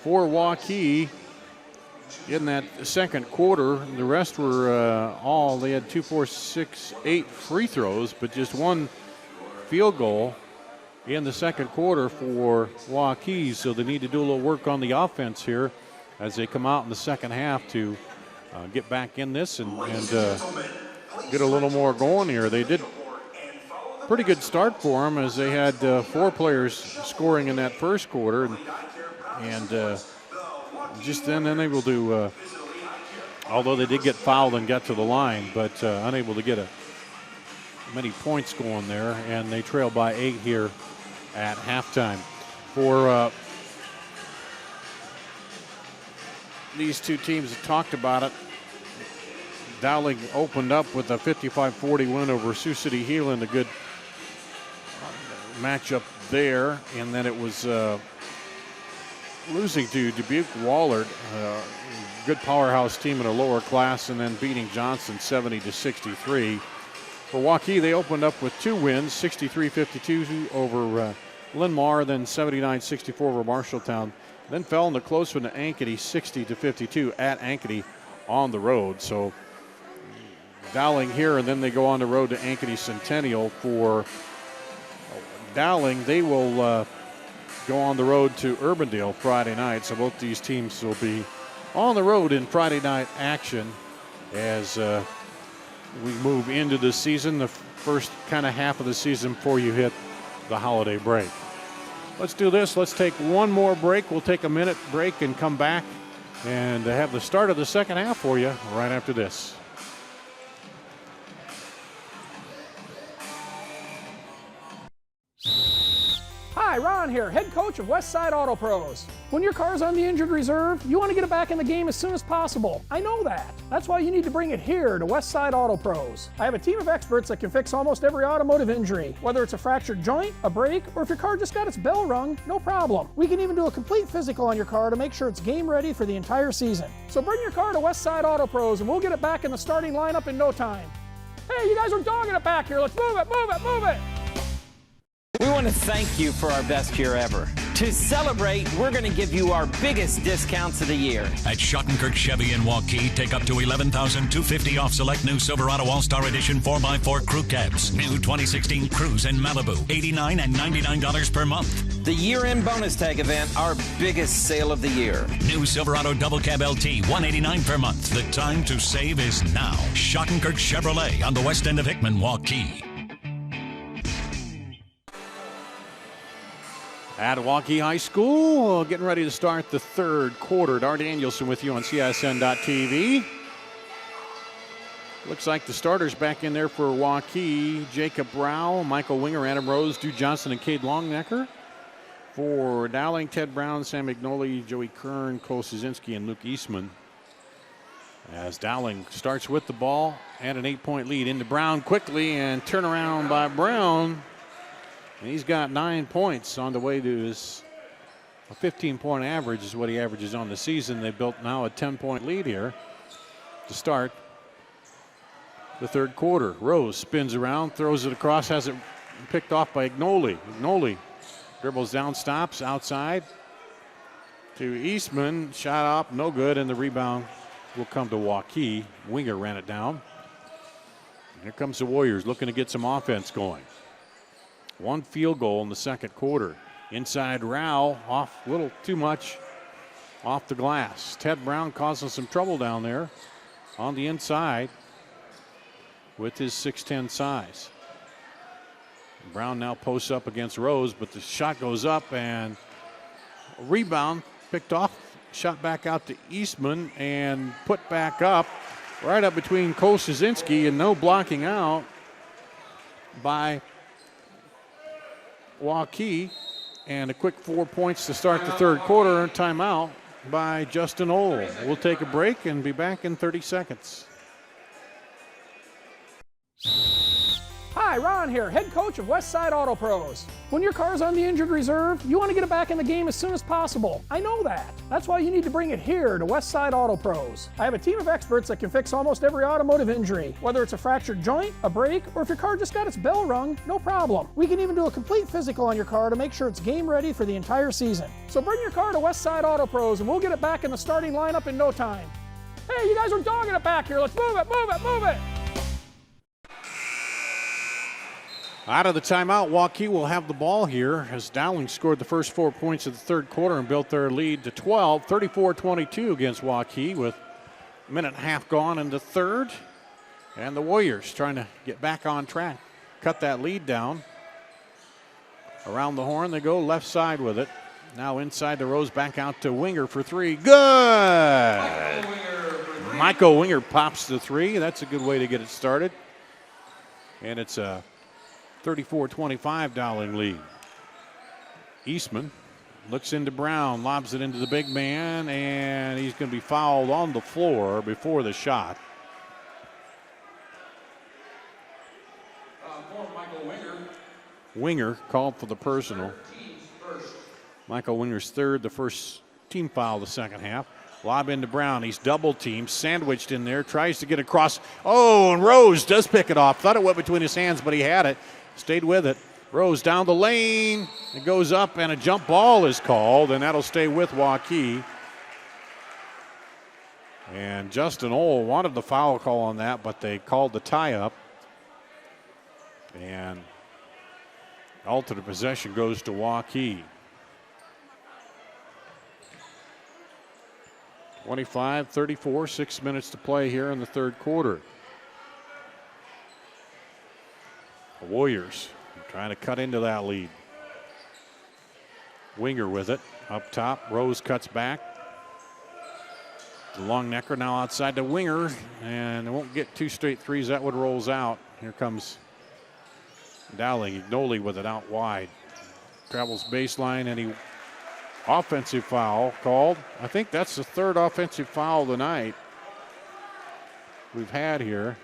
[SPEAKER 1] for Waukee in that second quarter. The rest were they had 2, 4, 6, 8 free throws, but just one field goal in the second quarter for Waukee. So they need to do a little work on the offense here as they come out in the second half to get back in this and get a little more going here. They did pretty good start for them as they had 4 players scoring in that first quarter, and just then unable to, although they did get fouled and got to the line, but unable to get many points going there, and they trail by 8 here at halftime. For these two teams that talked about it, Dowling opened up with a 55-40 win over Sioux City Heelan, a good matchup there, and then it was losing to Dubuque Wahlert, good powerhouse team in a lower class, and then beating Johnson 70-63. For Waukee, they opened up with 2 wins, 63-52 over Linn-Mar, then 79-64 over Marshalltown, then fell in the close one to Ankeny 60-52 at Ankeny on the road. So Dowling here, and then they go on the road to Ankeny Centennial. For Dowling, they will go on the road to Urbandale Friday night. So both these teams will be on the road in Friday night action as we move into the season, the first kind of half of the season before you hit the holiday break. Let's do this. Let's take one more break. We'll take a minute break and come back and have the start of the second half for you right after this.
[SPEAKER 4] Hi, Ron here, head coach of Westside Auto Pros. When your car's on the injured reserve, you want to get it back in the game as soon as possible. I know that. That's why you need to bring it here to Westside Auto Pros. I have a team of experts that can fix almost every automotive injury. Whether it's a fractured joint, a brake, or if your car just got its bell rung, no problem. We can even do a complete physical on your car to make sure it's game ready for the entire season. So bring your car to Westside Auto Pros and we'll get it back in the starting lineup in no time. Hey, you guys are dogging it back here. Let's move it, move it, move it.
[SPEAKER 5] We want to thank you for our best year ever. To celebrate, we're going to give you our biggest discounts of the year.
[SPEAKER 6] At Schottenkirk Chevy in Waukee, take up to $11,250 off select new Silverado All-Star Edition 4x4 crew cabs. New 2016 Cruise in Malibu, $89 and $99 per month.
[SPEAKER 5] The year-end bonus tag event, our biggest sale of the year.
[SPEAKER 6] New Silverado Double Cab LT, $189 per month. The time to save is now. Schottenkirk Chevrolet on the west end of Hickman, Waukee.
[SPEAKER 1] At Waukee High School, getting ready to start the third quarter. Dar Danielson with you on CSN.TV. Looks like the starters back in there for Waukee: Jacob Rao, Michael Winger, Adam Rose, Stu Johnson, and Cade Longnecker. For Dowling, Ted Brown, Sam McNolly, Joey Kern, Cole Szynski, and Luke Eastman. As Dowling starts with the ball and an 8-point lead. Into Brown quickly, and turn around by Brown. And he's got 9 points on the way to his 15-point average is what he averages on the season. They built now a 10-point lead here to start the third quarter. Rose spins around, throws it across, has it picked off by Ignoli. Ignoli dribbles down, stops outside to Eastman. Shot up, no good, and the rebound will come to Waukee. Winger ran it down. Here comes the Warriors looking to get some offense going. One field goal in the second quarter. Inside Rao, off a little too much off the glass. Ted Brown causing some trouble down there on the inside with his 6'10 size. Brown now posts up against Rose, but the shot goes up and a rebound picked off. Shot back out to Eastman and put back up right up between Cole Szynski, and no blocking out by Waukee. And a quick 4 points to start the third quarter. Timeout by Justin Ohl. We'll take a break and be back in 30 seconds.
[SPEAKER 4] Hi, Ron here, head coach of Westside Auto Pros. When your car's on the injured reserve, you want to get it back in the game as soon as possible. I know that. That's why you need to bring it here to Westside Auto Pros. I have a team of experts that can fix almost every automotive injury. Whether it's a fractured joint, a brake, or if your car just got its bell rung, no problem. We can even do a complete physical on your car to make sure it's game ready for the entire season. So bring your car to Westside Auto Pros and we'll get it back in the starting lineup in no time. Hey, you guys are dogging it back here. Let's move it, move it, move it.
[SPEAKER 1] Out of the timeout, Waukee will have the ball here as Dowling scored the first 4 points of the third quarter and built their lead to 12, 34-22 against Waukee with a minute and a half gone in the third. And the Warriors trying to get back on track, cut that lead down. Around the horn they go, left side with it. Now inside the Rose, back out to Winger for three. Good! Michael Winger pops the three. That's a good way to get it started. And it's a 34-25 Dowling lead. Eastman looks into Brown, lobs it into the big man, and he's going to be fouled on the floor before the shot. Winger called for the personal. Michael Winger's third, the first team foul the second half. Lob into Brown. He's double teamed, sandwiched in there, tries to get across. Oh, and Rose does pick it off. Thought it went between his hands, but he had it. Stayed with it. Rose down the lane. It goes up, and a jump ball is called, and that'll stay with Waukee. And Justin Ohl wanted the foul call on that, but they called the tie-up. And alternate possession goes to Waukee. 25-34, 6 minutes to play here in the third quarter. The Warriors trying to cut into that lead. Winger with it up top. Rose cuts back. The long necker now outside the Winger, and they won't get two straight threes. That one rolls out. Here comes Dowling. Ignoli with it out wide. Travels baseline, and he offensive foul called. I think that's the third offensive foul of the night we've had here.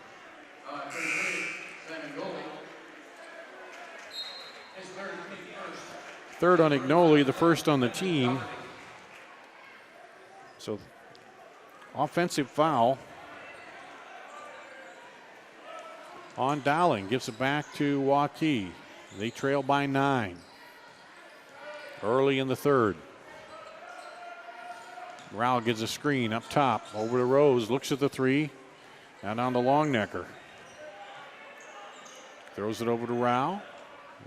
[SPEAKER 1] Third on Ignoli, the first on the team. So offensive foul on Dowling. Gives it back to Waukee. They trail by 9 early in the third. Rao gives a screen up top over to Rose, looks at the three, and on the long necker. Throws it over to Rao.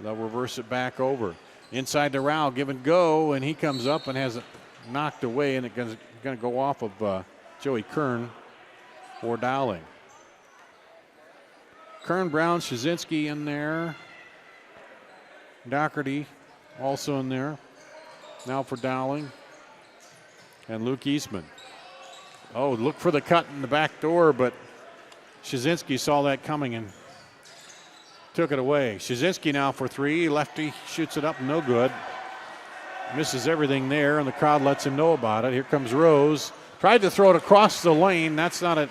[SPEAKER 1] They'll reverse it back over. Inside to Rao, give and go, and he comes up and has it knocked away, and it's going to go off of Joey Kern for Dowling. Kern, Brown, Szynski in there. Doherty also in there. Now for Dowling. And Luke Eastman. Oh, look for the cut in the back door, but Shazinski saw that coming and took it away. Shazinski now for three. Lefty shoots it up, no good. Misses everything there, and the crowd lets him know about it. Here comes Rose. Tried to throw it across the lane. That's not a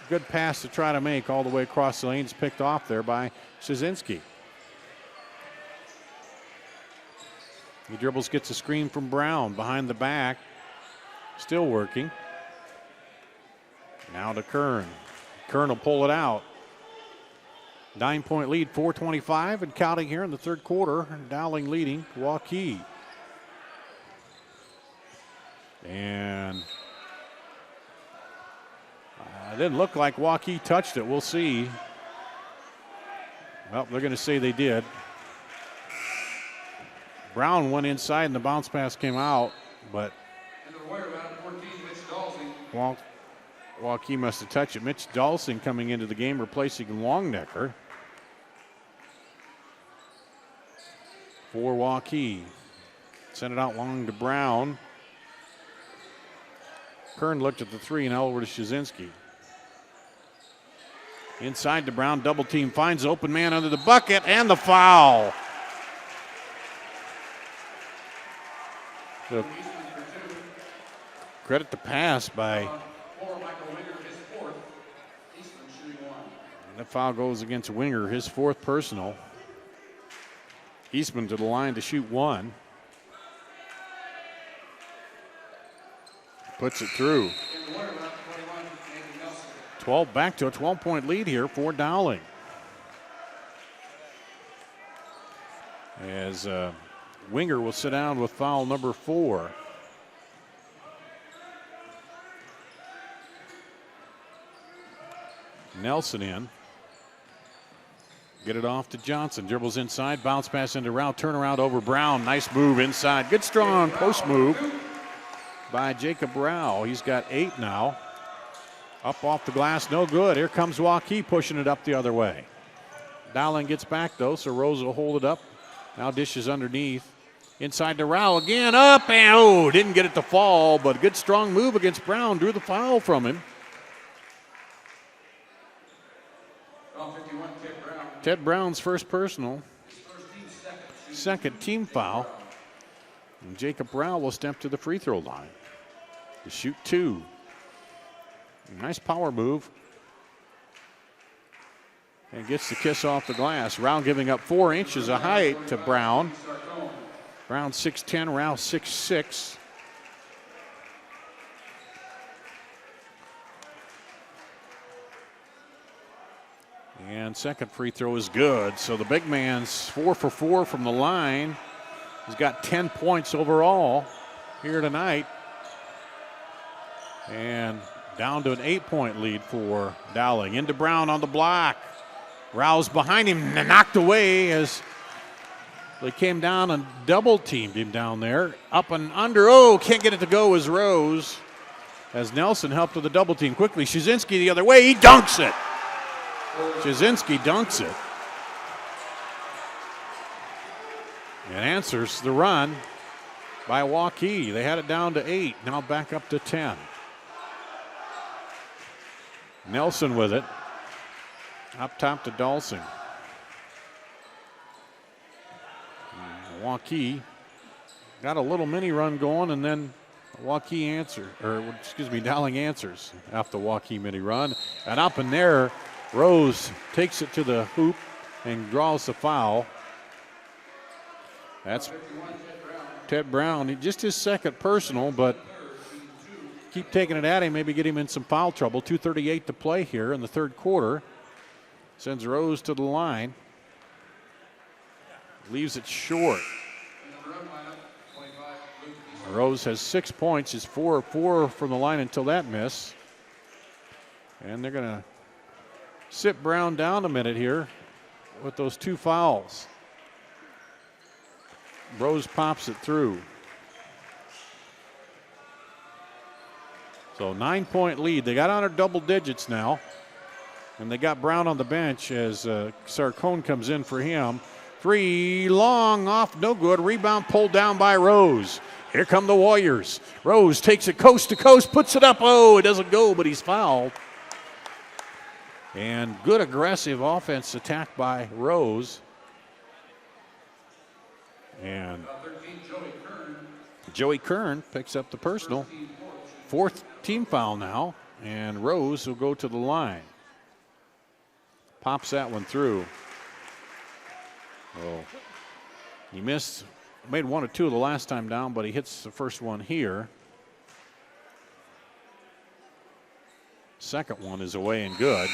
[SPEAKER 1] good pass to try to make all the way across the lane. It's picked off there by Shazinski. He dribbles, gets a screen from Brown behind the back. Still working. Now to Kern. Kern will pull it out. 9-point lead, 4:25 and counting here in the third quarter. Dowling leading Waukee. And it didn't look like Waukee touched it. We'll see. Well, they're going to say they did. Brown went inside and the bounce pass came out, but Waukee must have touched it. Mitch Dawson coming into the game, replacing Longnecker for Waukee. Sent it out long to Brown. Kern looked at the three, now over to Shazinski. Inside to Brown, double team, finds open man under the bucket, and the foul. So, credit the pass by. And the foul goes against Winger, his fourth personal. Eastman to the line to shoot one. Puts it through. 12 back to a 12-point lead here for Dowling. As Winger will sit down with foul number 4. Nelson in. Get it off to Johnson. Dribbles inside, bounce pass into Rao, turnaround over Brown. Nice move inside. Good strong post move by Jacob Rao. He's got 8 now. Up off the glass, no good. Here comes Waukee pushing it up the other way. Dowling gets back though, so Rose will hold it up. Now dishes underneath. Inside to Rao again, up and didn't get it to fall, but a good strong move against Brown. Drew the foul from him. Ted Brown's first personal. Second team foul. And Jacob Rao will step to the free throw line to shoot 2. Nice power move. And gets the kiss off the glass. Rao giving up 4 inches of height to Brown. Brown 6'10", Rao 6'6". And second free throw is good. So the big man's 4 for 4 from the line. He's got 10 points overall here tonight. And down to an 8-point lead for Dowling. Into Brown on the block. Rouse behind him, knocked away as they came down and double teamed him down there. Up and under, can't get it to go as Rose. As Nelson helped with the double team quickly. Shazinski the other way, he dunks it. Shazinski dunks it. And answers the run by Waukee. They had it down to 8, now back up to 10. Nelson with it. Up top to Dawson. Waukee got a little mini run going, and then Dowling answers after Waukee mini run. And up in there, Rose takes it to the hoop and draws the foul. That's Ted Brown. Just his second personal, but keep taking it at him, maybe get him in some foul trouble. 2:38 to play here in the third quarter. Sends Rose to the line. Leaves it short. Rose has 6 points. He's 4 of 4 from the line until that miss. And they're going to sit Brown down a minute here with those 2 fouls. Rose pops it through. So 9-point lead. They got under double digits now. And they got Brown on the bench as Sarcone comes in for him. 3 long off, no good. Rebound pulled down by Rose. Here come the Warriors. Rose takes it coast to coast, puts it up. It doesn't go, but he's fouled. And good aggressive offense attack by Rose. And Joey Kern picks up the personal. 4th team foul now. And Rose will go to the line. Pops that one through. Oh, he missed, made 1 or 2 the last time down, but he hits the first one here. Second one is away and good.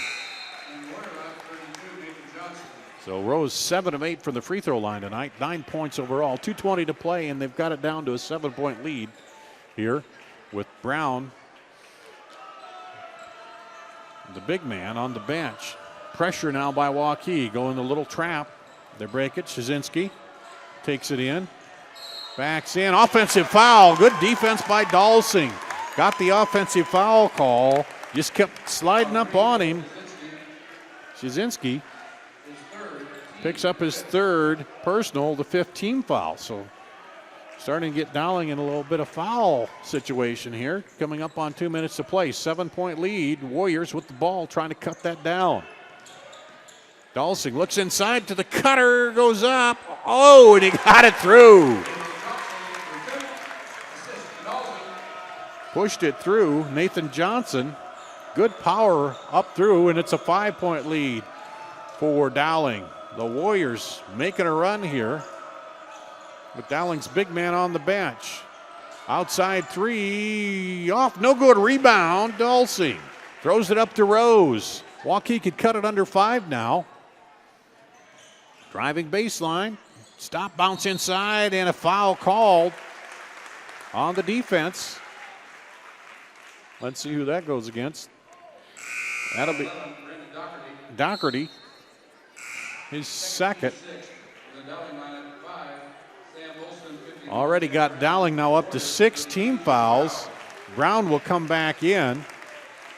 [SPEAKER 1] So Rose 7 of 8 from the free throw line tonight. 9 points overall. 2:20 to play, and they've got it down to a 7-point lead here with Brown, the big man, on the bench. Pressure now by Waukee. Going a little trap. They break it. Shazinski takes it in. Backs in. Offensive foul. Good defense by Dowling. Got the offensive foul call. Just kept sliding up on him. Shazinski picks up his 3rd personal, the 5th team foul. So starting to get Dowling in a little bit of foul situation here. Coming up on 2 minutes to play. 7-point lead. Warriors with the ball trying to cut that down. Dowling looks inside to the cutter, goes up. Oh, and he got it through. Pushed it through. Nathan Johnson. Good power up through, and it's a 5-point lead for Dowling. The Warriors making a run here with Dowling's big man on the bench. Outside 3, off, no good. Rebound, Dowling. Throws it up to Rose. Waukee could cut it under 5 now. Driving baseline. Stop, bounce inside, and a foul called on the defense. Let's see who that goes against. That'll be Doherty. His 2nd. Already got Dowling now up to 6 team fouls. Brown will come back in,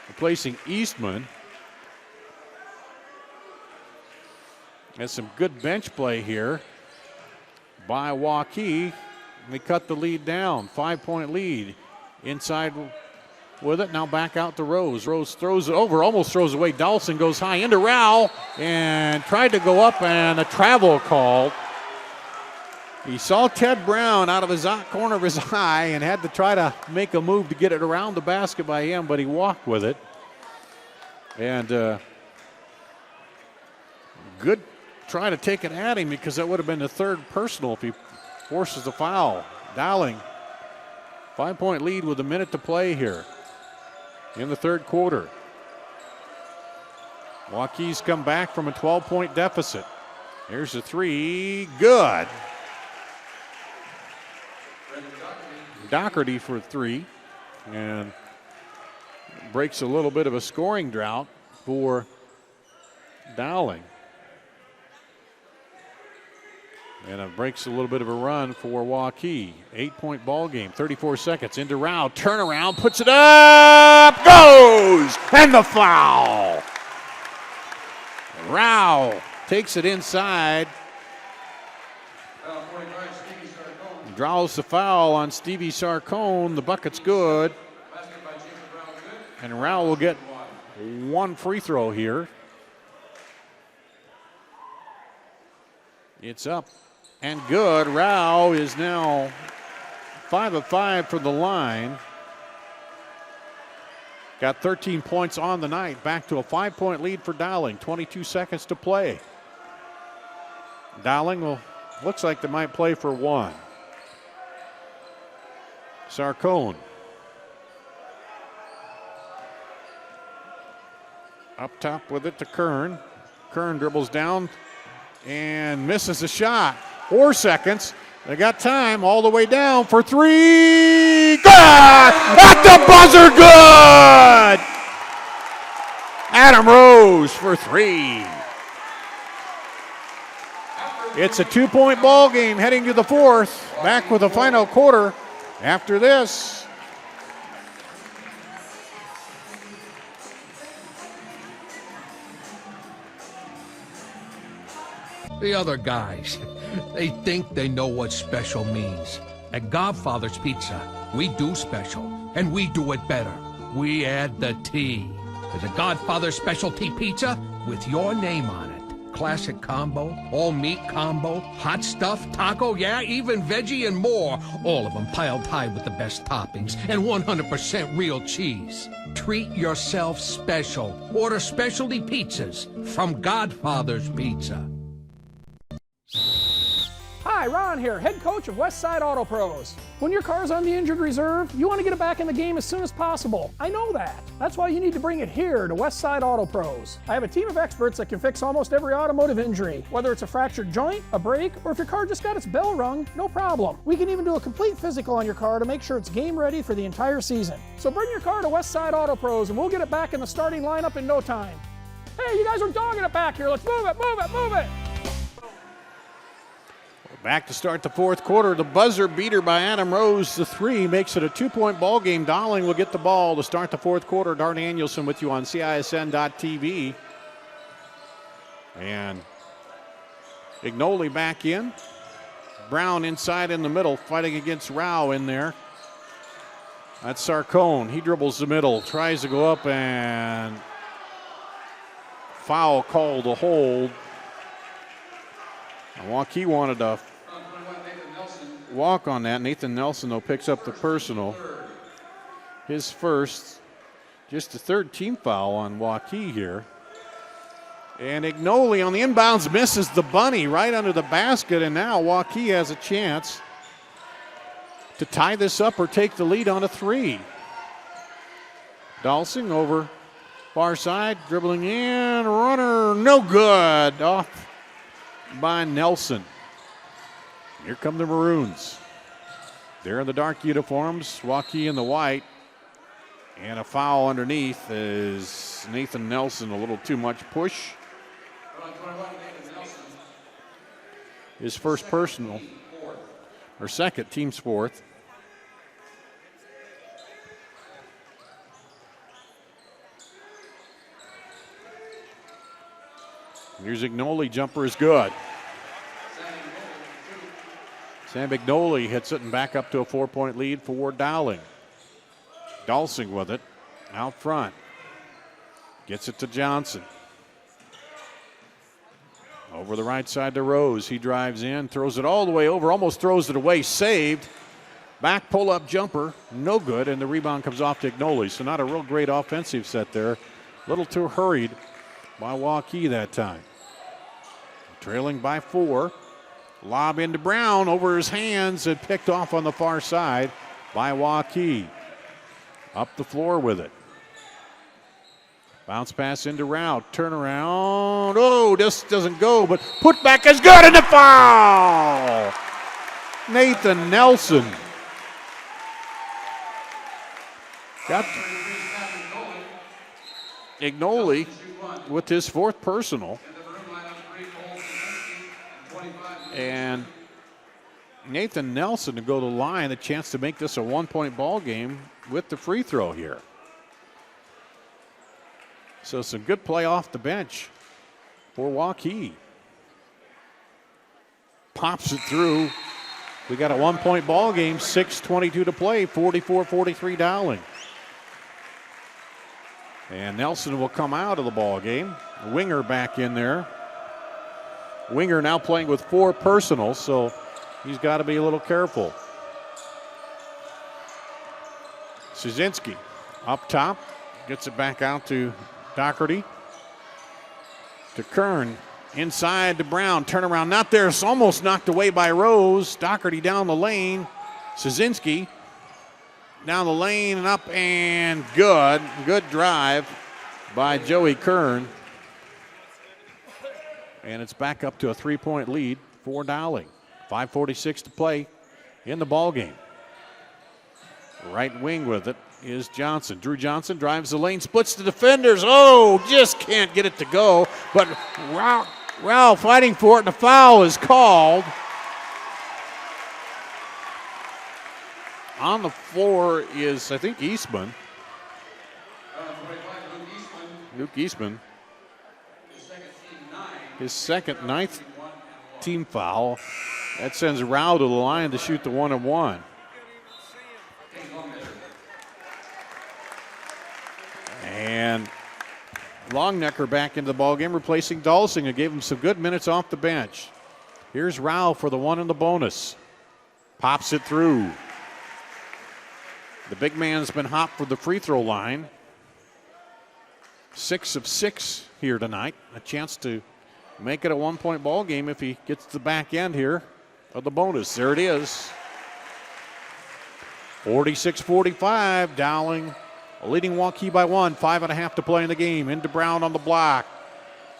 [SPEAKER 1] replacing Eastman. There's some good bench play here by Waukee. They cut the lead down. 5-point lead. Inside with it. Now back out to Rose. Rose throws it over, almost throws away. Dowling goes high into Rao and tried to go up, and a travel called. He saw Ted Brown out of his corner of his eye and had to try to make a move to get it around the basket by him, but he walked with it. And good try to take it at him, because that would have been the 3rd personal if he forces the foul. Dowling, 5-point lead with a minute to play here in the 3rd quarter. Waukee's come back from a 12-point deficit. Here's a 3, good. Doherty for 3, and breaks a little bit of a scoring drought for Dowling. And it breaks a little bit of a run for Waukee. 8-point ball game, 34 seconds into Rao. Turnaround, puts it up, goes, and the foul. Rao takes it inside. Draws the foul on Stevie Sarcone. The bucket's good. And Rao will get 1 free throw here. It's up and good. Rao is now 5 of 5 from the line. Got 13 points on the night. Back to a 5-point lead for Dowling. 22 seconds to play. Dowling looks like they might play for 1. Sarcone. Up top with it to Kern. Kern dribbles down and misses a shot. 4 seconds. They got time all the way down for 3. Good! At the buzzer, good! Adam Rose for 3. It's a 2-point ball game heading to the 4th. Back with the final quarter after this.
[SPEAKER 3] The other guys, they think they know what special means. At Godfather's Pizza, we do special, and we do it better. We add the T. is a Godfather specialty pizza with your name on it. Classic combo, all meat combo, hot stuff, taco, yeah, even veggie and more. All of them piled high with the best toppings and 100% real cheese. Treat yourself special. Order specialty pizzas from Godfather's Pizza.
[SPEAKER 4] Hi, Ron here, head coach of Westside Auto Pros. When your car's on the injured reserve, you want to get it back in the game as soon as possible. I know that. That's why you need to bring it here to Westside Auto Pros. I have a team of experts that can fix almost every automotive injury. Whether it's a fractured joint, a brake, or if your car just got its bell rung, no problem. We can even do a complete physical on your car to make sure it's game ready for the entire season. So bring your car to Westside Auto Pros and we'll get it back in the starting lineup in no time. Hey, you guys are dogging it back here. Let's move it, move it, move it.
[SPEAKER 1] Back to start the fourth quarter. The buzzer beater by Adam Rose, the three, makes it a 2-point ball game. Dowling will get the ball to start the fourth quarter. Dart Danielson with you on CISN.TV. And Ignoli back in. Brown inside in the middle, fighting against Rao in there. That's Sarcone. He dribbles the middle, tries to go up, and foul called to hold. Waukee wanted to walk on that. Nathan Nelson, though, picks up the personal. His first, just the third team foul on Waukee here. And Ignoli on the inbounds misses the bunny right under the basket, and now Waukee has a chance to tie this up or take the lead on a three. Dowling over far side, dribbling in, runner, no good, off by Nelson. Here come the Maroons. They're in the dark uniforms, Waukee in the white. And a foul underneath is Nathan Nelson, a little too much push. His first personal, or second, team's fourth. Here's Ignoli, jumper is good. Sam Ignoli hits it and back up to a 4-point lead for Dowling. Dowling with it, out front. Gets it to Johnson. Over the right side to Rose. He drives in, throws it all the way over, almost throws it away, saved. Back pull-up jumper, no good, and the rebound comes off to Ignoli. So not a real great offensive set there. A little too hurried by Waukee that time. Trailing by 4. Lob into Brown over his hands and picked off on the far side by Waukee. Up the floor with it. Bounce pass into Rao. Turnaround. Oh, this doesn't go, but put back is good and the foul. Nathan Nelson. Got Ignoli with his fourth personal. And Nathan Nelson to go to the line, a chance to make this a 1-point ball game with the free throw here. So some good play off the bench for Waukee. Pops it through. We got a 1-point ball game, 6:22 to play, 44-43 Dowling. And Nelson will come out of the ball game. Winger back in there. Winger now playing with 4 personals, so he's got to be a little careful. Szynski up top, gets it back out to Doherty. To Kern, inside to Brown, turnaround, not there, it's almost knocked away by Rose. Doherty down the lane. Szynski down the lane and up and good. Good drive by Joey Kern. And it's back up to a 3-point lead for Dowling. 5:46 to play in the ball game. Right wing with it is Johnson. Drew Johnson drives the lane, splits the defenders. Oh, just can't get it to go. But Rao fighting for it, and a foul is called. On the floor is, I think, Eastman. Luke Eastman. His second, 9th team foul. That sends Rao to the line to shoot the 1-and-1. And Longnecker back into the ballgame, replacing Dowling, who gave him some good minutes off the bench. Here's Rao for the one in the bonus. Pops it through. The big man's been hot for the free throw line. 6 of 6 here tonight. A chance to make it a 1-point ball game if he gets the back end here of the bonus. There it is. 46-45. Dowling leading Waukee by 1. 5.5 to play in the game. Into Brown on the block.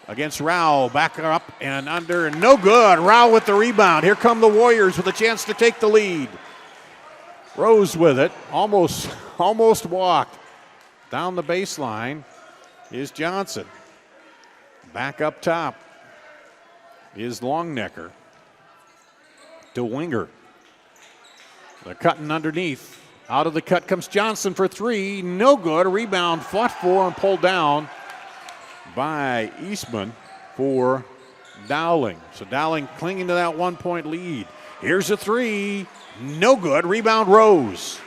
[SPEAKER 1] Against Rao. Back up and under. And no good. Rao with the rebound. Here come the Warriors with a chance to take the lead. Rose with it. Almost walked. Down the baseline is Johnson. Back up top is Longnecker. To Winger. They're cutting underneath. Out of the cut comes Johnson for 3. No good. A rebound fought for and pulled down by Eastman for Dowling. So Dowling clinging to that 1-point lead. Here's a 3. No good. Rebound Rose.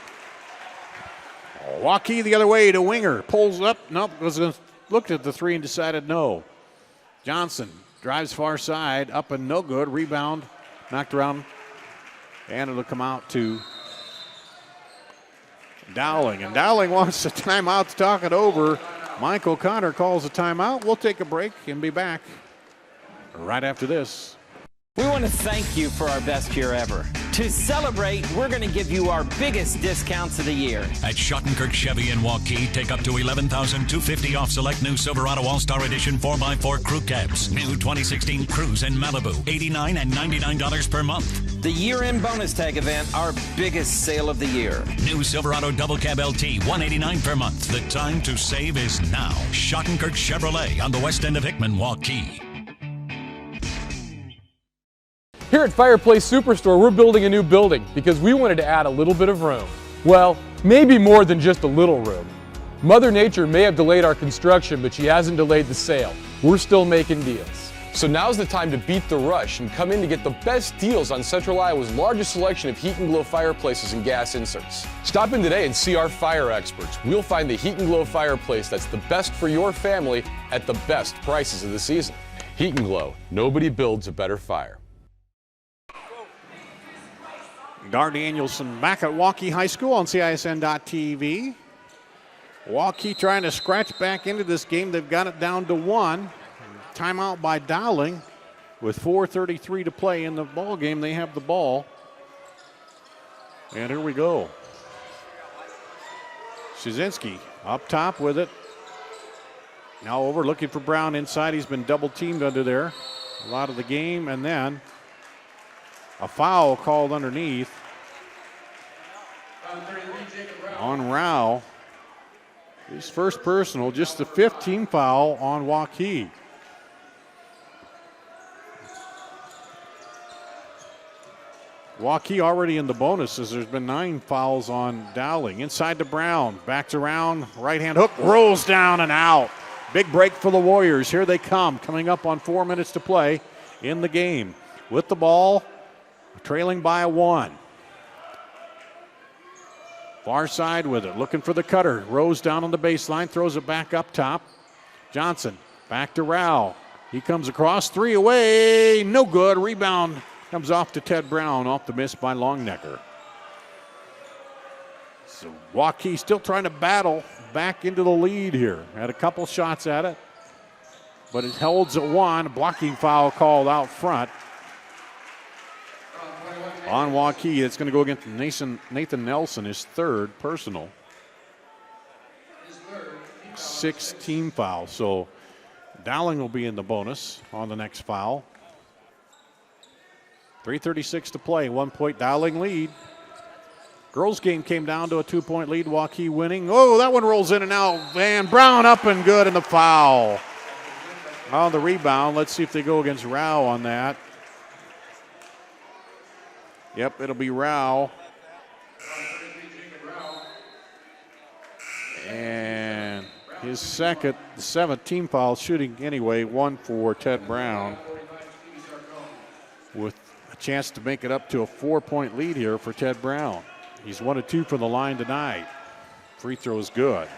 [SPEAKER 1] Waukee the other way to Winger. Pulls up. Nope. Looked at the 3 and decided no. Johnson drives far side. Up and no good. Rebound knocked around. And it'll come out to Dowling. And Dowling wants a timeout to talk it over. Mike O'Connor calls a timeout. We'll take a break and be back right after this.
[SPEAKER 5] We want to thank you for our best year ever. To celebrate, we're going to give you our biggest discounts of the year.
[SPEAKER 6] At Schottenkirk Chevy in Waukee, take up to $11,250 off select new Silverado All-Star Edition 4x4 crew cabs. New 2016 Cruise in Malibu, $89 and $99 per month.
[SPEAKER 5] The year-end bonus tag event, our biggest sale of the year.
[SPEAKER 6] New Silverado Double Cab LT, $189 per month. The time to save is now. Schottenkirk Chevrolet on the west end of Hickman, Waukee.
[SPEAKER 7] Here at Fireplace Superstore, we're building a new building because we wanted to add a little bit of room. Well, maybe more than just a little room. Mother Nature may have delayed our construction, but she hasn't delayed the sale. We're still making deals. So now's the time to beat the rush and come in to get the best deals on Central Iowa's largest selection of heat and glow fireplaces and gas inserts. Stop in today and see our fire experts. We'll find the heat and glow fireplace that's the best for your family at the best prices of the season. Heat and Glow, nobody builds a better fire.
[SPEAKER 1] Dar Danielson back at Waukee High School on CISN.TV. Waukee trying to scratch back into this game. They've got it down to 1. Timeout by Dowling with 4:33 to play in the ball game. They have the ball. And here we go. Szynski up top with it. Now over looking for Brown inside. He's been double teamed under there a lot of the game. And then a foul called underneath on Rao. His first personal, just the 5th team foul on Waukee. Waukee already in the bonuses. There's been 9 fouls on Dowling. Inside to Brown, backs around, right hand hook, rolls down and out. Big break for the Warriors. Here they come, coming up on 4 minutes to play in the game. With the ball, trailing by 1. Far side with it, looking for the cutter. Rose down on the baseline, throws it back up top. Johnson back to Rao. He comes across, 3 away, no good. Rebound comes off to Ted Brown, off the miss by Longnecker. So Waukee still trying to battle back into the lead here. Had a couple shots at it, but it holds at 1. Blocking foul called out front on Waukee. It's going to go against Nathan Nelson, his 3rd personal. 6th team foul. So Dowling will be in the bonus on the next foul. 3:36 to play, 1-point Dowling lead. Girls game came down to a 2-point lead. Waukee winning. Oh, that one rolls in and out. And Brown up and good in the foul. On the rebound, let's see if they go against Rao on that. Yep, it'll be Rao. And his 7th team foul, shooting anyway, 1 for Ted Brown. With a chance to make it up to a 4-point lead here for Ted Brown. He's 1 of 2 from the line tonight. Free throw is good.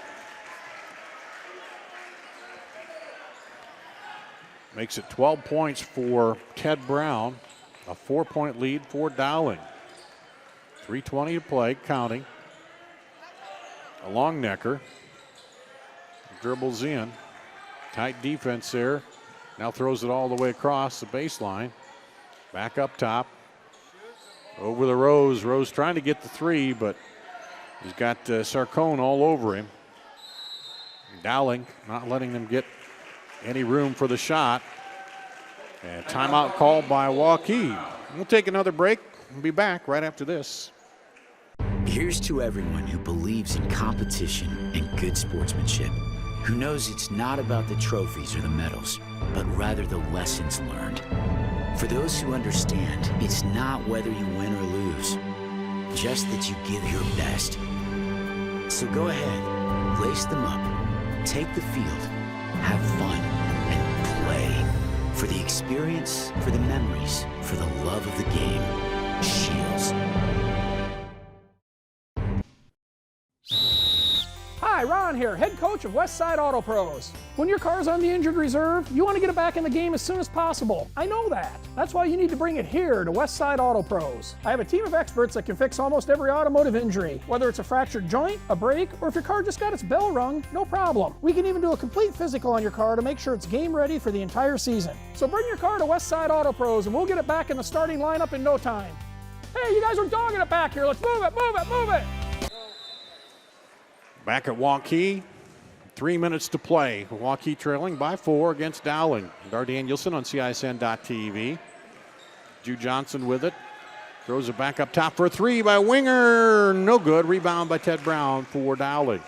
[SPEAKER 1] Makes it 12 points for Ted Brown. A 4-point lead for Dowling. 3:20 to play, counting. A Longnecker dribbles in. Tight defense there. Now throws it all the way across the baseline. Back up top. Over the Rose. Rose trying to get the three, but he's got Sarcone all over him. Dowling not letting them get any room for the shot. And timeout called by Waukee. We'll take another break. We'll be back right after this.
[SPEAKER 8] Here's to everyone who believes in competition and good sportsmanship, who knows it's not about the trophies or the medals, but rather the lessons learned. For those who understand, it's not whether you win or lose, just that you give your best. So go ahead, lace them up, take the field, have fun, and play. For the experience, for the memories, for the love of the game. Shields.
[SPEAKER 4] Hi, Ron here, head coach of Westside Auto Pros. When your car's on the injured reserve, you want to get it back in the game as soon as possible. I know that. That's why you need to bring it here to Westside Auto Pros. I have a team of experts that can fix almost every automotive injury. Whether it's a fractured joint, a brake, or if your car just got its bell rung, no problem. We can even do a complete physical on your car to make sure it's game ready for the entire season. So bring your car to Westside Auto Pros and we'll get it back in the starting lineup in no time. Hey, you guys are dogging it back here. Let's move it, move it, move it.
[SPEAKER 1] Back at Waukee, 3 minutes to play. Waukee trailing by 4 against Dowling. Dar Danielson on CISN.TV. Drew Johnson with it. Throws it back up top for a three by Winger. No good. Rebound by Ted Brown for Dowling.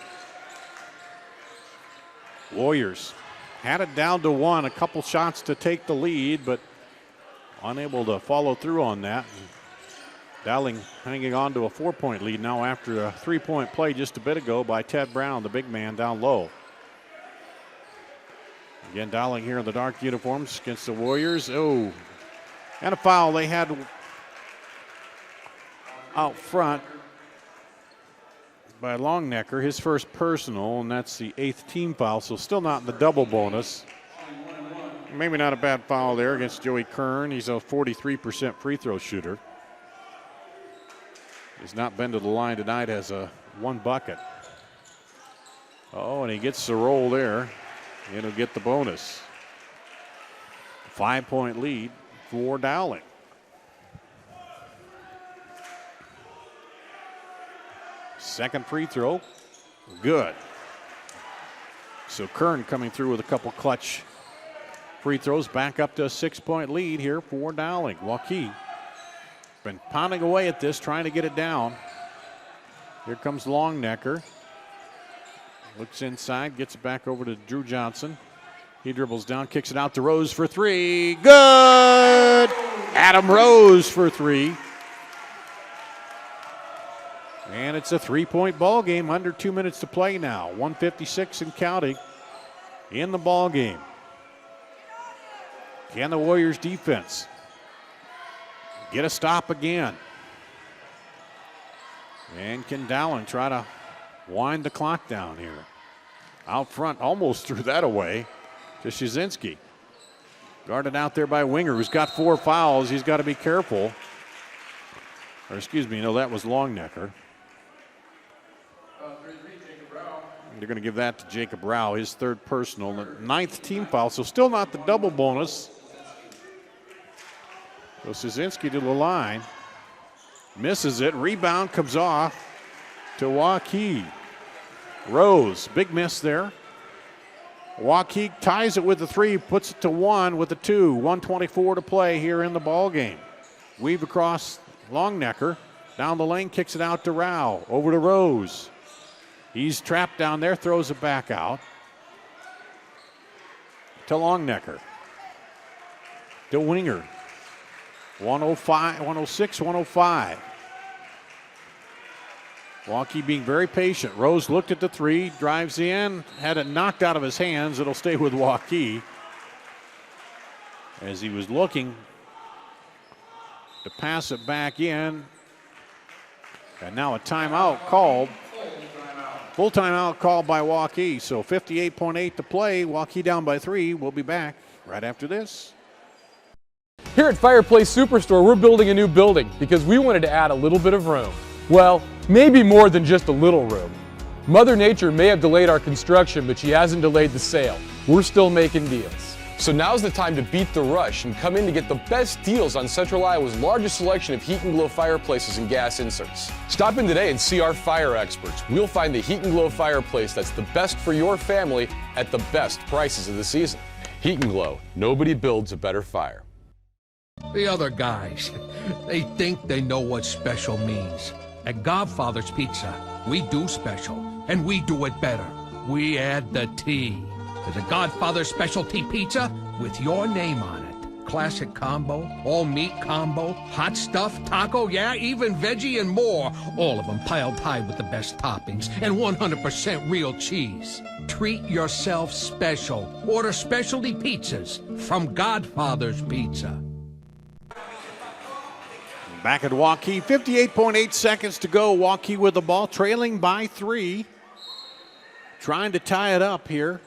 [SPEAKER 1] Warriors had it down to 1. A couple shots to take the lead, but unable to follow through on that. Dowling hanging on to a 4-point lead now after a 3-point play just a bit ago by Ted Brown, the big man down low. Again, Dowling here in the dark uniforms against the Warriors. Oh, and a foul they had out front by Longnecker, his first personal, and that's the 8th team foul, so still not in the double bonus. Maybe not a bad foul there against Joey Kern. He's a 43% free throw shooter. He's not been to the line tonight, has a 1 bucket. Oh, and he gets the roll there, and he'll get the bonus. 5-point lead for Dowling. Second free throw, good. So Kern coming through with a couple clutch free throws, back up to a 6-point lead here for Dowling. Waukee been pounding away at this, trying to get it down. Here comes Longnecker. Looks inside, gets it back over to Drew Johnson. He dribbles down, kicks it out to Rose for 3. Good! Adam Rose for 3. And it's a 3-point ball game, under 2 minutes to play now. 1:56 and counting in the ball game. Can the Warriors defense get a stop again? And can Dowling try to wind the clock down here? Out front, almost threw that away to Shazinski. Guarded out there by Winger, who's got 4 fouls. He's got to be careful. Or excuse me, no, that was Longnecker. They're going to give that to Jacob Rao, his 3rd personal, the 9th team foul, so still not the double bonus. So Szczynski to the line, misses it, rebound comes off to Waukee. Rose, big miss there. Waukee ties it with the 3, puts it to 1 with the 2. 1:24 to play here in the ball game. Weave across Longnecker, down the lane, kicks it out to Rao, over to Rose. He's trapped down there, throws it back out to Longnecker, to Winger. 105, 106, 105. Waukee being very patient. Rose looked at the 3, drives in, had it knocked out of his hands. It'll stay with Waukee as he was looking to pass it back in. And now a timeout called. Full timeout called by Waukee. So 58.8 to play. Waukee down by 3. We'll be back right after this.
[SPEAKER 7] Here at Fireplace Superstore, we're building a new building because we wanted to add a little bit of room. Well, maybe more than just a little room. Mother Nature may have delayed our construction, but she hasn't delayed the sale. We're still making deals. So now's the time to beat the rush and come in to get the best deals on Central Iowa's largest selection of heat and glow fireplaces and gas inserts. Stop in today and see our fire experts. We'll find the heat and glow fireplace that's the best for your family at the best prices of the season. Heat and Glow, nobody builds a better fire.
[SPEAKER 3] The other guys, they think they know what special means. At Godfather's Pizza, we do special, and we do it better. We add the T. There's a Godfather specialty pizza with your name on it. Classic combo, all meat combo, hot stuff, taco, yeah, even veggie and more. All of them piled high with the best toppings and 100% real cheese. Treat yourself special. Order specialty pizzas from Godfather's Pizza.
[SPEAKER 1] Back at Waukee, 58.8 seconds to go. Waukee with the ball, trailing by 3. Trying to tie it up here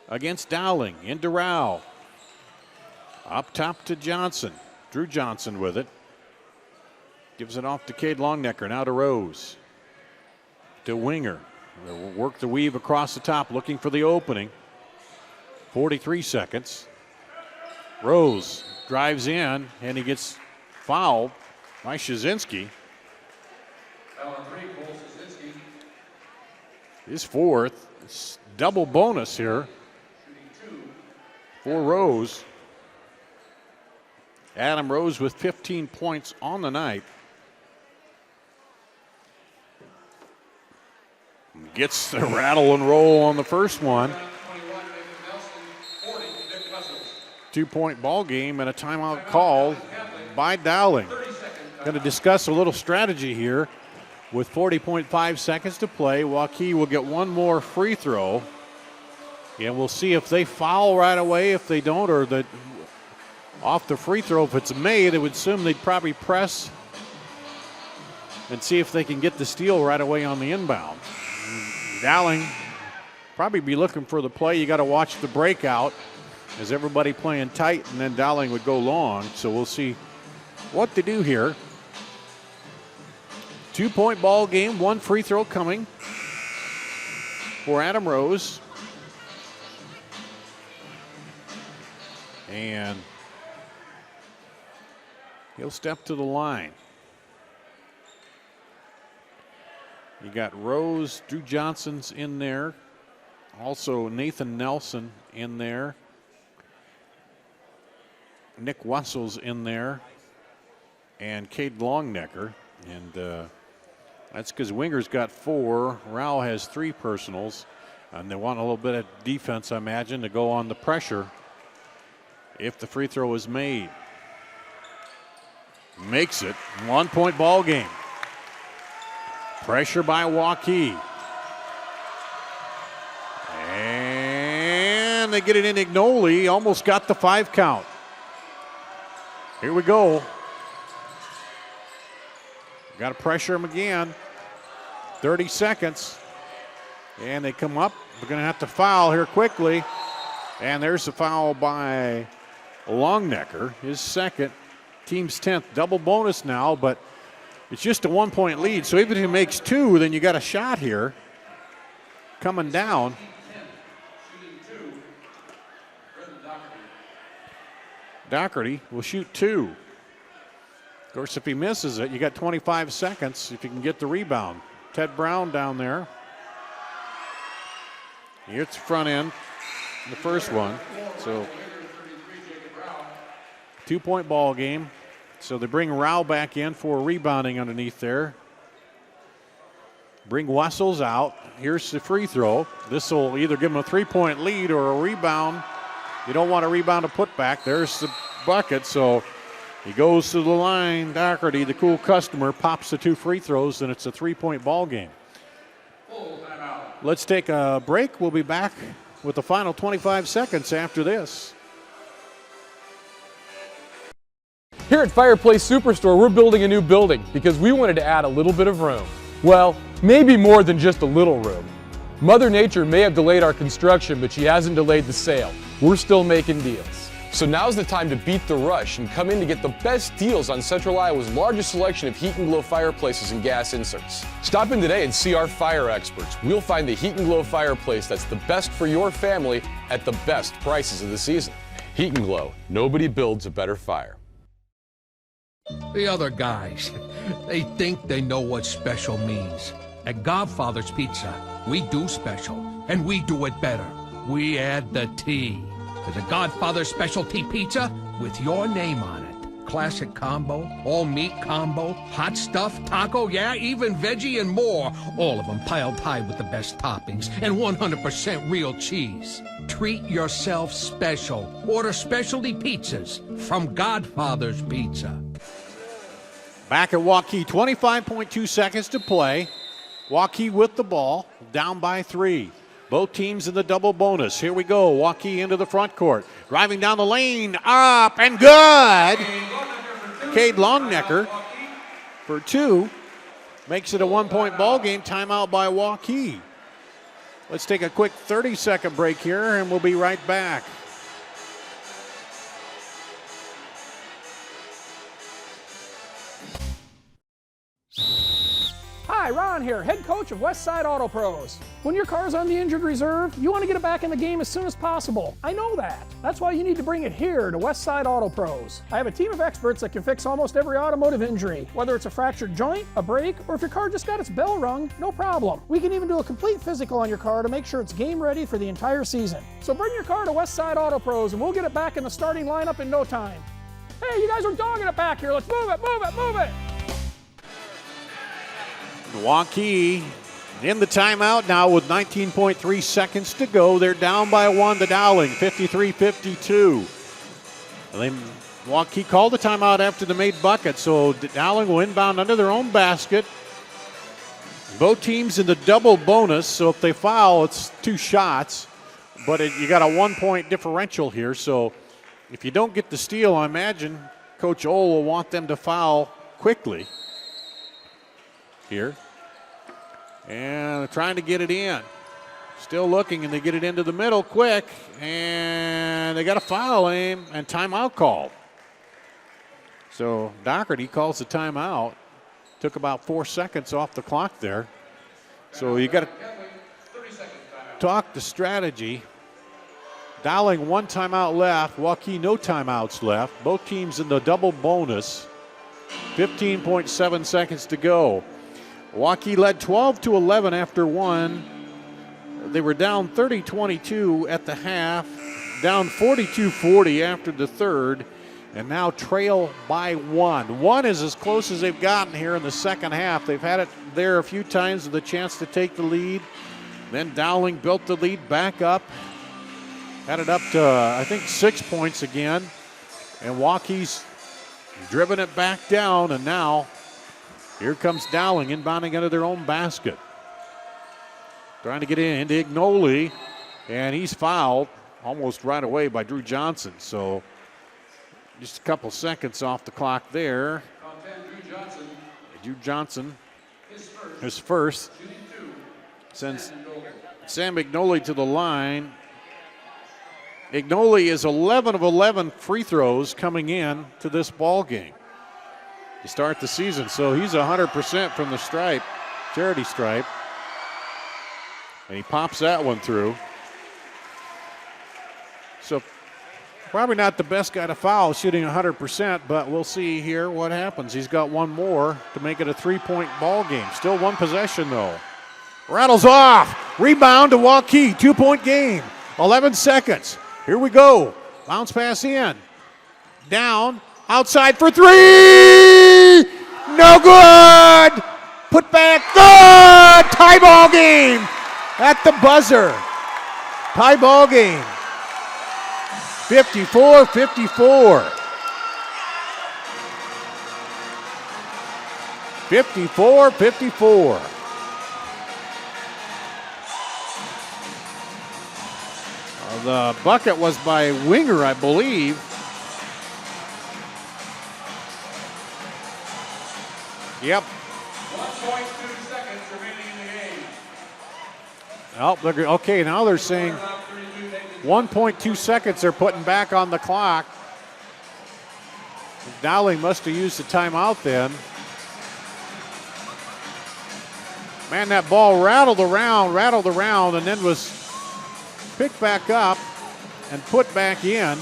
[SPEAKER 1] against Dowling. Into Rao. Up top to Johnson. Drew Johnson with it. Gives it off to Cade Longnecker. Now to Rose. To Winger. They'll work the weave across the top, looking for the opening. 43 seconds. Rose drives in, and he gets fouled by Shazinski. His fourth. It's double bonus here for Rose. Adam Rose with 15 points on the night. Gets the rattle and roll on the first one. 2-point ball game and a timeout called by Dowling. Going to discuss a little strategy here. With 40.5 seconds to play, Waukee will get one more free throw. And we'll see if they foul right away. If they don't, or that off the free throw, if it's made, I would assume they'd probably press and see if they can get the steal right away on the inbound. Dowling probably be looking for the play. You got to watch the breakout as everybody playing tight, and then Dowling would go long. So we'll see what to do here. 2-point ball game, one free throw coming for Adam Rose. And he'll step to the line. You got Rose, Drew Johnson's in there. Also Nathan Nelson in there. Nick Wessel's in there. And Cade Longnecker. And that's because Winger's got 4. Rao has 3 personals. And they want a little bit of defense, I imagine, to go on the pressure if the free throw is made. Makes it. 1-point ball game. Pressure by Waukee. And they get it in. Ignoli almost got the 5 count. Here we go. Got to pressure him again. 30 seconds. And they come up. We're going to have to foul here quickly. And there's the foul by Longnecker, his second. Team's 10th. Double bonus now, but it's just a 1-point lead. So even if he makes 2, then you got a shot here coming down. Doherty will shoot 2. Of course, if he misses it, you got 25 seconds if you can get the rebound. Ted Brown down there. He hits front end, the first one. So 2-point ball game. So they bring Rao back in for rebounding underneath there. Bring Wessels out. Here's the free throw. This will either give them a 3-point lead or a rebound. You don't want a rebound to put back. There's the bucket. So he goes to the line. Doherty, the cool customer, pops the 2 free throws, and it's a 3-point ball game. Let's take a break. We'll be back with the final 25 seconds after this.
[SPEAKER 7] Here at Fireplace Superstore, we're building a new building because we wanted to add a little bit of room. Well, maybe more than just a little room. Mother Nature may have delayed our construction, but she hasn't delayed the sale. we're still making deals. So now's the time to beat the rush and come in to get the best deals on Central Iowa's largest selection of heat and glow fireplaces and gas inserts. Stop in today and see our fire experts. We'll find the heat and glow fireplace that's the best for your family at the best prices of the season. Heat and Glow, nobody builds a better fire.
[SPEAKER 3] The other guys, they think they know what special means. At Godfather's Pizza, we do special, and we do it better. We add the T. There's a Godfather specialty pizza with your name on it. Classic combo, all meat combo, hot stuff, taco, yeah, even veggie and more. All of them piled high with the best toppings and 100% real cheese. Treat yourself special. Order specialty pizzas from Godfather's Pizza.
[SPEAKER 1] Back at Waukee, 25.2 seconds to play. Waukee with the ball, down by 3. Both teams in the double bonus. Here we go. Waukee into the front court. Driving down the lane. Up and good. Cade Longnecker for 2. Makes it a 1-point ball game. Timeout by Waukee. Let's take a quick 30-second break here, and we'll be right back.
[SPEAKER 4] Hi, Ron here, head coach of Westside Auto Pros. When your car's on the injured reserve, you want to get it back in the game as soon as possible. I know that. That's why you need to bring it here to Westside Auto Pros. I have a team of experts that can fix almost every automotive injury. Whether it's a fractured joint, a brake, or if your car just got its bell rung, no problem. We can even do a complete physical on your car to make sure it's game ready for the entire season. So bring your car to Westside Auto Pros and we'll get it back in the starting lineup in no time. Hey, you guys are dogging it back here. Let's move it, move it, move it.
[SPEAKER 1] Waukee in the timeout now with 19.3 seconds to go. They're down by 1 to Dowling, 53-52. And then Waukee called the timeout after the made bucket, so Dowling will inbound under their own basket. Both teams in the double bonus, so if they foul, it's 2 shots. But you got a 1-point differential here, so if you don't get the steal, I imagine Coach Ohl will want them to foul quickly here. And they're trying to get it in. Still looking, and they get it into the middle quick. And they got a foul aim and timeout call. So Doherty calls the timeout. Took about 4 seconds off the clock there. So you got to talk the strategy. Dowling 1 timeout left. Waukee no timeouts left. Both teams in the double bonus. 15.7 seconds to go. Waukee led 12-11 after 1. They were down 30-22 at the half, down 42-40 after the third, and now trail by 1. 1 is as close as they've gotten here in the second half. They've had it there a few times with a chance to take the lead. Then Dowling built the lead back up, had it up to, I think, 6 points again, and Waukee's driven it back down, and now here comes Dowling inbounding under their own basket. Trying to get into Ignoli, and he's fouled almost right away by Drew Johnson. So just a couple seconds off the clock there. Drew Johnson, his first. Sends Sam Ignoli to the line. Ignoli is 11 of 11 free throws coming in to this ball game to start the season. So he's 100% from the stripe, charity stripe. And he pops that one through. So probably not the best guy to foul, shooting 100%, but we'll see here what happens. He's got one more to make it a 3-point ball game. Still 1 possession though. Rattles off. Rebound to Waukee. 2-point game. 11 seconds. Here we go. Bounce pass in. Down. Outside for 3. No good. Put back. Good. Tie ball game at the buzzer. Tie ball game. 54-54. 54-54. The bucket was by Winger, I believe. Yep.
[SPEAKER 17] 1.2 seconds remaining in the game.
[SPEAKER 1] Oh, okay, now they're saying. 1.2 seconds they're putting back on the clock. Dowling must have used the timeout then. Man, that ball rattled around, and then was picked back up and put back in.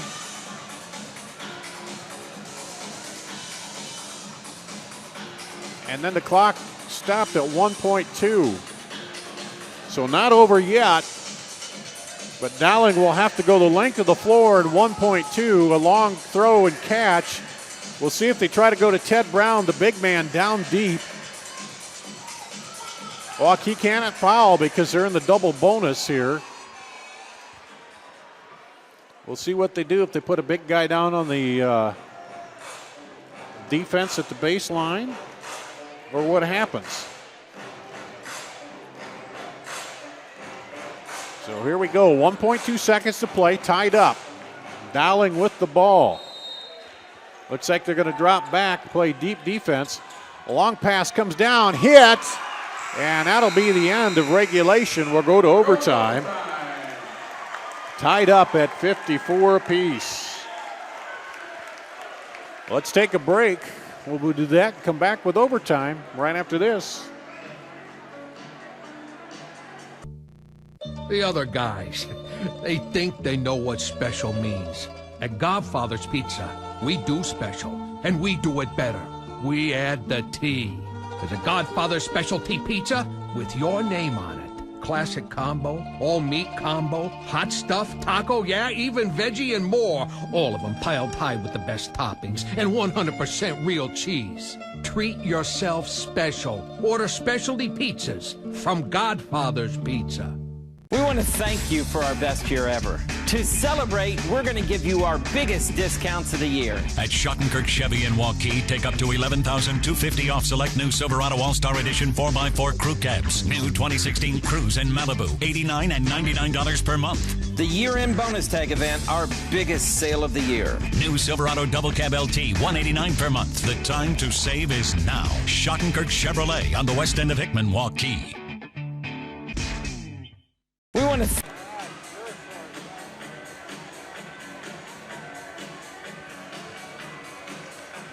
[SPEAKER 1] And then the clock stopped at 1.2. So not over yet, but Dowling will have to go the length of the floor at 1.2, a long throw and catch. We'll see if they try to go to Ted Brown, the big man, down deep. Waukee cannot foul because they're in the double bonus here. We'll see what they do if they put a big guy down on the defense at the baseline, or what happens. So here we go, 1.2 seconds to play, tied up. Dowling with the ball. Looks like they're going to drop back, play deep defense. A long pass comes down, hits, and that'll be the end of regulation. We'll go to overtime. Tied up at 54 apiece. Let's take a break. We'll do that and come back with overtime right after this.
[SPEAKER 3] The other guys, they think they know what special means. At Godfather's Pizza, we do special, and we do it better. We add the T. There's a Godfather specialty pizza with your name on it. Classic combo, all meat combo, hot stuff, taco, yeah, even veggie and more. All of them piled high with the best toppings and 100% real cheese. Treat yourself special. Order specialty pizzas from Godfather's Pizza.
[SPEAKER 5] We want to thank you for our best year ever. To celebrate, we're going to give you our biggest discounts of the year.
[SPEAKER 6] At Schottenkirk Chevy in Waukee, take up to $11,250 off select new Silverado All-Star Edition 4x4 crew cabs. New 2016 Cruise in Malibu, $89 and $99 per month.
[SPEAKER 5] The year-end bonus tag event, our biggest sale of the year.
[SPEAKER 6] New Silverado Double Cab LT, $189 per month. The time to save is now. Schottenkirk Chevrolet on the west end of Hickman, Waukee.
[SPEAKER 5] We want to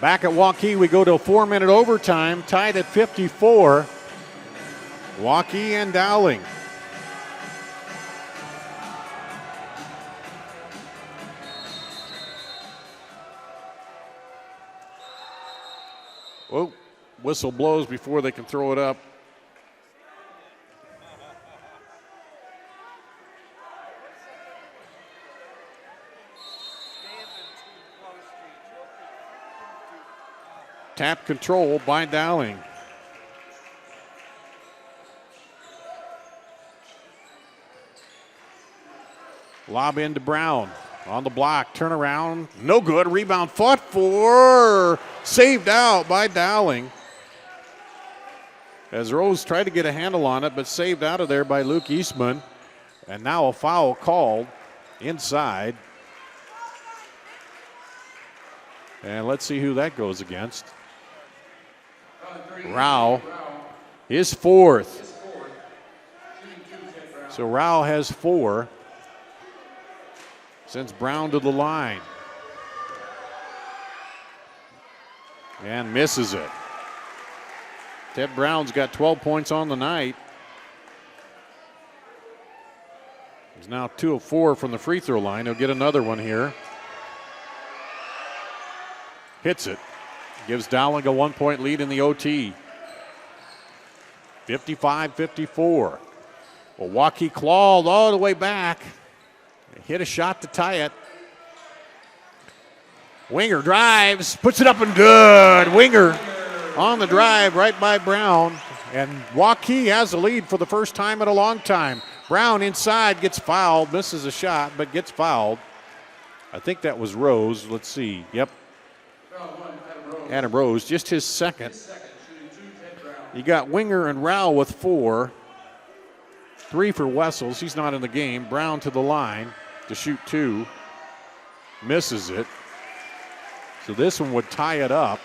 [SPEAKER 1] Back at Waukee, we go to a 4-minute overtime, tied at 54. Waukee and Dowling. Whoa, whistle blows before they can throw it up. Tap control by Dowling. Lob into Brown. On the block, turnaround, no good. Rebound fought for, saved out by Dowling. As Rose tried to get a handle on it, but saved out of there by Luke Eastman. And now a foul called inside. And let's see who that goes against. Rao, his fourth. So Rao has 4. Sends Brown to the line. And misses it. Ted Brown's got 12 points on the night. He's now 2 of 4 from the free throw line. He'll get another one here. Hits it. Gives Dowling a 1-point lead in the OT. 55-54. Well, Waukee clawed all the way back. Hit a shot to tie it. Winger drives, puts it up and good. Winger on the drive right by Brown. And Waukee has the lead for the first time in a long time. Brown inside gets fouled, misses a shot, but gets fouled. I think that was Rose. Let's see. Yep. Adam Rose, just his second. You got Winger and Rao with 4. 3 for Wessels. He's not in the game. Brown to the line to shoot 2. Misses it. So this one would tie it up.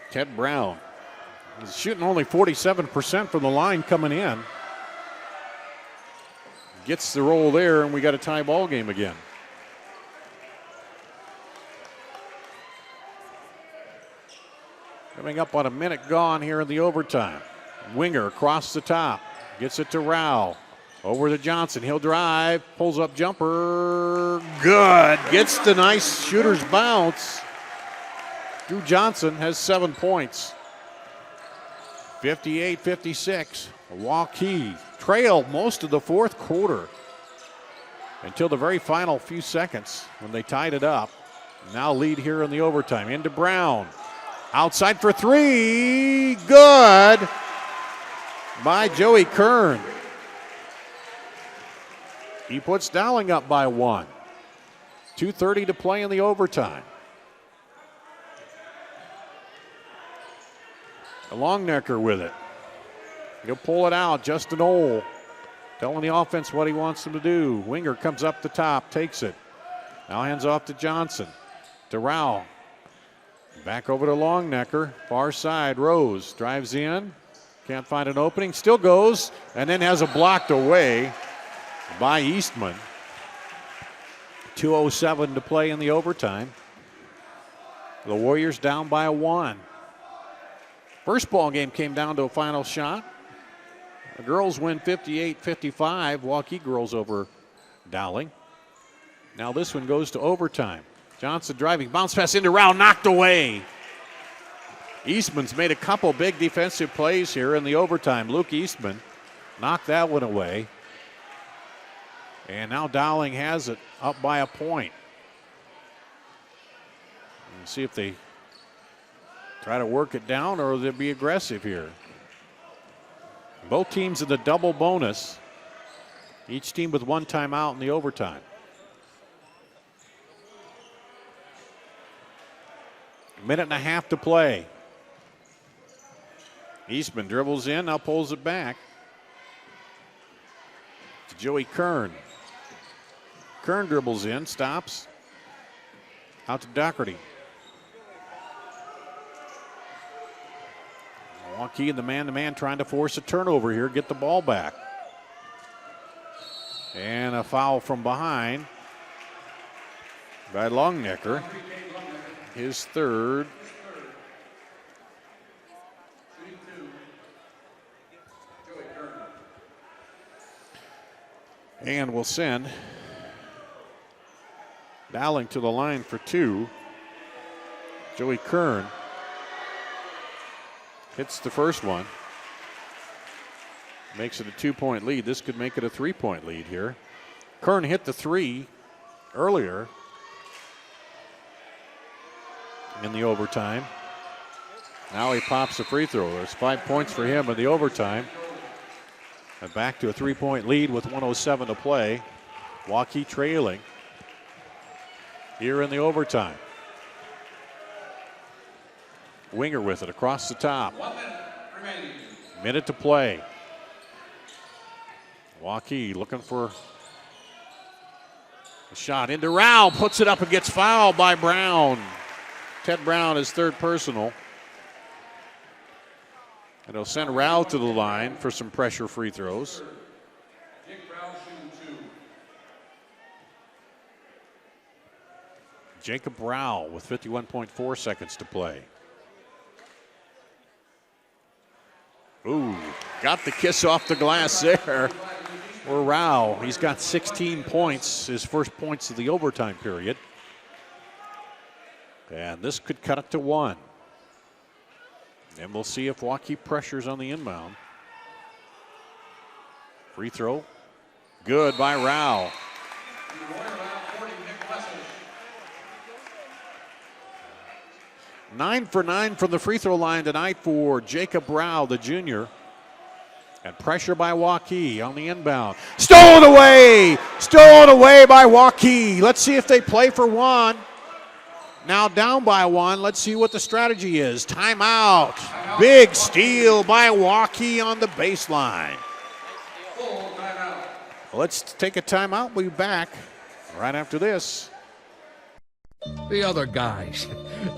[SPEAKER 1] Ted Brown. He's shooting only 47% from the line coming in. gets the roll there, and we got a tie ball game again. Coming up on a minute gone here in the overtime. Winger across the top. Gets it to Rao. Over to Johnson. He'll drive. Pulls up jumper. Good. Gets the nice shooter's bounce. Drew Johnson has 7 points. 58-56. Waukee trailed most of the fourth quarter until the very final few seconds when they tied it up. Now lead here in the overtime. Into Brown. Outside for three. Good by Joey Kern. He puts Dowling up by 1. 2:30 to play in the overtime. Longnecker with it. He'll pull it out. Justin Ohl telling the offense what he wants them to do. Winger comes up the top, takes it. Now hands off to Johnson. To Rao. Back over to Longnecker. Far side. Rose drives in. Can't find an opening. Still goes. And then has a blocked away by Eastman. 2:07 to play in the overtime. The Warriors down by 1. First ball game came down to a final shot. The girls win 58-55. Waukee girls over Dowling. Now this one goes to overtime. Johnson driving, bounce pass into Rao, knocked away. Eastman's made a couple big defensive plays here in the overtime. Luke Eastman knocked that one away. And now Dowling has it up by a point. We'll see if they try to work it down or they'll be aggressive here. Both teams in the double bonus. Each team with 1 timeout in the overtime. A minute and a half to play. Eastman dribbles in, now pulls it back. To Joey Kern. Kern dribbles in, stops. Out to Doherty. Waukee and the man-to-man trying to force a turnover here, get the ball back. And a foul from behind by Longnecker. His third. And will send Dowling to the line for 2. Joey Kern hits the first one. Makes it a 2-point lead. This could make it a 3-point lead here. Kern hit the 3 earlier in the overtime. Now he pops a free throw. There's 5 points for him in the overtime. And back to a 3-point lead with 1:07 to play. Waukee trailing here in the overtime. Winger with it across the top.
[SPEAKER 17] 1 minute remaining.
[SPEAKER 1] Minute to play. Waukee looking for a shot into Rao. Puts it up and gets fouled by Brown. Ted Brown, his third personal. And he'll send Rao to the line for some pressure free throws. Jacob Rao with 51.4 seconds to play. Ooh, got the kiss off the glass there for Rao. He's got 16 points, his first points of the overtime period. And this could cut it to 1. And we'll see if Waukee pressures on the inbound. Free throw. Good by Rao. 9 for 9 from the free throw line tonight for Jacob Rao, the junior. And pressure by Waukee on the inbound. Stolen away! Stolen away by Waukee. Let's see if they play for 1. Now down by 1. Let's see what the strategy is. Timeout. Big steal by Waukee on the baseline. Let's take a timeout. We'll be back right after this.
[SPEAKER 3] The other guys,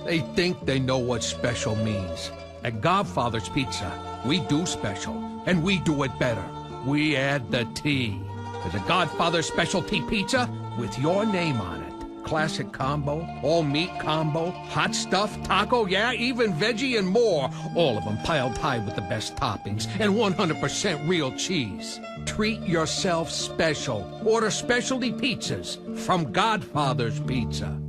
[SPEAKER 3] they think they know what special means. At Godfather's Pizza, we do special, and we do it better. We add the T. There's a Godfather specialty pizza with your name on it. Classic combo, all meat combo, hot stuff, taco, yeah, even veggie and more. All of them piled high with the best toppings and 100% real cheese. Treat yourself special. Order specialty pizzas from Godfather's Pizza.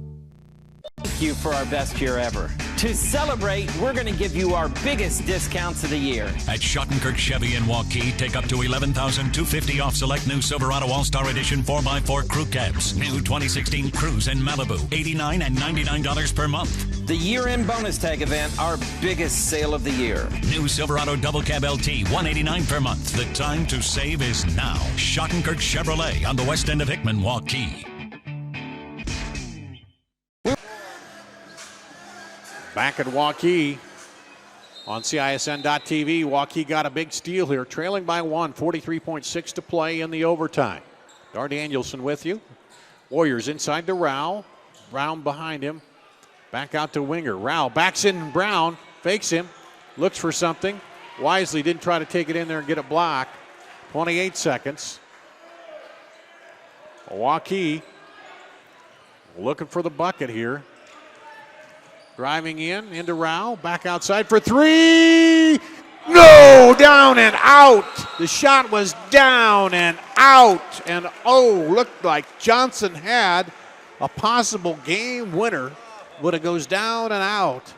[SPEAKER 5] Thank you for our best year ever. To celebrate, we're going to give you our biggest discounts of the year.
[SPEAKER 6] At Schottenkirk Chevy in Waukee, take up to $11,250 off select new Silverado All-Star Edition 4x4 crew cabs. New 2016 Cruise in Malibu, $89 and $99 per month.
[SPEAKER 5] The year-end bonus tag event, our biggest sale of the year.
[SPEAKER 6] New Silverado Double Cab LT, $189 per month. The time to save is now. Schottenkirk Chevrolet on the west end of Hickman, Waukee.
[SPEAKER 1] Back at Waukee on CISN.TV. Waukee got a big steal here, trailing by 1, 43.6 to play in the overtime. Dar Danielson with you. Warriors inside to Rao. Brown behind him. Back out to Winger. Rao backs in Brown, fakes him, looks for something. Wisely didn't try to take it in there and get it blocked. 28 seconds. Waukee looking for the bucket here. Driving into Rao, back outside for three. No, down and out. The shot was down and out. And looked like Johnson had a possible game winner, but it goes down and out.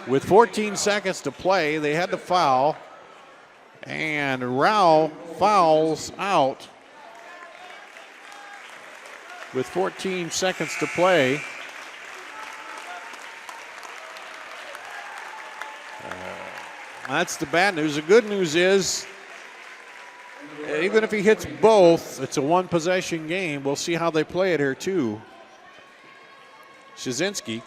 [SPEAKER 1] With 14 seconds to play, they had to foul. And Rao fouls out with 14 seconds to play. That's the bad news. The good news is, even if he hits both, it's a one-possession game. We'll see how they play it here, too. Shazinski.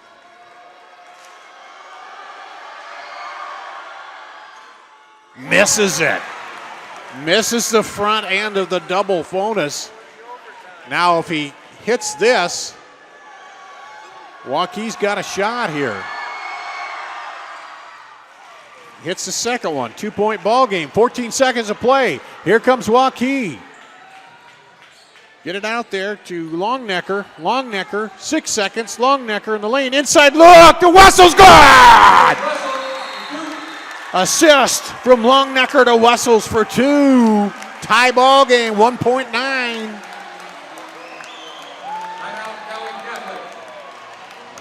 [SPEAKER 1] Misses it. Misses the front end of the double bonus. Now, if he hits this, Waukee's got a shot here. Hits the second one. 2-point ball game. 14 seconds to play. Here comes Waukee. Get it out there to Longnecker. Longnecker, 6 seconds. Longnecker in the lane. Inside look. The Wessels good! Assist from Longnecker to Wessels for 2. Tie ball game. 1.9.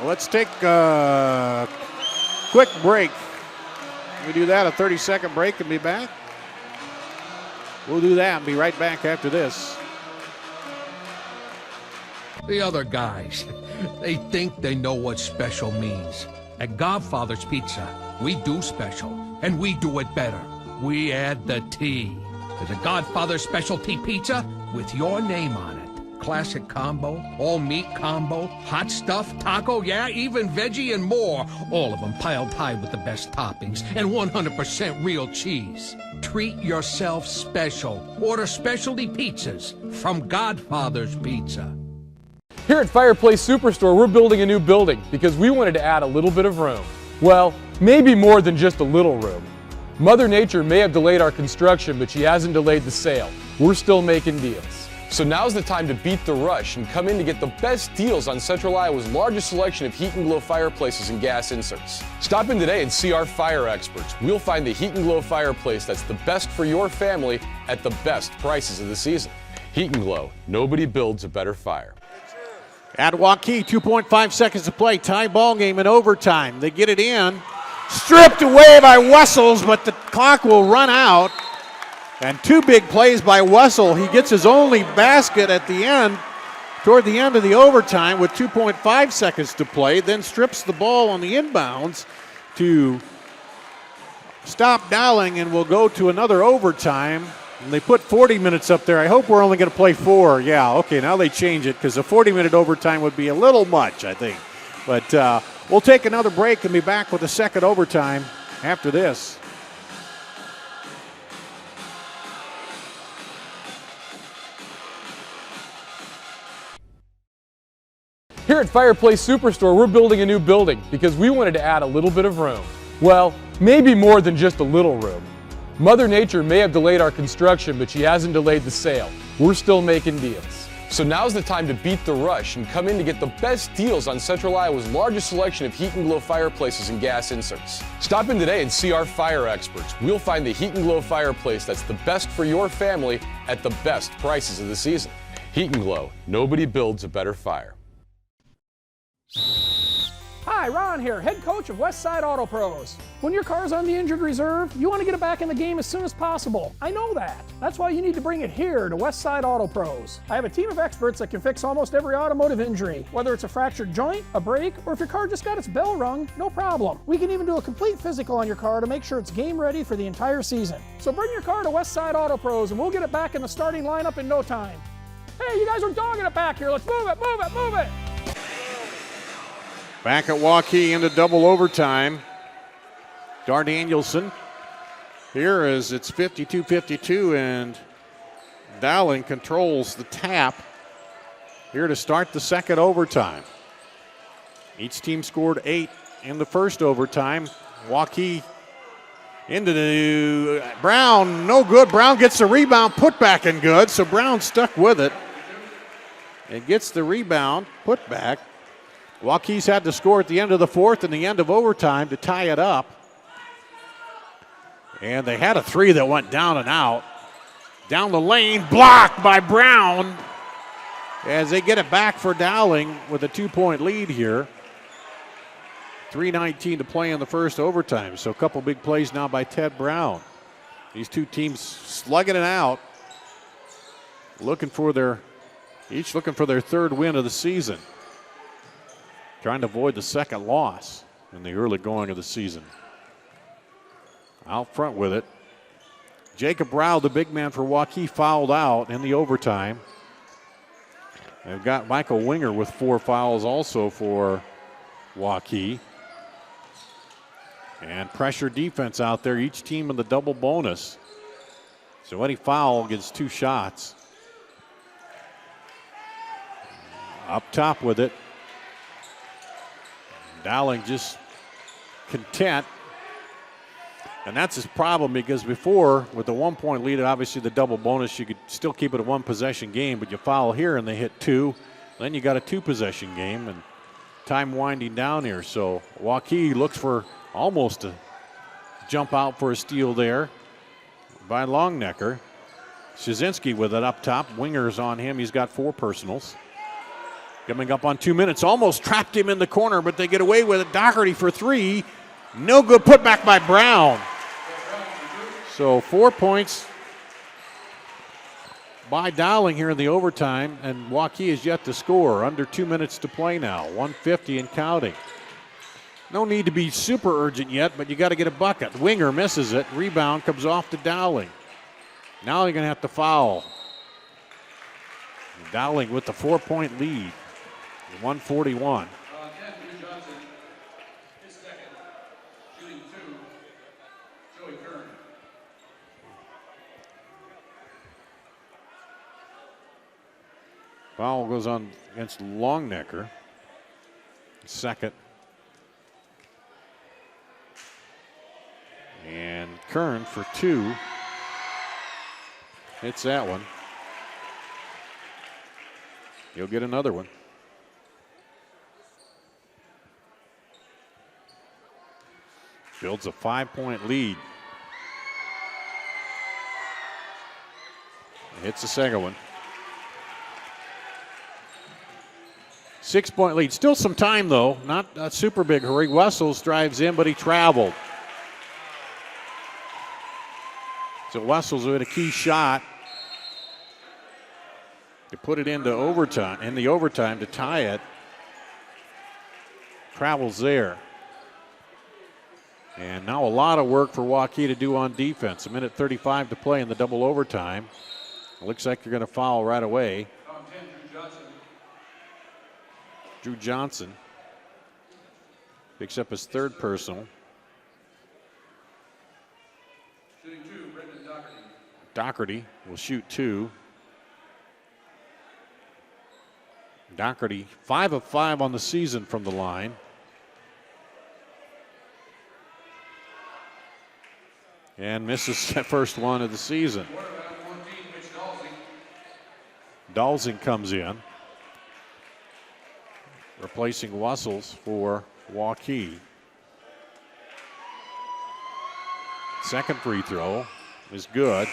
[SPEAKER 1] Let's take a quick break. We do that, a 30-second break, and be back. We'll do that and be right back after this.
[SPEAKER 3] The other guys, they think they know what special means. At Godfather's Pizza, we do special, and we do it better. We add the T. There's a Godfather specialty pizza with your name on it. Classic combo, all meat combo, hot stuff, taco, yeah, even veggie and more. All of them piled high with the best toppings and 100% real cheese. Treat yourself special. Order specialty pizzas from Godfather's Pizza.
[SPEAKER 7] Here at Fireplace Superstore, we're building a new building because we wanted to add a little bit of room. Well, maybe more than just a little room. Mother Nature may have delayed our construction, but she hasn't delayed the sale. We're still making deals. So now's the time to beat the rush and come in to get the best deals on Central Iowa's largest selection of heat and glow fireplaces and gas inserts. Stop in today and see our fire experts. We'll find the heat and glow fireplace that's the best for your family at the best prices of the season. Heat and Glow, nobody builds a better fire.
[SPEAKER 1] At Waukee, 2.5 seconds to play. Tie ball game in overtime. They get it in. Stripped away by Wessels, but the clock will run out. And 2 big plays by Wessel. He gets his only basket at the end, toward the end of the overtime with 2.5 seconds to play, then strips the ball on the inbounds to stop Dowling, and will go to another overtime. And they put 40 minutes up there. I hope we're only going to play 4. Yeah, okay, now they change it because a 40-minute overtime would be a little much, I think. But we'll take another break and be back with a second overtime after this.
[SPEAKER 7] Here at Fireplace Superstore, we're building a new building because we wanted to add a little bit of room. Well, maybe more than just a little room. Mother Nature may have delayed our construction, but she hasn't delayed the sale. We're still making deals. So now's the time to beat the rush and come in to get the best deals on Central Iowa's largest selection of heat and glow fireplaces and gas inserts. Stop in today and see our fire experts. We'll find the heat and glow fireplace that's the best for your family at the best prices of the season. Heat and Glow. Nobody builds a better fire.
[SPEAKER 4] Hi, Ron here, head coach of Westside Auto Pros. When your car's on the injured reserve, you want to get it back in the game as soon as possible. I know that. That's why you need to bring it here to Westside Auto Pros. I have a team of experts that can fix almost every automotive injury. Whether it's a fractured joint, a brake, or if your car just got its bell rung, no problem. We can even do a complete physical on your car to make sure it's game ready for the entire season. So bring your car to Westside Auto Pros and we'll get it back in the starting lineup in no time. Hey, you guys are dogging it back here. Let's move it, move it, move it.
[SPEAKER 1] Back at Waukee into double overtime. Danielson. Here is it's 52-52 and Dowling controls the tap here to start the second overtime. Each team scored 8 in the first overtime. Waukee into the Brown, no good. Brown gets the rebound, put back and good. So Brown stuck with it and gets the rebound, put back. Waukee's had to score at the end of the fourth and the end of overtime to tie it up. And they had a three that went down and out. Down the lane, blocked by Brown as they get it back for Dowling with a 2-point lead here. 3:19 to play in the first overtime. So a couple big plays now by Ted Brown. These two teams slugging it out, each looking for their third win of the season. Trying to avoid the second loss in the early going of the season. Out front with it. Jacob Rao, the big man for Waukee, fouled out in the overtime. They've got Michael Winger with 4 fouls also for Waukee. And pressure defense out there, each team in the double bonus. So any foul gets 2 shots. Up top with it. Dowling just content. And that's his problem because before, with the 1-point lead, obviously the double bonus, you could still keep it a 1-possession game, but you foul here and they hit 2. Then you got a 2-possession game and time winding down here. So Waukee looks for almost a jump out for a steal there by Longnecker. Szczynski with it up top. Winger's on him. He's got 4 personals. Coming up on 2 minutes, almost trapped him in the corner, but they get away with it. Doherty for 3. No good, put back by Brown. So 4 points by Dowling here in the overtime, and Waukee is yet to score. Under 2 minutes to play now, 1:50 and counting. No need to be super urgent yet, but you got to get a bucket. Winger misses it. Rebound comes off to Dowling. Now you're going to have to foul. Dowling with the 4-point lead. 141. Foul goes on against Longnecker. Second. And Kern for 2. Hits that one. He'll get another one. Builds a 5-point lead. Hits the second one. 6-point lead. Still some time, though. Not a super big hurry. Wessels drives in, but he traveled. So Wessels with a key shot to put it into overtime, in the overtime to tie it. Travels there. And now a lot of work for Waukee to do on defense. 1:35 to play in the double overtime. It looks like they're going to foul right away. Drew Johnson picks up his 3rd personal. Doherty will shoot 2. Doherty 5 of 5 on the season from the line. and misses the first one of the season. Dowling comes in, replacing Wussels for Waukee. Second free throw is good.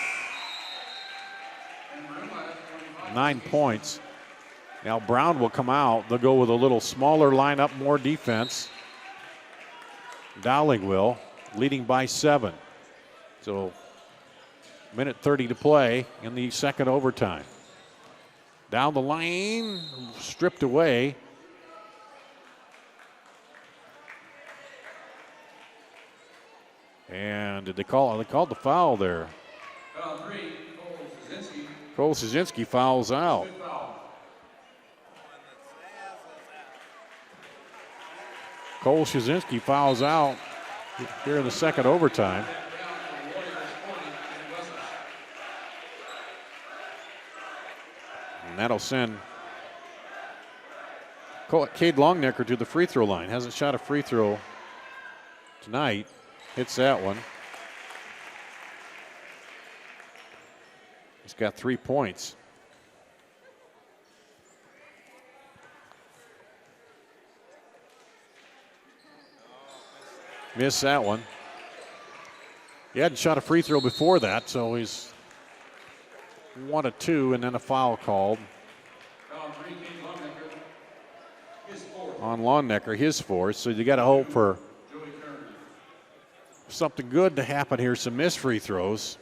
[SPEAKER 1] 9 points. Now Brown will come out. They'll go with a little smaller lineup, more defense. Dowling will, leading by 7. So, minute 30 to play in the second overtime. Down the lane, stripped away. And did they call? They called the foul there. Cole Szynski fouls out. Cole Szynski fouls out here in the second overtime. And that'll send Cade Longnecker to the free throw line. Hasn't shot a free throw tonight. Hits that one. He's got 3 points. Missed that one. He hadn't shot a free throw before that, so he's 1 of 2, and then a foul called on Longnecker, his fourth. So you got to hope for something good to happen here. Some missed free throws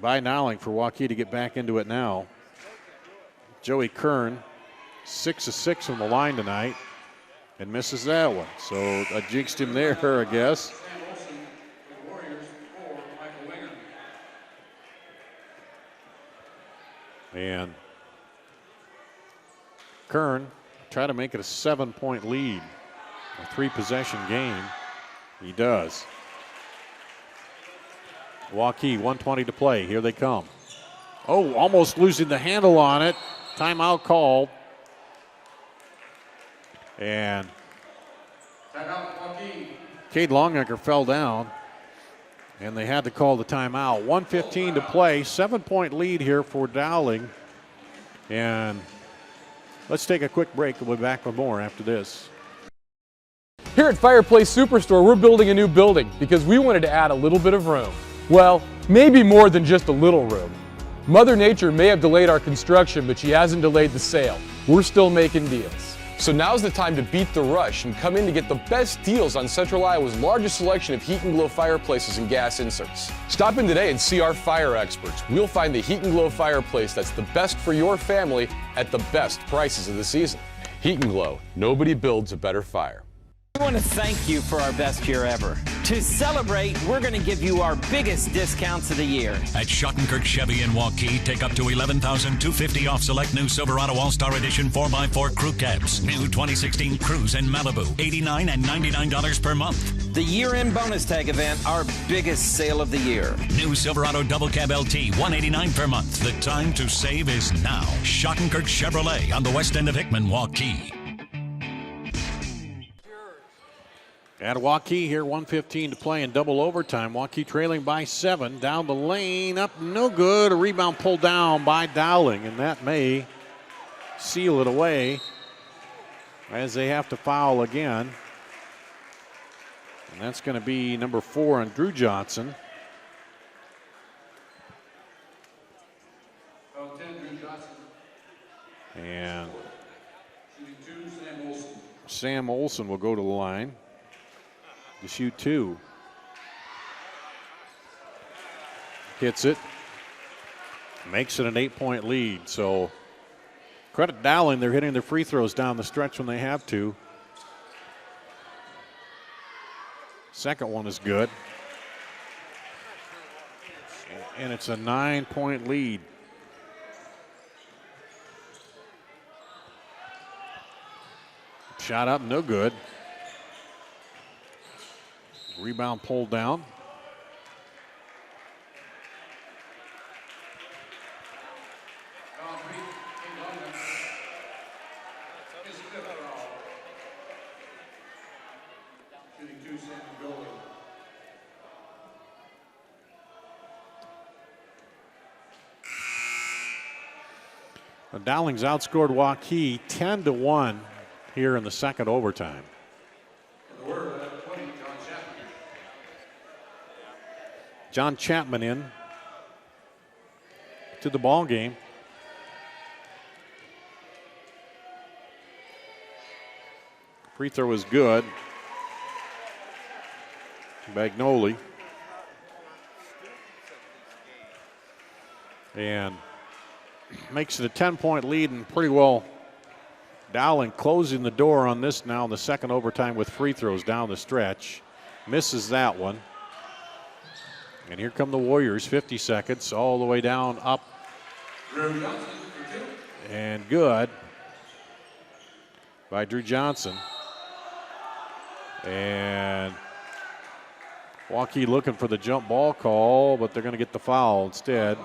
[SPEAKER 1] by Dowling for Waukee to get back into it now. Joey Kern, 6 of 6 from the line tonight, and misses that one. So I jinxed him there, I guess. And Kern try to make it a 7-point lead, a 3-possession game. He does. Waukee, 1:20 to play. Here they come. Oh, almost losing the handle on it. Timeout called. And Cade Longnecker fell down, and they had to call the timeout. 1:15 to play. 7-point lead here for Dowling. And let's take a quick break. We'll be back with more after this.
[SPEAKER 7] Here at Fireplace Superstore, we're building a new building because we wanted to add a little bit of room. Well, maybe more than just a little room. Mother Nature may have delayed our construction, but she hasn't delayed the sale. We're still making deals. So now's the time to beat the rush and come in to get the best deals on Central Iowa's largest selection of heat and glow fireplaces and gas inserts. Stop in today and see our fire experts. We'll find the heat and glow fireplace that's the best for your family at the best prices of the season. Heat and Glow, nobody builds a better fire.
[SPEAKER 5] We want to thank you for our best year ever. To celebrate, we're going to give you our biggest discounts of the year.
[SPEAKER 6] At Schottenkirk Chevy in Waukee, take up to $11,250 off select new Silverado All-Star Edition 4x4 crew cabs. New 2016 Cruise in Malibu, $89 and $99 per month.
[SPEAKER 5] The year-end bonus tag event, our biggest sale of the year.
[SPEAKER 6] New Silverado Double Cab LT, $189 per month. The time to save is now. Schottenkirk Chevrolet on the west end of Hickman, Waukee.
[SPEAKER 1] At Waukee here, 1:15 to play in double overtime. Waukee trailing by 7. Down the lane, up, no good. A rebound pulled down by Dowling, and that may seal it away as they have to foul again. And that's going to be number 4 on Drew Johnson. And Sam Olson will go to the line to shoot 2. Hits it. Makes it an 8-point lead. So credit Dowling. They're hitting their free throws down the stretch when they have to. Second one is good. And it's a 9-point lead. Shot up, no good. Rebound pulled down. Dowling's outscored Waukee 10-1 here in the second overtime. John Chapman in to the ball game. Free throw is good. Bagnoli. And makes it a 10-point lead, and pretty well Dowling closing the door on this now in the second overtime with free throws down the stretch. Misses that one. And here come the Warriors, 50 seconds, all the way down, up, and good by Drew Johnson. And Waukee looking for the jump ball call, but they're going to get the foul instead.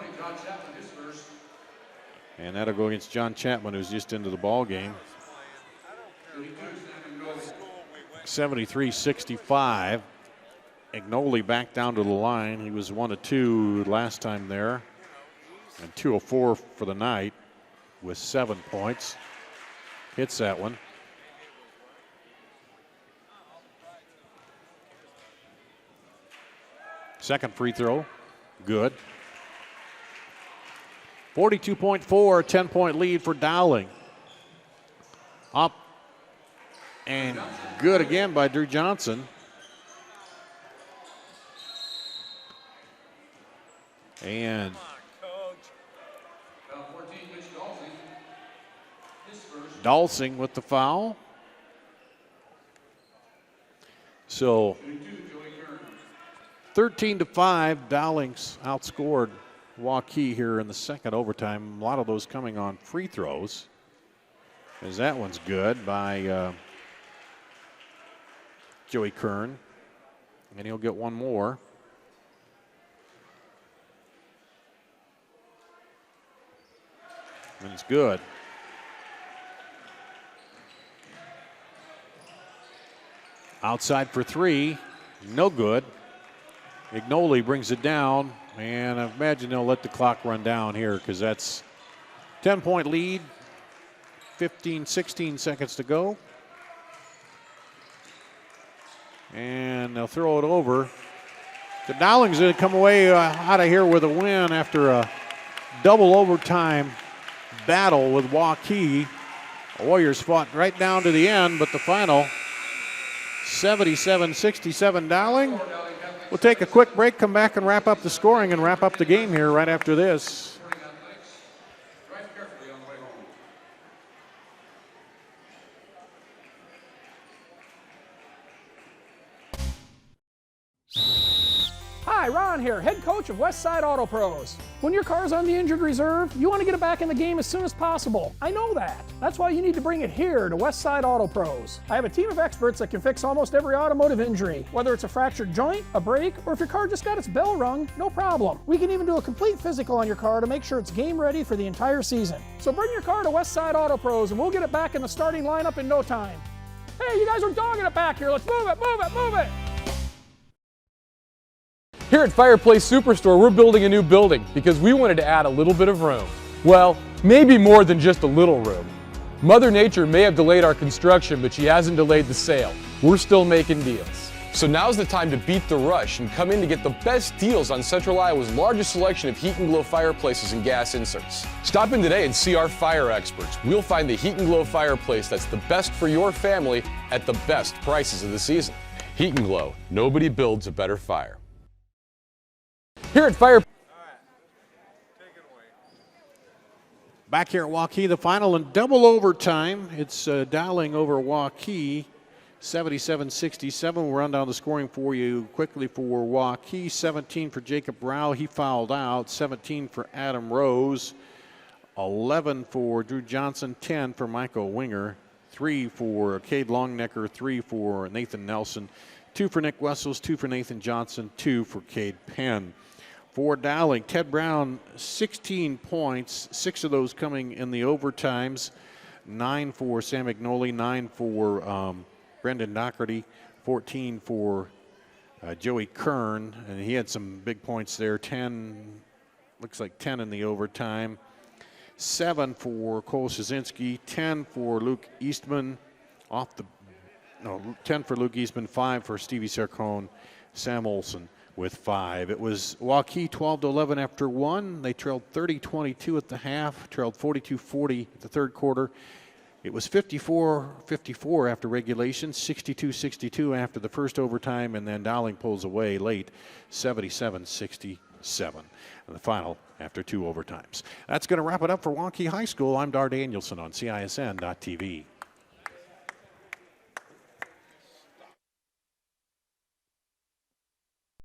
[SPEAKER 1] And that'll go against John Chapman, who's just into the ball game. 73-65. Agnoli back down to the line. He was 1 of 2 last time there, and 2 of 4 for the night with 7 points. Hits that one. Second free throw, good. 42.4, 10-point lead for Dowling. Up and good again by Drew Johnson. And Dowling with the foul. So 13-5, Dowling's outscored Waukee here in the second overtime. A lot of those coming on free throws, as that one's good by Joey Kern, and he'll get one more. And it's good. Outside for 3, no good. Agnoli brings it down, and I imagine they'll let the clock run down here because that's 10-point lead, 16 seconds to go. And they'll throw it over. The Dowling's going to come away out of here with a win after a double overtime battle with Waukee. The Warriors fought right down to the end, but the final 77-67 Dowling. We'll take a quick break, come back and wrap up the scoring and wrap up the game here right after this.
[SPEAKER 4] Hi, Ron here, head coach of Westside Auto Pros. When your car's on the injured reserve, you want to get it back in the game as soon as possible. I know that. That's why you need to bring it here to Westside Auto Pros. I have a team of experts that can fix almost every automotive injury. Whether it's a fractured joint, a brake, or if your car just got its bell rung, no problem. We can even do a complete physical on your car to make sure it's game ready for the entire season. So bring your car to Westside Auto Pros and we'll get it back in the starting lineup in no time. Hey, you guys are dogging it back here. Let's move it, move it, move it.
[SPEAKER 7] Here at Fireplace Superstore, we're building a new building because we wanted to add a little bit of room. Well, maybe more than just a little room. Mother Nature may have delayed our construction, but she hasn't delayed the sale. We're still making deals. So now's the time to beat the rush and come in to get the best deals on Central Iowa's largest selection of heat and glow fireplaces and gas inserts. Stop in today and see our fire experts. We'll find the heat and glow fireplace that's the best for your family at the best prices of the season. Heat and Glow, nobody builds a better fire. Here at Fire.
[SPEAKER 1] Back here at Waukee, the final in double overtime. It's Dowling over Waukee, 77-67. We'll run down the scoring for you quickly for Waukee. 17 for Jacob Rao. He fouled out. 17 for Adam Rose. 11 for Drew Johnson. 10 for Michael Winger. 3 for Cade Longnecker. 3 for Nathan Nelson. 2 for Nick Wessels. 2 for Nathan Johnson. 2 for Cade Penn. For Dowling, Ted Brown, 16 points, 6 of those coming in the overtimes. 9 for Sam Agnoli, 9 for Brendan Doherty, 14 for Joey Kern, and he had some big points there. 10, looks like 10 in the overtime. 7 for Cole Szynski, 10 for Luke Eastman, 10 for Luke Eastman, 5 for Stevie Sarcone, Sam Olson with 5. It was Waukee 12-11 after 1. They trailed 30-22 at the half, trailed 42-40 at the third quarter. It was 54-54 after regulation, 62-62 after the first overtime, and then Dowling pulls away late, 77-67. And the final after 2 overtimes. That's going to wrap it up for Waukee High School. I'm Dar Danielson on CISN.TV.